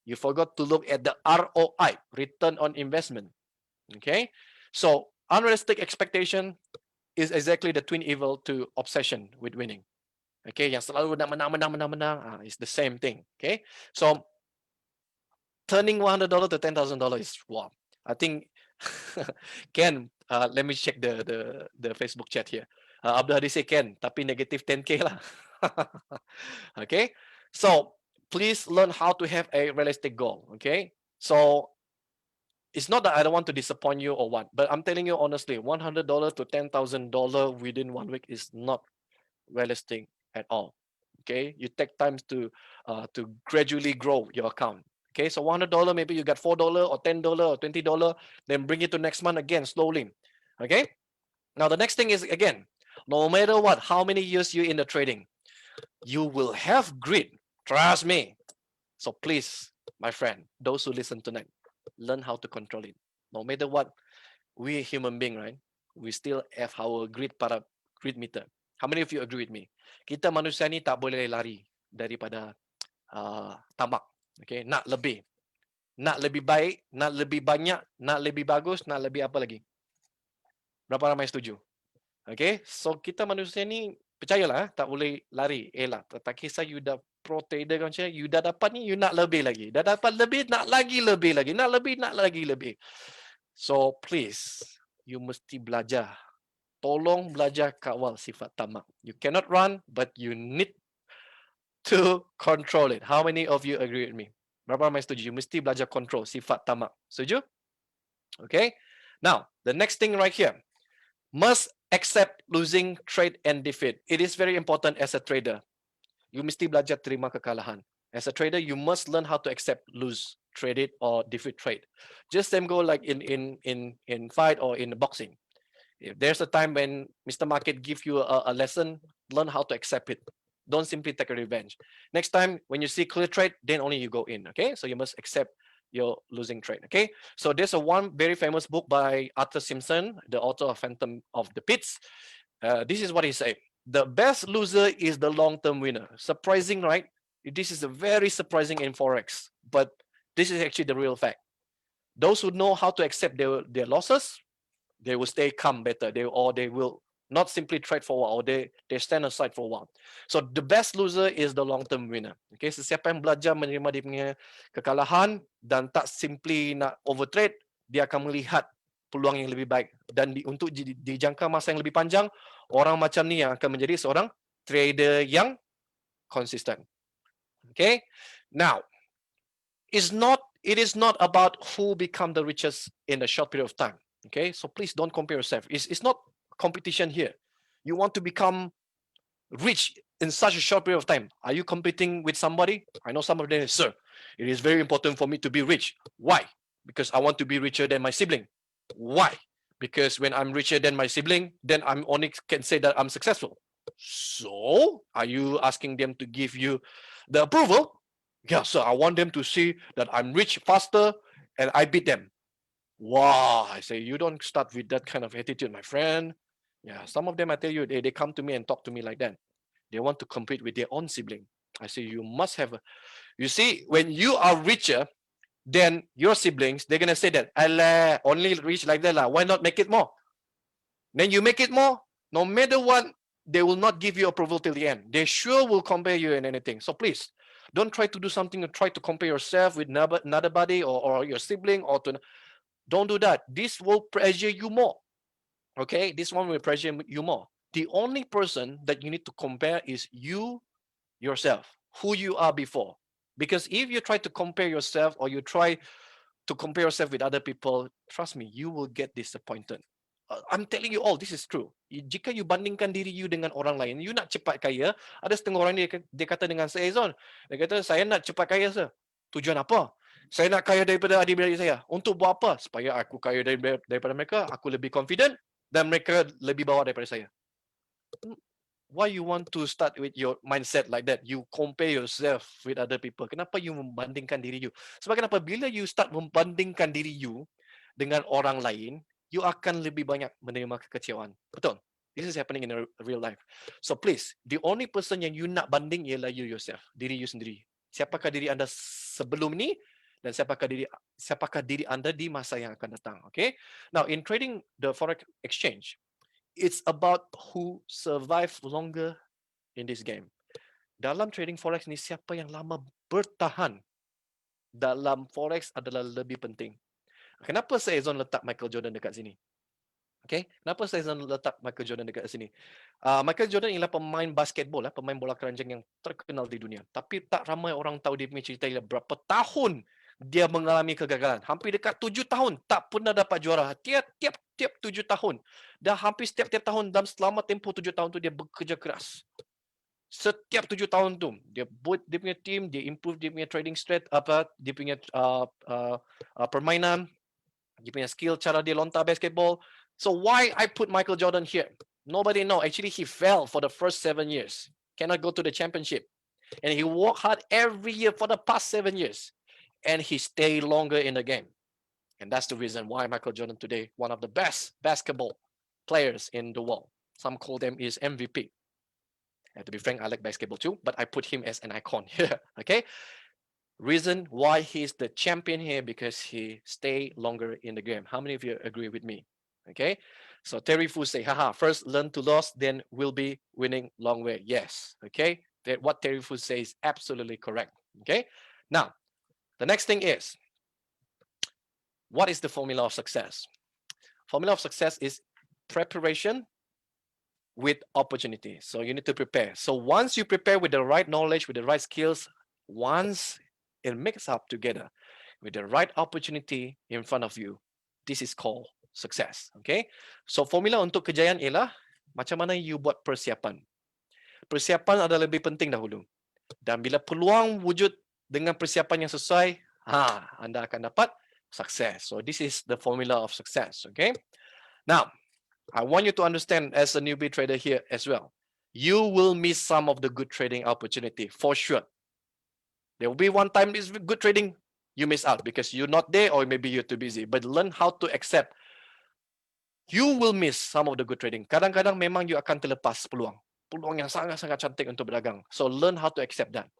You forgot to look at the ROI, return on investment. Okay, so unrealistic expectation is exactly the twin evil to obsession with winning. Okay, yang selalu nak menang, it's the same thing. Okay, so turning $100 to $10,000 is wow. I think Ken, let me check the Facebook chat here. Abdul Hadi say Ken, tapi negative 10K lah. Okay, so please learn how to have a realistic goal. Okay, so it's not that I don't want to disappoint you or what, but I'm telling you honestly, $100 to $10,000 within 1 week is not realistic at all. Okay, you take time to gradually grow your account. Okay, so $100, maybe you got $4 or $10 or $20, then bring it to next month again slowly. Okay, now the next thing is, again, no matter what, how many years you're in the trading, you will have greed. Trust me. So please, my friend, those who listen tonight, learn how to control it. No matter what, we human being, right? We still have our greed meter. How many of you agree with me? Kita manusia ni tak boleh lari daripada tamak. Okay, nak lebih baik, nak lebih banyak, nak lebih bagus, nak lebih apa lagi? Berapa ramai setuju? Okay, so kita manusia ni percayalah, tak boleh lari. Lah, tak kisah you dah pro trader kan, you dah dapat ni, you nak lebih lagi. Dah dapat lebih, nak lagi lebih lagi. Nak lebih, nak lagi lebih. So please, you mesti belajar. Tolong belajar kawal sifat tamak. You cannot run, but you need to control it. How many of you agree with me? Berapa ramai setuju? You mesti belajar control sifat tamak. Setuju? Okay. Now, the next thing right here. Must accept losing, trade, and defeat. It is very important as a trader. You mesti belajar terima kekalahan. As a trader, you must learn how to accept lose, trade it, or defeat trade. Just same go like in fight or in boxing. If there's a time when Mr. Market give you a lesson, learn how to accept it. Don't simply take a revenge. Next time when you see clear trade, then only you go in. Okay, so you must accept your losing trade. Okay, so there's one very famous book by Arthur Simpson, the author of Phantom of the Pits. This is what he said: the best loser is the long-term winner. Surprising, right? This is a very surprising in forex, but this is actually the real fact. Those who know how to accept their losses, they will stay calm better. They will not simply trade for a while, or they stand aside for a while. So the best loser is the long-term winner. Okay, sesiapa yang belajar menerima dia punya kekalahan dan tak simply nak overtrade, dia akan melihat peluang yang lebih baik. Dan untuk di jangka masa yang lebih panjang, orang macam ni yang akan menjadi seorang trader yang konsisten. Okay? Now, it is not about who become the richest in a short period of time. Okay? So please don't compare yourself. It's not competition here. You want to become rich in such a short period of time. Are you competing with somebody? I know some of them, sir, it is very important for me to be rich. Why? Because I want to be richer than my sibling. Why? Because when I'm richer than my sibling, then I'm only can say that I'm successful. So, are you asking them to give you the approval? Yeah, sir, I want them to see that I'm rich faster and I beat them. Wow, I say, you don't start with that kind of attitude, my friend. Yeah, some of them, I tell you, they come to me and talk to me like that. They want to compete with their own sibling. I say, you must have you see, when you are richer than your siblings, they're going to say that, Allah, only rich like that, why not make it more? Then you make it more, no matter what, they will not give you approval till the end. They sure will compare you in anything. So please, don't try to do something and try to compare yourself with another buddy or your sibling don't do that. This will pressure you more. Okay, this one will pressure you more. The only person that you need to compare is you yourself, who you are before. Because if you try to compare yourself or you try to compare yourself with other people, trust me, you will get disappointed. I'm telling you all, this is true. Jika you bandingkan diri you dengan orang lain, you nak cepat kaya, ada setengah orang dia kata dengan saya, Zon, dia kata, saya nak cepat kaya, sir. Tujuan apa? Saya nak kaya daripada adik-beradik saya. Untuk buat apa? Supaya aku kaya daripada mereka, aku lebih confident dan mereka lebih bawah daripada saya. Why you want to start with your mindset like that? You compare yourself with other people. Kenapa you membandingkan diri you? Sebab kenapa? Bila you start membandingkan diri you dengan orang lain, you akan lebih banyak menerima kekecewaan. Betul? This is happening in a real life. So please, the only person yang you nak banding ialah you yourself. Diri you sendiri. Siapakah diri anda sebelum ni dan siapakah diri anda di masa yang akan datang. Okay? Now, in trading the forex exchange, it's about who survive longer in this game. Dalam trading forex ni, siapa yang lama bertahan dalam forex adalah lebih penting. Kenapa saya Zon letak Michael Jordan dekat sini? Okay, kenapa saya Zon letak Michael Jordan dekat sini? Michael Jordan ialah pemain basketball, pemain bola keranjang yang terkenal di dunia. Tapi tak ramai orang tahu dia punya cerita ialah berapa tahun dia mengalami kegagalan. Hampir dekat 7 tahun tak pernah dapat juara. Tiap 7 tahun. Dah hampir setiap tahun dalam selama tempoh 7 tahun tu dia bekerja keras. Setiap 7 tahun tu dia buat dia punya team, dia improve dia punya trading strat, dia punya permainan, dia punya skill, cara dia lontar basketball. So why I put Michael Jordan here? Nobody know. Actually, he fell for the first 7 years. Cannot go to the championship. And he worked hard every year for the past 7 years. And he stayed longer in the game. And that's the reason why Michael Jordan today, one of the best basketball players in the world. Some call them his MVP. And to be frank, I like basketball too, but I put him as an icon here. Okay? Reason why he's the champion here, because he stay longer in the game. How many of you agree with me? Okay, so Terry Fu say, haha, first learn to lose, then we'll be winning long way. Yes, okay, what Terry Fu says is absolutely correct. Okay, now the next thing is, what is the formula of success? Formula of success is preparation with opportunity. So you need to prepare. So once you prepare with the right knowledge, with the right skills, once it mixes up together with the right opportunity in front of you, this is called success. Okay, so formula untuk kejayaan ialah macam mana you buat persiapan. Persiapan adalah lebih penting dahulu. Dan bila peluang wujud dengan persiapan yang sesuai, anda akan dapat success. So this is the formula of success. Okay, now I want you to understand as a newbie trader here as well, you will miss some of the good trading opportunity for sure. There will be one time is good trading, you miss out because you're not there or maybe you're too busy. But learn how to accept. You will miss some of the good trading. Kadang-kadang memang you akan terlepas peluang. Peluang yang sangat-sangat cantik untuk berdagang. So learn how to accept that.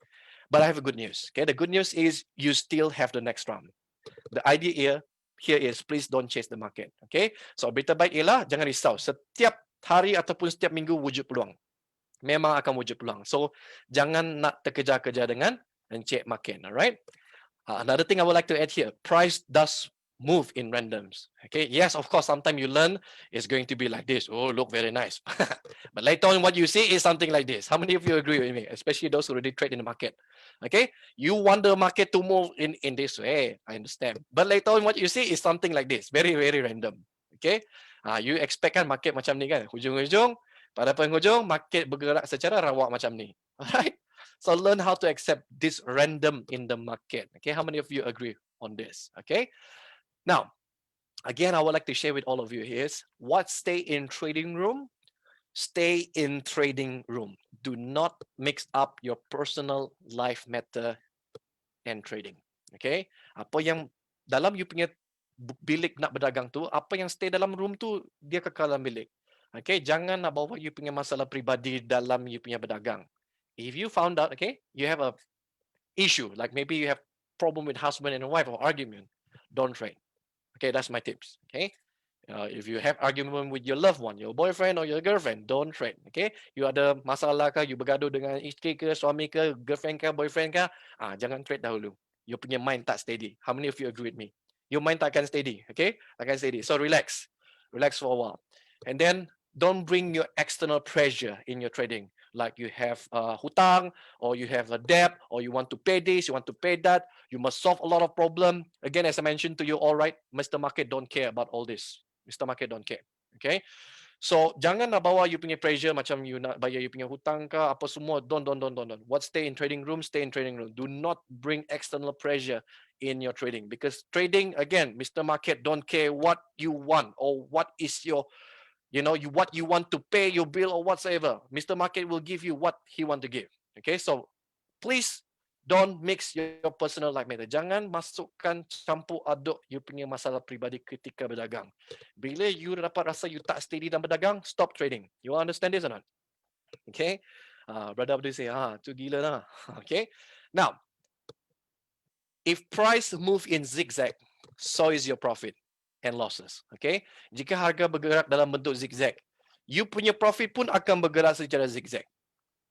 But I have a good news. Okay, the good news is you still have the next round. The idea here is please don't chase the market. Okay, so berita baik ialah jangan risau. Setiap hari ataupun setiap minggu wujud peluang. Memang akan wujud peluang. So jangan nak terkejar-kejar dengan encik market. Alright. Another thing I would like to add here, price does move in randoms. Okay, yes, of course, sometimes you learn it's going to be like this. Oh, look very nice. But later on, what you see is something like this. How many of you agree with me? Especially those who already trade in the market. Okay, you want the market to move in this way. I understand. But later on, what you see is something like this. Very, very random. Okay, you expect kan market macam ni kan. Hujung-hujung, pada penghujung, market bergerak secara rawak macam ni. Alright. So learn how to accept this random in the market. Okay, how many of you agree on this? Okay. Now, again, I would like to share with all of you is what stay in trading room, stay in trading room. Do not mix up your personal life matter and trading. Okay? Apa yang dalam you punya bilik nak berdagang tu, apa yang stay dalam room tu, dia kekal dalam bilik. Okay? Jangan nak bawa you punya masalah pribadi dalam you punya berdagang. If you found out, okay, you have a issue, like maybe you have problem with husband and wife or argument, don't trade. Okay, that's my tips. Okay, if you have argument with your loved one, your boyfriend or your girlfriend, don't trade. Okay, you ada masalah kah, you bergaduh dengan isteri ke, suami ke, girlfriend ke, boyfriend ke, jangan trade dahulu. You punya mind tak steady. How many of you agree with me? Your mind takkan steady. Okay, takkan steady. So relax, relax for a while, and then don't bring your external pressure in your trading. Like you have hutang, or you have a debt, or you want to pay this, you want to pay that. You must solve a lot of problem. Again, as I mentioned to you, all right, Mr. Market don't care about all this. Mr. Market don't care. Okay? So, jangan nak bawa you punya pressure macam you nak bayar you punya hutang ke, apa semua. Don't. What stay in trading room, stay in trading room. Do not bring external pressure in your trading. Because trading, again, Mr. Market don't care what you want or what is your, what you want to pay your bill or whatsoever. Mr. Market will give you what he want to give. Okay? So, please don't mix your personal life matter. Jangan masukkan campur aduk you punya masalah pribadi ketika berdagang. Bila you dapat rasa you tak steady dalam berdagang, stop trading. You understand this or not? Okay? Brother Abdul say, tu gila lah. Okay? Now, if price move in zigzag, so is your profit and losses. Okay? Jika harga bergerak dalam bentuk zigzag, you punya profit pun akan bergerak secara zigzag.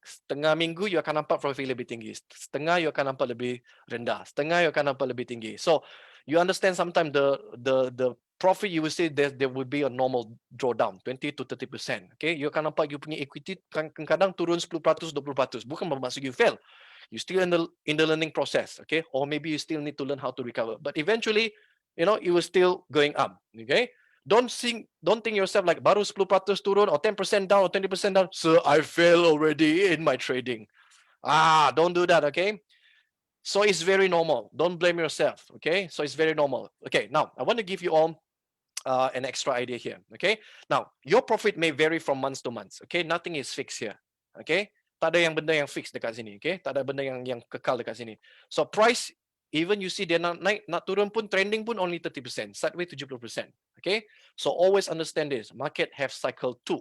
Setengah minggu you akan nampak profit lebih tinggi, setengah you akan nampak lebih rendah, setengah you akan nampak lebih tinggi. So you understand sometimes the profit you will see there will be a normal drawdown 20 to 30%. Okay, you akan nampak you punya equity kadang-kadang turun 10%, 20%. Bukan bermaksud you fail. You still in the learning process, okay? Or maybe you still need to learn how to recover. But eventually, it was still going up. Okay? Don't think yourself like baru 10% turun or 10% down or 20% down. So I fail already in my trading. Don't do that, okay? So it's very normal. Don't blame yourself, okay? So it's very normal. Okay, now I want to give you all an extra idea here, okay? Now, your profit may vary from months to months, okay? Nothing is fixed here, okay? Tak ada yang benda yang fix dekat sini, okay? Tak ada benda yang kekal dekat sini. So price, even you see dia nak naik, nak turun pun, trending pun only 30%, sideways 70%, okay? So always understand this, market have cycle too.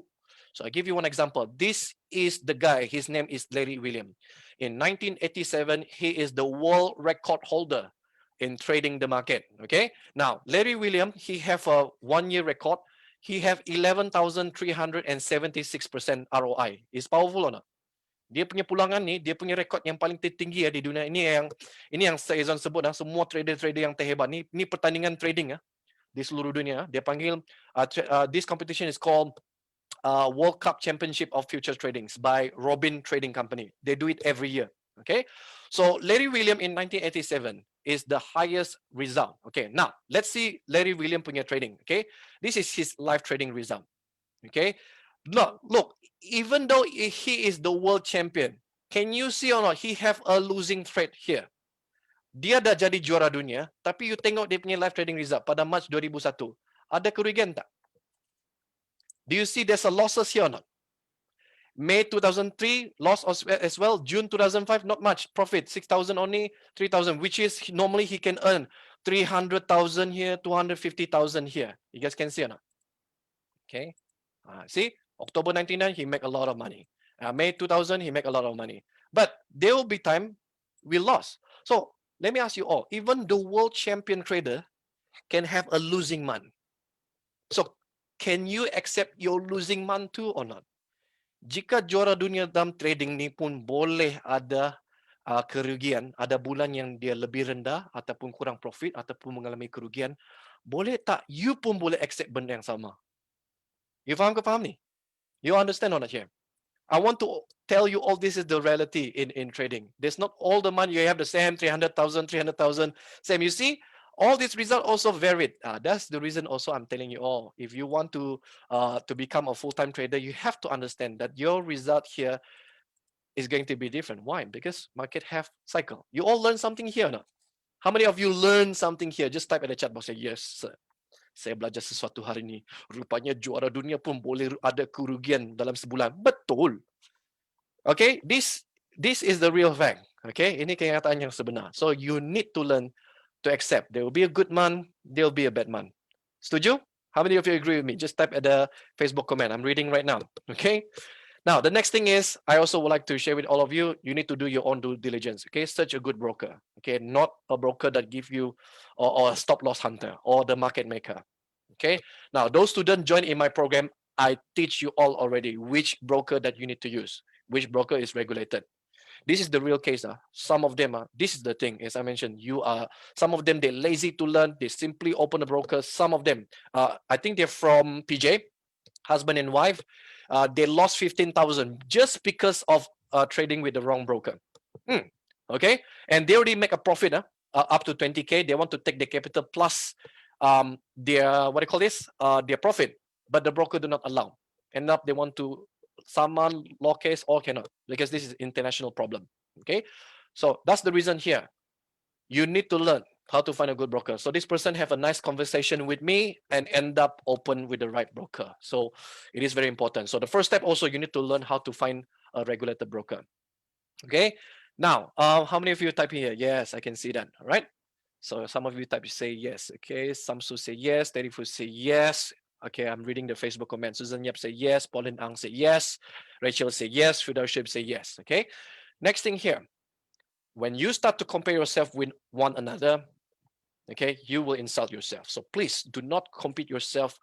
So I give you one example. This is the guy, his name is Larry William. In 1987, he is the world record holder in trading the market. Okay. Now, Larry William, he have a 1-year record. He have 11,376% ROI. Is powerful or not? Dia punya pulangan ni, dia punya rekod yang paling tertinggi di dunia ini yang Saizon sebut semua trader-trader yang terhebat ni pertandingan trading di seluruh dunia. Dia panggil this competition is called World Cup Championship of Future Tradings by Robin Trading Company. They do it every year. Okay, so Larry William in 1987 is the highest result. Okay, now let's see Larry William punya trading. Okay, this is his live trading result. Okay, look, even though he is the world champion, can you see or not? He have a losing trade here. Dia dah jadi juara dunia, tapi you tengok dia punya live trading result pada March 2001. Ada kerugian tak? Do you see there's a losses here or not? May 2003, loss as well. June 2005, not much profit, 6,000 only, 3,000, which is normally he can earn 300,000 here, 250,000 here. You guys can see or not? Okay. See, October 99, he make a lot of money. May 2000, he make a lot of money. But there will be time we lost. So let me ask you all, even the world champion trader can have a losing month. So can you accept your losing month too or not? Jika juara dunia dalam trading ni pun boleh ada kerugian, ada bulan yang dia lebih rendah ataupun kurang profit ataupun mengalami kerugian, boleh tak you pun boleh accept benda yang sama? You faham ke faham ni? You understand or not here? I want to tell you all this is the reality in trading. There's not all the money you have the same 300,000, 300,000. Same. You see, all these results also varied. That's the reason also I'm telling you all. If you want to become a full-time trader, you have to understand that your result here is going to be different. Why? Because market have cycle. You all learn something here, no? How many of you learn something here? Just type in the chat box. Say yes, sir. Saya belajar sesuatu hari ini. Rupanya juara dunia pun boleh ada kerugian dalam sebulan. Betul. Okay, this is the real fact. Okay, ini kenyataan yang sebenar. So you need to learn to accept. There will be a good month, there will be a bad month. Setuju? How many of you agree with me? Just type at the Facebook comment. I'm reading right now. Okay. Now the next thing is, I also would like to share with all of you. You need to do your own due diligence. Okay, search a good broker. Okay, not a broker that give you or a stop loss hunter or the market maker. Okay. Now those students join in my program. I teach you all already which broker that you need to use, which broker is regulated. This is the real case. Some of them, this is the thing, as I mentioned, some of them, they're lazy to learn. They simply open a broker. Some of them, I think they're from PJ, husband and wife. They lost 15,000 just because of trading with the wrong broker. Okay. And they already make a profit up to 20K. They want to take the capital plus their, what do you call this? Their profit. But the broker do not allow. End up, they want to summon law case or cannot, because this is international problem. Okay. So that's the reason here. You need to learn how to find a good broker. So this person have a nice conversation with me and end up open with the right broker. So it is very important. So the first step also, you need to learn how to find a regulated broker. Okay. Now, how many of you type here? Yes, I can see that. All right. So some of you type say yes. Okay. Samsu say yes. Terifu say yes. Okay, I'm reading the Facebook comment. Susan Yap say yes. Pauline Ang say yes. Rachel say yes. Fidelship say yes. Okay. Next thing here. When you start to compare yourself with one another, okay, you will insult yourself. So please do not compete yourself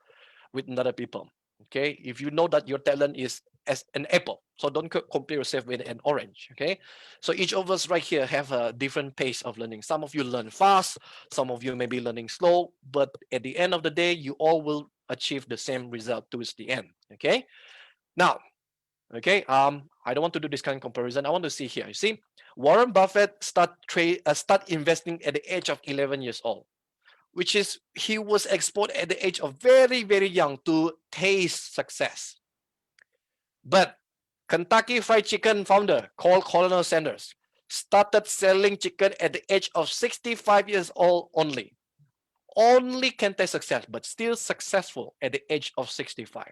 with other people. Okay, if you know that your talent is as an apple, so don't compare yourself with an orange. Okay, so each of us right here have a different pace of learning. Some of you learn fast, some of you may be learning slow, but at the end of the day, you all will achieve the same result towards the end. Okay, now, okay, I don't want to do this kind of comparison. I want to see here. You see, Warren Buffett start investing at the age of 11 years old, which is he was exposed at the age of very, very young to taste success. But Kentucky Fried Chicken founder called Colonel Sanders started selling chicken at the age of 65 years old only. Only can taste success, but still successful at the age of 65.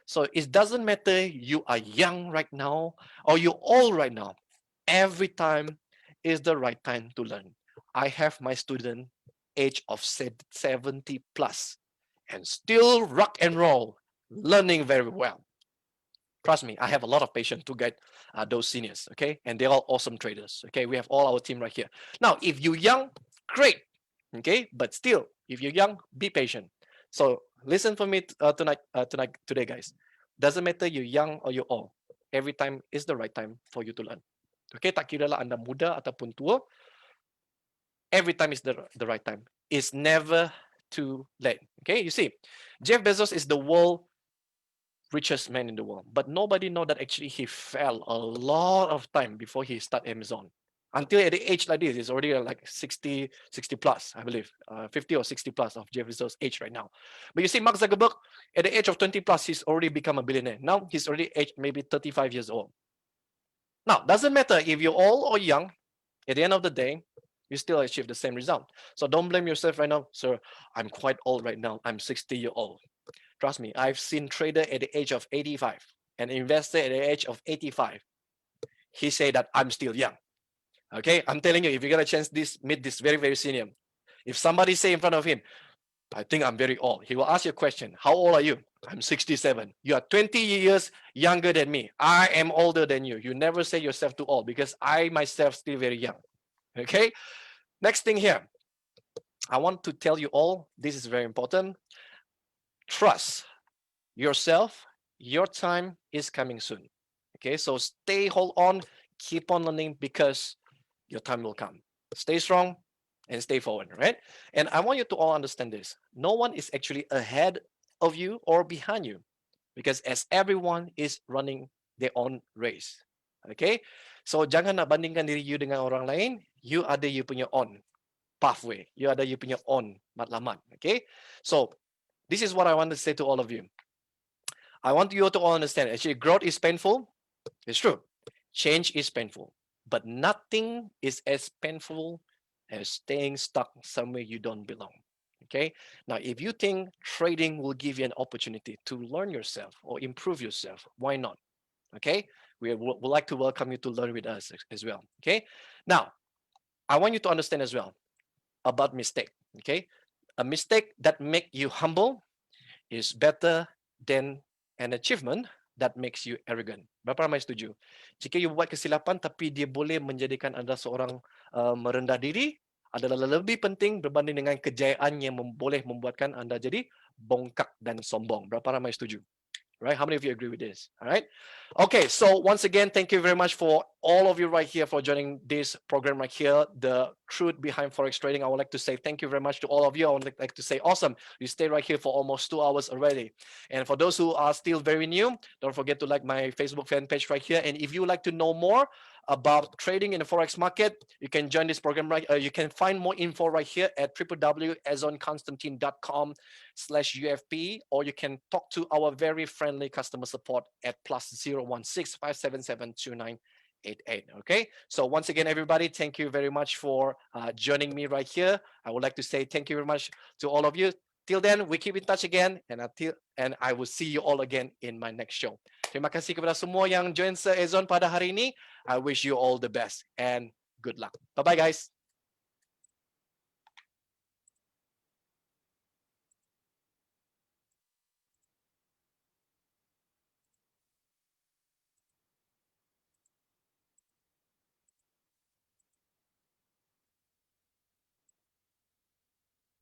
So it doesn't matter you are young right now or you're old right now. Every time is the right time to learn. I have my student age of 70 plus and still rock and roll, learning very well. Trust me, I have a lot of patience to guide those seniors, okay? And they're all awesome traders, okay? We have all our team right here. Now, if you're young, great, okay? But still, if you're young, be patient. So listen for me today, guys. Doesn't matter you're young or you're old. Every time is the right time for you to learn. Okay, tak kira lah Anda muda ataupun tua, every time is the right time. It's never too late. Okay, you see, Jeff Bezos is the world richest man in the world, but nobody know that actually he fell a lot of time before he start Amazon. Until at the age like this, it's already like 60 plus, I believe, 50 or 60 plus of Jeff Bezos' age right now. But you see, Mark Zuckerberg, at the age of 20 plus, he's already become a billionaire. Now he's already aged maybe 35 years old. Now, doesn't matter if you're old or young, at the end of the day, you still achieve the same result. So don't blame yourself right now. Sir, I'm quite old right now. I'm 60-year old. Trust me, I've seen trader at the age of 85 and investor at the age of 85. He said that I'm still young. Okay, I'm telling you, if you get a chance meet this very, very senior, if somebody say in front of him, I think I'm very old, he will ask you a question. How old are you? I'm 67. You are 20 years younger than me. I am older than you. You never say yourself too old because I myself still very young. Okay, next thing here. I want to tell you all, this is very important. Trust yourself. Your time is coming soon. Okay, so hold on, keep on learning because your time will come. Stay strong and stay forward, right? And I want you to all understand this. No one is actually ahead of you or behind you because as everyone is running their own race. Okay? So jangan nak bandingkan diri you dengan orang lain. You ada you punya own pathway. You ada you punya own matlamat. Okay? So this is what I want to say to all of you. I want you to all understand. Actually, growth is painful. It's true. Change is painful. But nothing is as painful as staying stuck somewhere you don't belong. Okay. Now, if you think trading will give you an opportunity to learn yourself or improve yourself, why not? Okay. We would like to welcome you to learn with us as well. Okay. Now, I want you to understand as well about mistake. Okay. A mistake that make you humble is better than an achievement that makes you arrogant. Berapa ramai setuju? Jika you buat kesilapan tapi dia boleh menjadikan anda seorang merendah diri, adalah lebih penting berbanding dengan kejayaan yang boleh membuatkan anda jadi bongkak dan sombong. Berapa ramai setuju? Right? How many of you agree with this? All right. Okay. So once again, thank you very much for all of you right here for joining this program right here, the Truth Behind Forex Trading. I would like to say thank you very much to all of you. I would like to say awesome. You stay right here for almost 2 hours already. And for those who are still very new, don't forget to like my Facebook fan page right here. And if you would like to know more about trading in the Forex market, you can join this program right. You can find more info right here at www.azonconstantine.com/UFP, or you can talk to our very friendly customer support at +016-577-2988. Okay. So once again, everybody, thank you very much for joining me right here. I would like to say thank you very much to all of you. Till then, we keep in touch again, and I will see you all again in my next show. Terima kasih kepada semua yang join Azon pada hari ini. I wish you all the best and good luck. Bye-bye, guys.